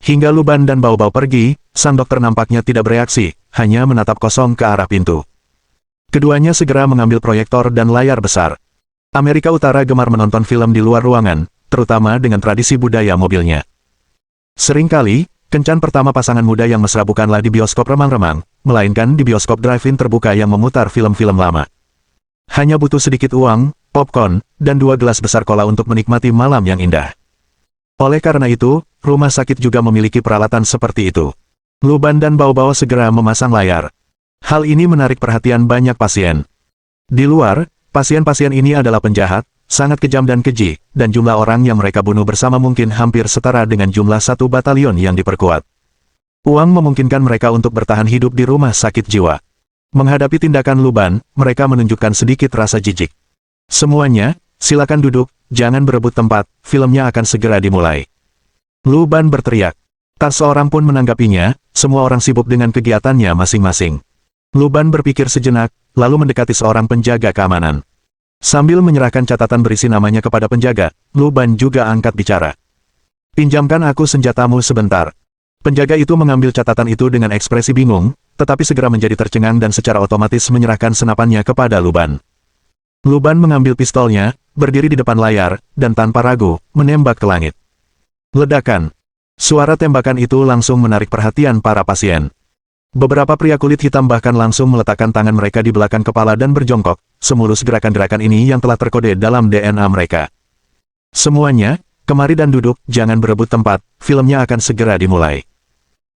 Hingga Luban dan Bao-Bao pergi, sang dokter nampaknya tidak bereaksi, hanya menatap kosong ke arah pintu. Keduanya segera mengambil proyektor dan layar besar. Amerika Utara gemar menonton film di luar ruangan, terutama dengan tradisi budaya mobilnya. Seringkali, kencan pertama pasangan muda yang mesra bukanlah di bioskop remang-remang, melainkan di bioskop drive-in terbuka yang memutar film-film lama. Hanya butuh sedikit uang, popcorn, dan 2 gelas besar cola untuk menikmati malam yang indah. Oleh karena itu, rumah sakit juga memiliki peralatan seperti itu. Luban dan Bao-Bao segera memasang layar. Hal ini menarik perhatian banyak pasien. Di luar, pasien-pasien ini adalah penjahat, sangat kejam dan keji, dan jumlah orang yang mereka bunuh bersama mungkin hampir setara dengan jumlah 1 batalion yang diperkuat. Uang memungkinkan mereka untuk bertahan hidup di rumah sakit jiwa. Menghadapi tindakan Luban, mereka menunjukkan sedikit rasa jijik. Semuanya, silakan duduk, jangan berebut tempat, filmnya akan segera dimulai. Luban berteriak. Tak seorang pun menanggapinya, semua orang sibuk dengan kegiatannya masing-masing. Luban berpikir sejenak, lalu mendekati seorang penjaga keamanan. Sambil menyerahkan catatan berisi namanya kepada penjaga, Luban juga angkat bicara. Pinjamkan aku senjatamu sebentar. Penjaga itu mengambil catatan itu dengan ekspresi bingung, tetapi segera menjadi tercengang dan secara otomatis menyerahkan senapannya kepada Luban. Luban mengambil pistolnya, berdiri di depan layar, dan tanpa ragu, menembak ke langit. Ledakan. Suara tembakan itu langsung menarik perhatian para pasien. Beberapa pria kulit hitam bahkan langsung meletakkan tangan mereka di belakang kepala dan berjongkok, semulus gerakan-gerakan ini yang telah terkode dalam DNA mereka. Semuanya, kemari dan duduk, jangan berebut tempat, filmnya akan segera dimulai.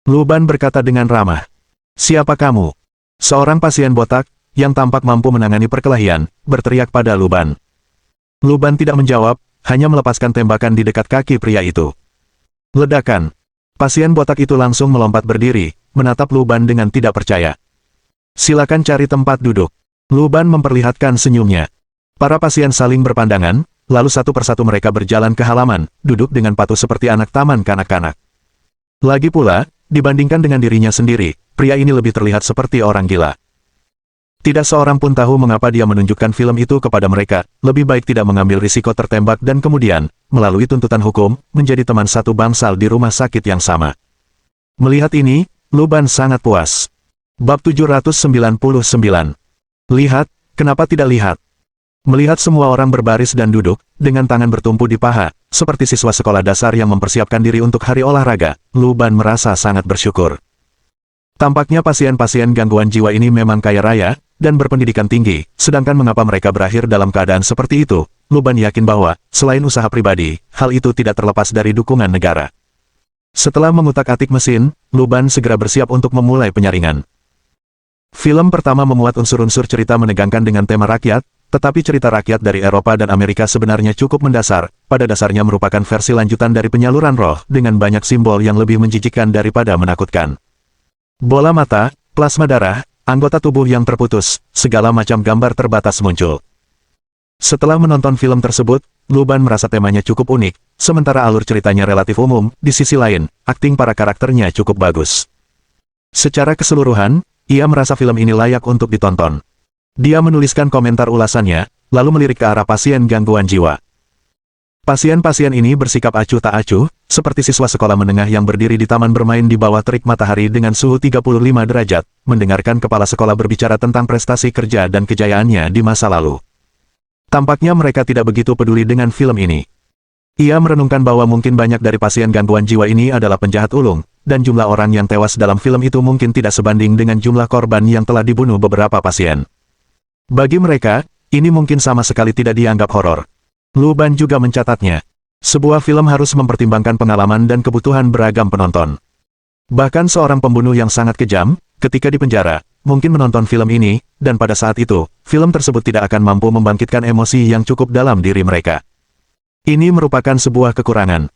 Luban berkata dengan ramah. Siapa kamu? Seorang pasien botak, yang tampak mampu menangani perkelahian, berteriak pada Luban. Luban tidak menjawab, hanya melepaskan tembakan di dekat kaki pria itu. Ledakan. Pasien botak itu langsung melompat berdiri, menatap Luban dengan tidak percaya. Silakan cari tempat duduk. Luban memperlihatkan senyumnya. Para pasien saling berpandangan, lalu satu persatu mereka berjalan ke halaman, duduk dengan patuh seperti anak taman kanak-kanak. Lagi pula, dibandingkan dengan dirinya sendiri, pria ini lebih terlihat seperti orang gila. Tidak seorang pun tahu mengapa dia menunjukkan film itu kepada mereka, lebih baik tidak mengambil risiko tertembak dan kemudian, melalui tuntutan hukum, menjadi teman satu bangsal di rumah sakit yang sama. Melihat ini, Luban sangat puas. Bab 799. Lihat, kenapa tidak lihat? Melihat semua orang berbaris dan duduk, dengan tangan bertumpu di paha, seperti siswa sekolah dasar yang mempersiapkan diri untuk hari olahraga, Luban merasa sangat bersyukur. Tampaknya pasien-pasien gangguan jiwa ini memang kaya raya, dan berpendidikan tinggi, sedangkan mengapa mereka berakhir dalam keadaan seperti itu, Luban yakin bahwa, selain usaha pribadi, hal itu tidak terlepas dari dukungan negara. Setelah mengutak-atik mesin, Luban segera bersiap untuk memulai penyaringan. Film pertama memuat unsur-unsur cerita menegangkan dengan tema rakyat, tetapi cerita rakyat dari Eropa dan Amerika sebenarnya cukup mendasar, pada dasarnya merupakan versi lanjutan dari penyaluran roh, dengan banyak simbol yang lebih menjijikkan daripada menakutkan. Bola mata, plasma darah, anggota tubuh yang terputus, segala macam gambar terbatas muncul. Setelah menonton film tersebut, Luban merasa temanya cukup unik, sementara alur ceritanya relatif umum, di sisi lain, akting para karakternya cukup bagus. Secara keseluruhan, ia merasa film ini layak untuk ditonton. Dia menuliskan komentar ulasannya, lalu melirik ke arah pasien gangguan jiwa. Pasien-pasien ini bersikap acuh tak acuh, seperti siswa sekolah menengah yang berdiri di taman bermain di bawah terik matahari dengan suhu 35 derajat, mendengarkan kepala sekolah berbicara tentang prestasi kerja dan kejayaannya di masa lalu. Tampaknya mereka tidak begitu peduli dengan film ini. Ia merenungkan bahwa mungkin banyak dari pasien gangguan jiwa ini adalah penjahat ulung, dan jumlah orang yang tewas dalam film itu mungkin tidak sebanding dengan jumlah korban yang telah dibunuh beberapa pasien. Bagi mereka, ini mungkin sama sekali tidak dianggap horor. Luban juga mencatatnya. Sebuah film harus mempertimbangkan pengalaman dan kebutuhan beragam penonton. Bahkan seorang pembunuh yang sangat kejam, ketika di penjara, mungkin menonton film ini, dan pada saat itu, film tersebut tidak akan mampu membangkitkan emosi yang cukup dalam diri mereka. Ini merupakan sebuah kekurangan.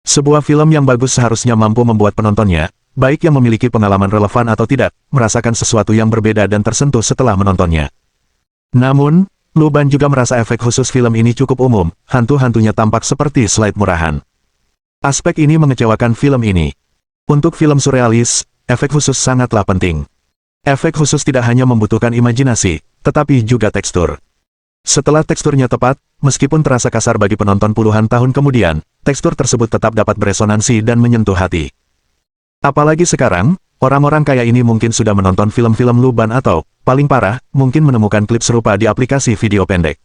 Sebuah film yang bagus seharusnya mampu membuat penontonnya, baik yang memiliki pengalaman relevan atau tidak, merasakan sesuatu yang berbeda dan tersentuh setelah menontonnya. Namun, Luban juga merasa efek khusus film ini cukup umum, hantu-hantunya tampak seperti slide murahan. Aspek ini mengecewakan film ini. Untuk film surrealis, efek khusus sangatlah penting. Efek khusus tidak hanya membutuhkan imajinasi, tetapi juga tekstur. Setelah teksturnya tepat, meskipun terasa kasar bagi penonton puluhan tahun kemudian, tekstur tersebut tetap dapat beresonansi dan menyentuh hati. Apalagi sekarang, orang-orang kaya ini mungkin sudah menonton film-film Luban atau, paling parah, mungkin menemukan klip serupa di aplikasi video pendek.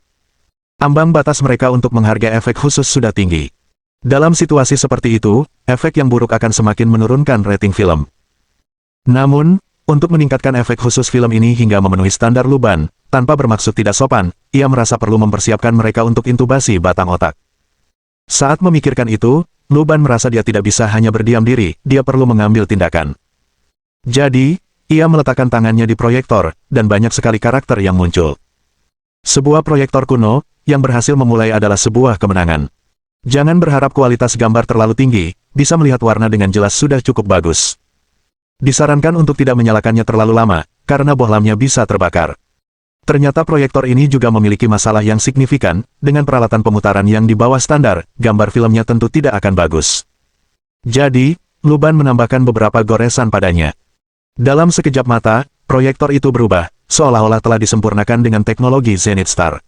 Ambang batas mereka untuk menghargai efek khusus sudah tinggi. Dalam situasi seperti itu, efek yang buruk akan semakin menurunkan rating film. Namun, untuk meningkatkan efek khusus film ini hingga memenuhi standar Luban, tanpa bermaksud tidak sopan, ia merasa perlu mempersiapkan mereka untuk intubasi batang otak. Saat memikirkan itu, Luban merasa dia tidak bisa hanya berdiam diri, dia perlu mengambil tindakan. Jadi, ia meletakkan tangannya di proyektor, dan banyak sekali karakter yang muncul. Sebuah proyektor kuno, yang berhasil memulai adalah sebuah kemenangan. Jangan berharap kualitas gambar terlalu tinggi, bisa melihat warna dengan jelas sudah cukup bagus. Disarankan untuk tidak menyalakannya terlalu lama, karena bohlamnya bisa terbakar. Ternyata proyektor ini juga memiliki masalah yang signifikan, dengan peralatan pemutaran yang di bawah standar, gambar filmnya tentu tidak akan bagus. Jadi, Luban menambahkan beberapa goresan padanya. Dalam sekejap mata, proyektor itu berubah, seolah-olah telah disempurnakan dengan teknologi Zenith Star.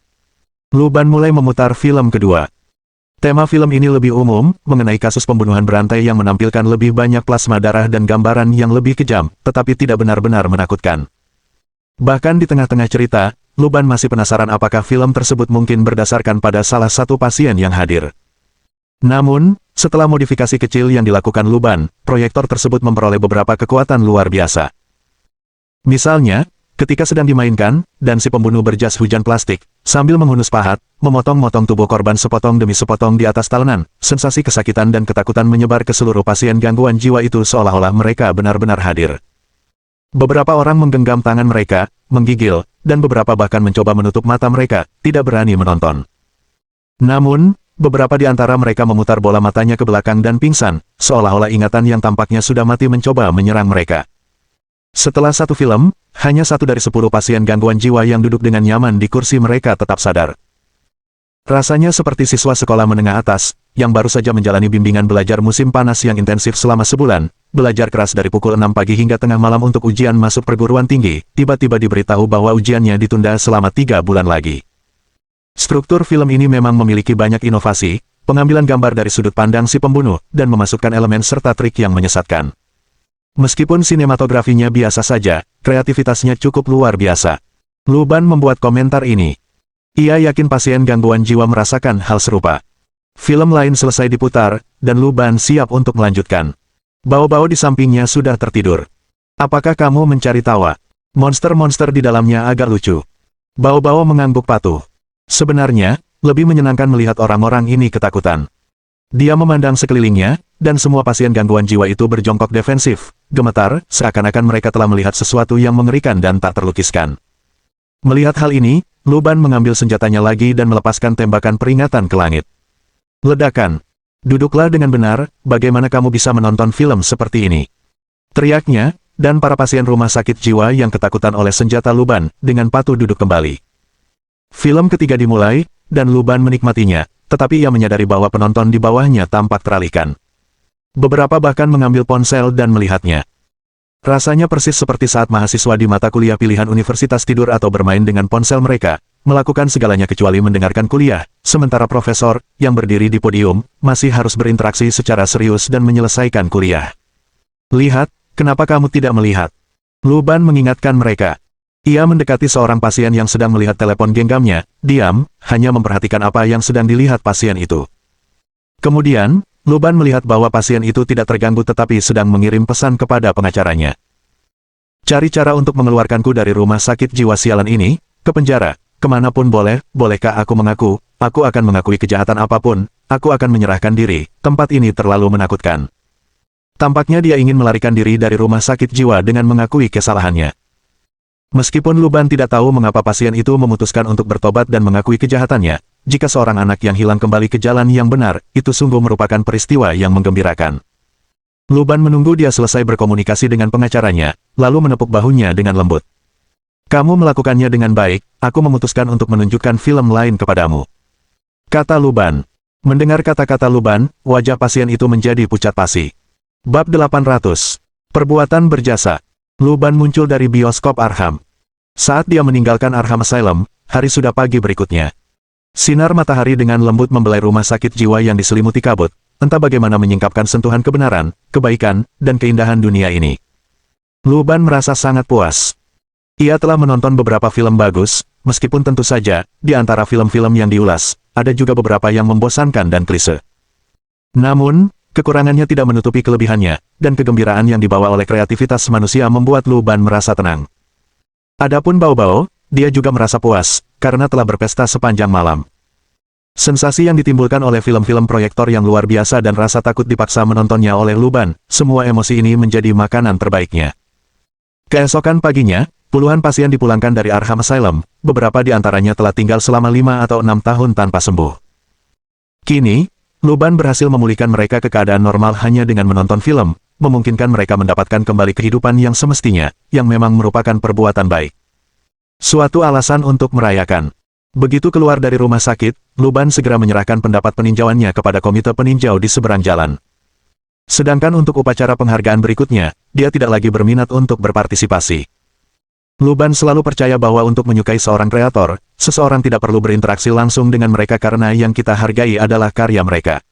Luban mulai memutar film kedua. Tema film ini lebih umum, mengenai kasus pembunuhan berantai yang menampilkan lebih banyak plasma darah dan gambaran yang lebih kejam, tetapi tidak benar-benar menakutkan. Bahkan di tengah-tengah cerita, Luban masih penasaran apakah film tersebut mungkin berdasarkan pada salah satu pasien yang hadir. Namun, setelah modifikasi kecil yang dilakukan Luban, proyektor tersebut memperoleh beberapa kekuatan luar biasa. Misalnya, Ketika sedang dimainkan, dan si pembunuh berjas hujan plastik, sambil menghunus pahat, memotong-motong tubuh korban sepotong demi sepotong di atas talenan, sensasi kesakitan dan ketakutan menyebar ke seluruh pasien gangguan jiwa itu seolah-olah mereka benar-benar hadir. Beberapa orang menggenggam tangan mereka, menggigil, dan beberapa bahkan mencoba menutup mata mereka, tidak berani menonton. Namun, beberapa di antara mereka memutar bola matanya ke belakang dan pingsan, seolah-olah ingatan yang tampaknya sudah mati mencoba menyerang mereka. Setelah satu film, hanya 1 dari 10 pasien gangguan jiwa yang duduk dengan nyaman di kursi mereka tetap sadar. Rasanya seperti siswa sekolah menengah atas, yang baru saja menjalani bimbingan belajar musim panas yang intensif selama sebulan, belajar keras dari pukul 6 pagi hingga tengah malam untuk ujian masuk perguruan tinggi, tiba-tiba diberitahu bahwa ujiannya ditunda selama 3 bulan lagi. Struktur film ini memang memiliki banyak inovasi, pengambilan gambar dari sudut pandang si pembunuh, dan memasukkan elemen serta trik yang menyesatkan. Meskipun sinematografinya biasa saja, kreativitasnya cukup luar biasa. Lu Ban membuat komentar ini. Ia yakin pasien gangguan jiwa merasakan hal serupa. Film lain selesai diputar, dan Lu Ban siap untuk melanjutkan. Bao-bao di sampingnya sudah tertidur. Apakah kamu mencari tawa? Monster-monster di dalamnya agak lucu. Bao-bao mengangguk patuh. Sebenarnya, lebih menyenangkan melihat orang-orang ini ketakutan. Dia memandang sekelilingnya, dan semua pasien gangguan jiwa itu berjongkok defensif, gemetar, seakan-akan mereka telah melihat sesuatu yang mengerikan dan tak terlukiskan. Melihat hal ini, Lu Ban mengambil senjatanya lagi dan melepaskan tembakan peringatan ke langit. Ledakan. Duduklah dengan benar, bagaimana kamu bisa menonton film seperti ini? Teriaknya, dan para pasien rumah sakit jiwa yang ketakutan oleh senjata Lu Ban, dengan patuh duduk kembali. Film ketiga dimulai, dan Lu Ban menikmatinya, tetapi ia menyadari bahwa penonton di bawahnya tampak teralihkan. Beberapa bahkan mengambil ponsel dan melihatnya. Rasanya persis seperti saat mahasiswa di mata kuliah pilihan universitas tidur atau bermain dengan ponsel mereka, melakukan segalanya kecuali mendengarkan kuliah, sementara profesor, yang berdiri di podium, masih harus berinteraksi secara serius dan menyelesaikan kuliah. Lihat, kenapa kamu tidak melihat? Lu Ban mengingatkan mereka. Ia mendekati seorang pasien yang sedang melihat telepon genggamnya, diam, hanya memperhatikan apa yang sedang dilihat pasien itu. Kemudian, Lu Ban melihat bahwa pasien itu tidak terganggu tetapi sedang mengirim pesan kepada pengacaranya. Cari cara untuk mengeluarkanku dari rumah sakit jiwa sialan ini, ke penjara, kemanapun boleh, bolehkah aku mengaku, aku akan mengakui kejahatan apapun, aku akan menyerahkan diri, tempat ini terlalu menakutkan. Tampaknya dia ingin melarikan diri dari rumah sakit jiwa dengan mengakui kesalahannya. Meskipun Lu Ban tidak tahu mengapa pasien itu memutuskan untuk bertobat dan mengakui kejahatannya, jika seorang anak yang hilang kembali ke jalan yang benar, itu sungguh merupakan peristiwa yang menggembirakan. Lu Ban menunggu dia selesai berkomunikasi dengan pengacaranya, lalu menepuk bahunya dengan lembut. Kamu melakukannya dengan baik, aku memutuskan untuk menunjukkan film lain kepadamu. Kata Lu Ban. Mendengar kata-kata Lu Ban, wajah pasien itu menjadi pucat pasi. Bab 800. Perbuatan berjasa. Lu Ban muncul dari bioskop Arkham. Saat dia meninggalkan Arkham Asylum, hari sudah pagi berikutnya. Sinar matahari dengan lembut membelai rumah sakit jiwa yang diselimuti kabut, entah bagaimana menyingkapkan sentuhan kebenaran, kebaikan, dan keindahan dunia ini. Lu Ban merasa sangat puas. Ia telah menonton beberapa film bagus, meskipun tentu saja, di antara film-film yang diulas, ada juga beberapa yang membosankan dan klise. Namun, kekurangannya tidak menutupi kelebihannya, dan kegembiraan yang dibawa oleh kreativitas manusia membuat Lu Ban merasa tenang. Adapun Bao-bao, dia juga merasa puas, karena telah berpesta sepanjang malam. Sensasi yang ditimbulkan oleh film-film proyektor yang luar biasa dan rasa takut dipaksa menontonnya oleh Lu Ban, semua emosi ini menjadi makanan terbaiknya. Keesokan paginya, puluhan pasien dipulangkan dari Arkham Asylum, beberapa di antaranya telah tinggal selama 5 atau 6 tahun tanpa sembuh. Kini, Lu Ban berhasil memulihkan mereka ke keadaan normal hanya dengan menonton film, memungkinkan mereka mendapatkan kembali kehidupan yang semestinya, yang memang merupakan perbuatan baik. Suatu alasan untuk merayakan. Begitu keluar dari rumah sakit, Lu Ban segera menyerahkan pendapat peninjauannya kepada komite peninjau di seberang jalan. Sedangkan untuk upacara penghargaan berikutnya, dia tidak lagi berminat untuk berpartisipasi. Lu Ban selalu percaya bahwa untuk menyukai seorang kreator, seseorang tidak perlu berinteraksi langsung dengan mereka karena yang kita hargai adalah karya mereka.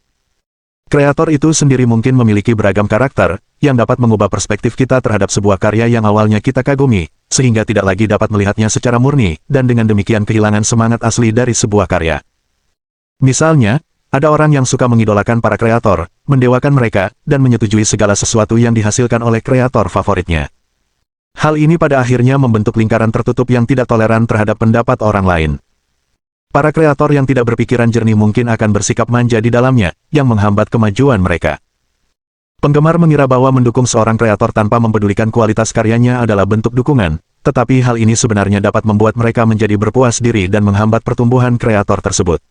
Kreator itu sendiri mungkin memiliki beragam karakter, yang dapat mengubah perspektif kita terhadap sebuah karya yang awalnya kita kagumi, sehingga tidak lagi dapat melihatnya secara murni, dan dengan demikian kehilangan semangat asli dari sebuah karya. Misalnya, ada orang yang suka mengidolakan para kreator, mendewakan mereka, dan menyetujui segala sesuatu yang dihasilkan oleh kreator favoritnya. Hal ini pada akhirnya membentuk lingkaran tertutup yang tidak toleran terhadap pendapat orang lain. Para kreator yang tidak berpikiran jernih mungkin akan bersikap manja di dalamnya, yang menghambat kemajuan mereka. Penggemar mengira bahwa mendukung seorang kreator tanpa mempedulikan kualitas karyanya adalah bentuk dukungan, tetapi hal ini sebenarnya dapat membuat mereka menjadi berpuas diri dan menghambat pertumbuhan kreator tersebut.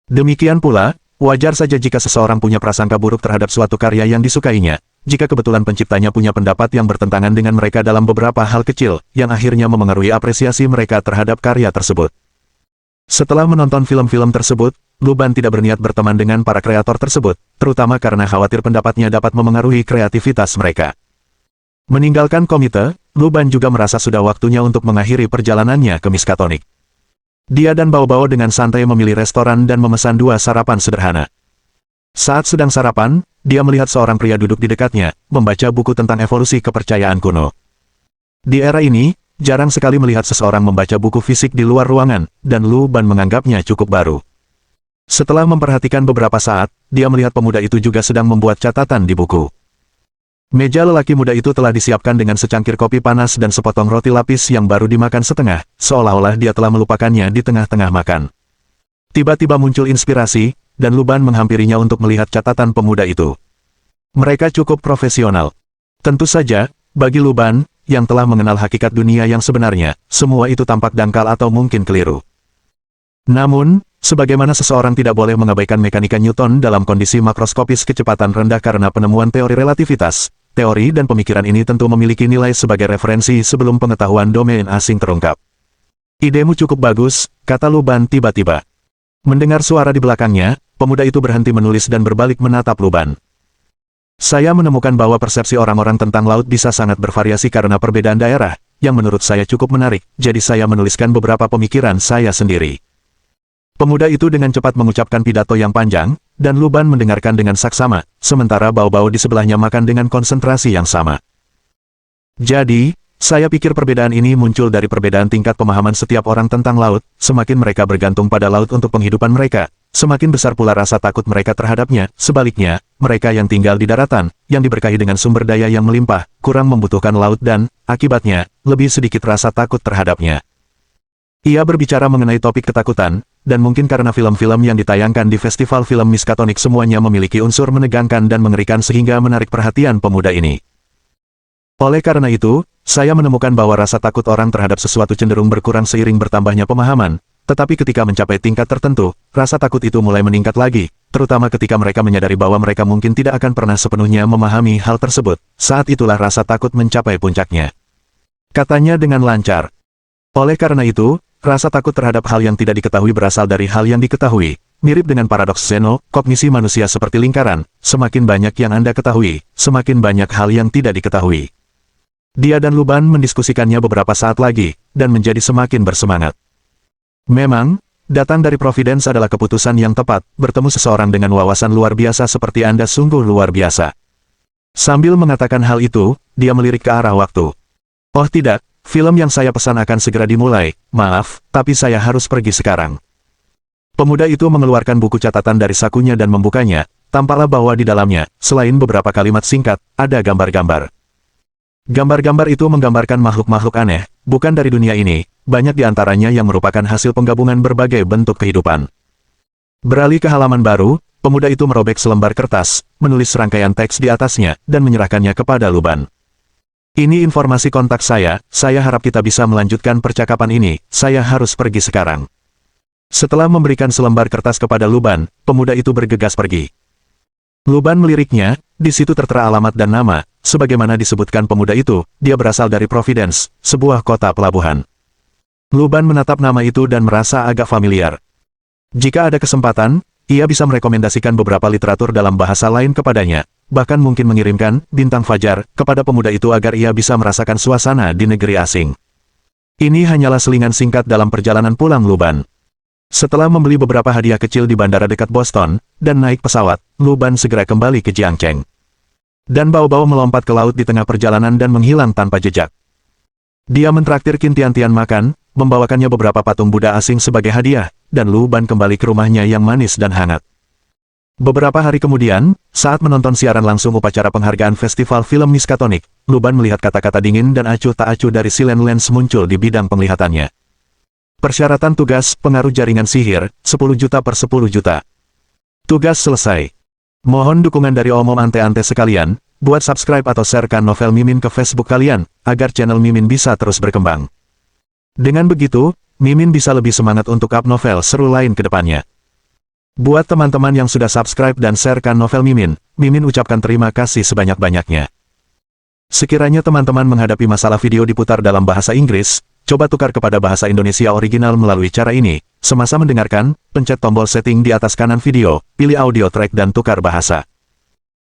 Demikian pula, wajar saja jika seseorang punya prasangka buruk terhadap suatu karya yang disukainya, jika kebetulan penciptanya punya pendapat yang bertentangan dengan mereka dalam beberapa hal kecil, yang akhirnya memengaruhi apresiasi mereka terhadap karya tersebut. Setelah menonton film-film tersebut, Luban tidak berniat berteman dengan para kreator tersebut, terutama karena khawatir pendapatnya dapat memengaruhi kreativitas mereka. Meninggalkan komite, Luban juga merasa sudah waktunya untuk mengakhiri perjalanannya ke Miskatonic. Dia dan Bao-Bao dengan santai memilih restoran dan memesan 2 sarapan sederhana. Saat sedang sarapan, dia melihat seorang pria duduk di dekatnya, membaca buku tentang evolusi kepercayaan kuno. Di era ini, jarang sekali melihat seseorang membaca buku fisik di luar ruangan, dan Luban menganggapnya cukup baru. Setelah memperhatikan beberapa saat, dia melihat pemuda itu juga sedang membuat catatan di buku. Meja lelaki muda itu telah disiapkan dengan secangkir kopi panas dan sepotong roti lapis yang baru dimakan setengah, seolah-olah dia telah melupakannya di tengah-tengah makan. Tiba-tiba muncul inspirasi, dan Luban menghampirinya untuk melihat catatan pemuda itu. Mereka cukup profesional. Tentu saja, bagi Luban, yang telah mengenal hakikat dunia yang sebenarnya, semua itu tampak dangkal atau mungkin keliru. Namun, sebagaimana seseorang tidak boleh mengabaikan mekanika Newton dalam kondisi makroskopis kecepatan rendah karena penemuan teori relativitas, teori dan pemikiran ini tentu memiliki nilai sebagai referensi sebelum pengetahuan domain asing terungkap. "Idemu cukup bagus," kata Luban tiba-tiba. Mendengar suara di belakangnya, pemuda itu berhenti menulis dan berbalik menatap Luban. "Saya menemukan bahwa persepsi orang-orang tentang laut bisa sangat bervariasi karena perbedaan daerah, yang menurut saya cukup menarik, jadi saya menuliskan beberapa pemikiran saya sendiri." Pemuda itu dengan cepat mengucapkan pidato yang panjang, dan Luban mendengarkan dengan saksama, sementara Bao-Bao di sebelahnya makan dengan konsentrasi yang sama. "Jadi, saya pikir perbedaan ini muncul dari perbedaan tingkat pemahaman setiap orang tentang laut, semakin mereka bergantung pada laut untuk penghidupan mereka, semakin besar pula rasa takut mereka terhadapnya, sebaliknya, mereka yang tinggal di daratan, yang diberkahi dengan sumber daya yang melimpah, kurang membutuhkan laut dan, akibatnya, lebih sedikit rasa takut terhadapnya." Ia berbicara mengenai topik ketakutan, dan mungkin karena film-film yang ditayangkan di festival film Miskatonic semuanya memiliki unsur menegangkan dan mengerikan sehingga menarik perhatian pemuda ini. Oleh karena itu, saya menemukan bahwa rasa takut orang terhadap sesuatu cenderung berkurang seiring bertambahnya pemahaman, tetapi ketika mencapai tingkat tertentu, rasa takut itu mulai meningkat lagi, terutama ketika mereka menyadari bahwa mereka mungkin tidak akan pernah sepenuhnya memahami hal tersebut. Saat itulah rasa takut mencapai puncaknya. Katanya dengan lancar. Oleh karena itu, rasa takut terhadap hal yang tidak diketahui berasal dari hal yang diketahui. Mirip dengan paradoks Zeno, kognisi manusia seperti lingkaran, semakin banyak yang Anda ketahui, semakin banyak hal yang tidak diketahui. Dia dan Luban mendiskusikannya beberapa saat lagi, dan menjadi semakin bersemangat. Memang, datang dari Providence adalah keputusan yang tepat, bertemu seseorang dengan wawasan luar biasa seperti Anda sungguh luar biasa. Sambil mengatakan hal itu, dia melirik ke arah waktu. "Oh tidak, film yang saya pesan akan segera dimulai, maaf, tapi saya harus pergi sekarang." Pemuda itu mengeluarkan buku catatan dari sakunya dan membukanya, tampaklah bahwa di dalamnya, selain beberapa kalimat singkat, ada gambar-gambar. Gambar-gambar itu menggambarkan makhluk-makhluk aneh, bukan dari dunia ini, banyak di antaranya yang merupakan hasil penggabungan berbagai bentuk kehidupan. Beralih ke halaman baru, pemuda itu merobek selembar kertas, menulis serangkaian teks di atasnya, dan menyerahkannya kepada Luban. "Ini informasi kontak saya harap kita bisa melanjutkan percakapan ini, saya harus pergi sekarang." Setelah memberikan selembar kertas kepada Luban, pemuda itu bergegas pergi. Luban meliriknya, di situ tertera alamat dan nama, sebagaimana disebutkan pemuda itu, dia berasal dari Providence, sebuah kota pelabuhan. Luban menatap nama itu dan merasa agak familiar. Jika ada kesempatan, ia bisa merekomendasikan beberapa literatur dalam bahasa lain kepadanya, bahkan mungkin mengirimkan Bintang Fajar kepada pemuda itu agar ia bisa merasakan suasana di negeri asing. Ini hanyalah selingan singkat dalam perjalanan pulang Luban. Setelah membeli beberapa hadiah kecil di bandara dekat Boston, dan naik pesawat, Luban segera kembali ke Jiangcheng. Dan Bao-Bao melompat ke laut di tengah perjalanan dan menghilang tanpa jejak. Dia mentraktir Qin-Tian-Tian makan, membawakannya beberapa patung Buddha asing sebagai hadiah, dan Luban kembali ke rumahnya yang manis dan hangat. Beberapa hari kemudian, saat menonton siaran langsung upacara penghargaan festival film Miskatonic, Luban melihat kata-kata dingin dan acuh tak acuh dari Silen Lens muncul di bidang penglihatannya. Persyaratan tugas, pengaruh jaringan sihir, 10 juta per 10 juta. Tugas selesai. Mohon dukungan dari omom ante-ante sekalian, buat subscribe atau sharekan novel Mimin ke Facebook kalian, agar channel Mimin bisa terus berkembang. Dengan begitu, Mimin bisa lebih semangat untuk up novel seru lain ke depannya. Buat teman-teman yang sudah subscribe dan sharekan novel Mimin, Mimin ucapkan terima kasih sebanyak-banyaknya. Sekiranya teman-teman menghadapi masalah video diputar dalam bahasa Inggris, coba tukar kepada bahasa Indonesia original melalui cara ini. Semasa mendengarkan, pencet tombol setting di atas kanan video, pilih audio track dan tukar bahasa.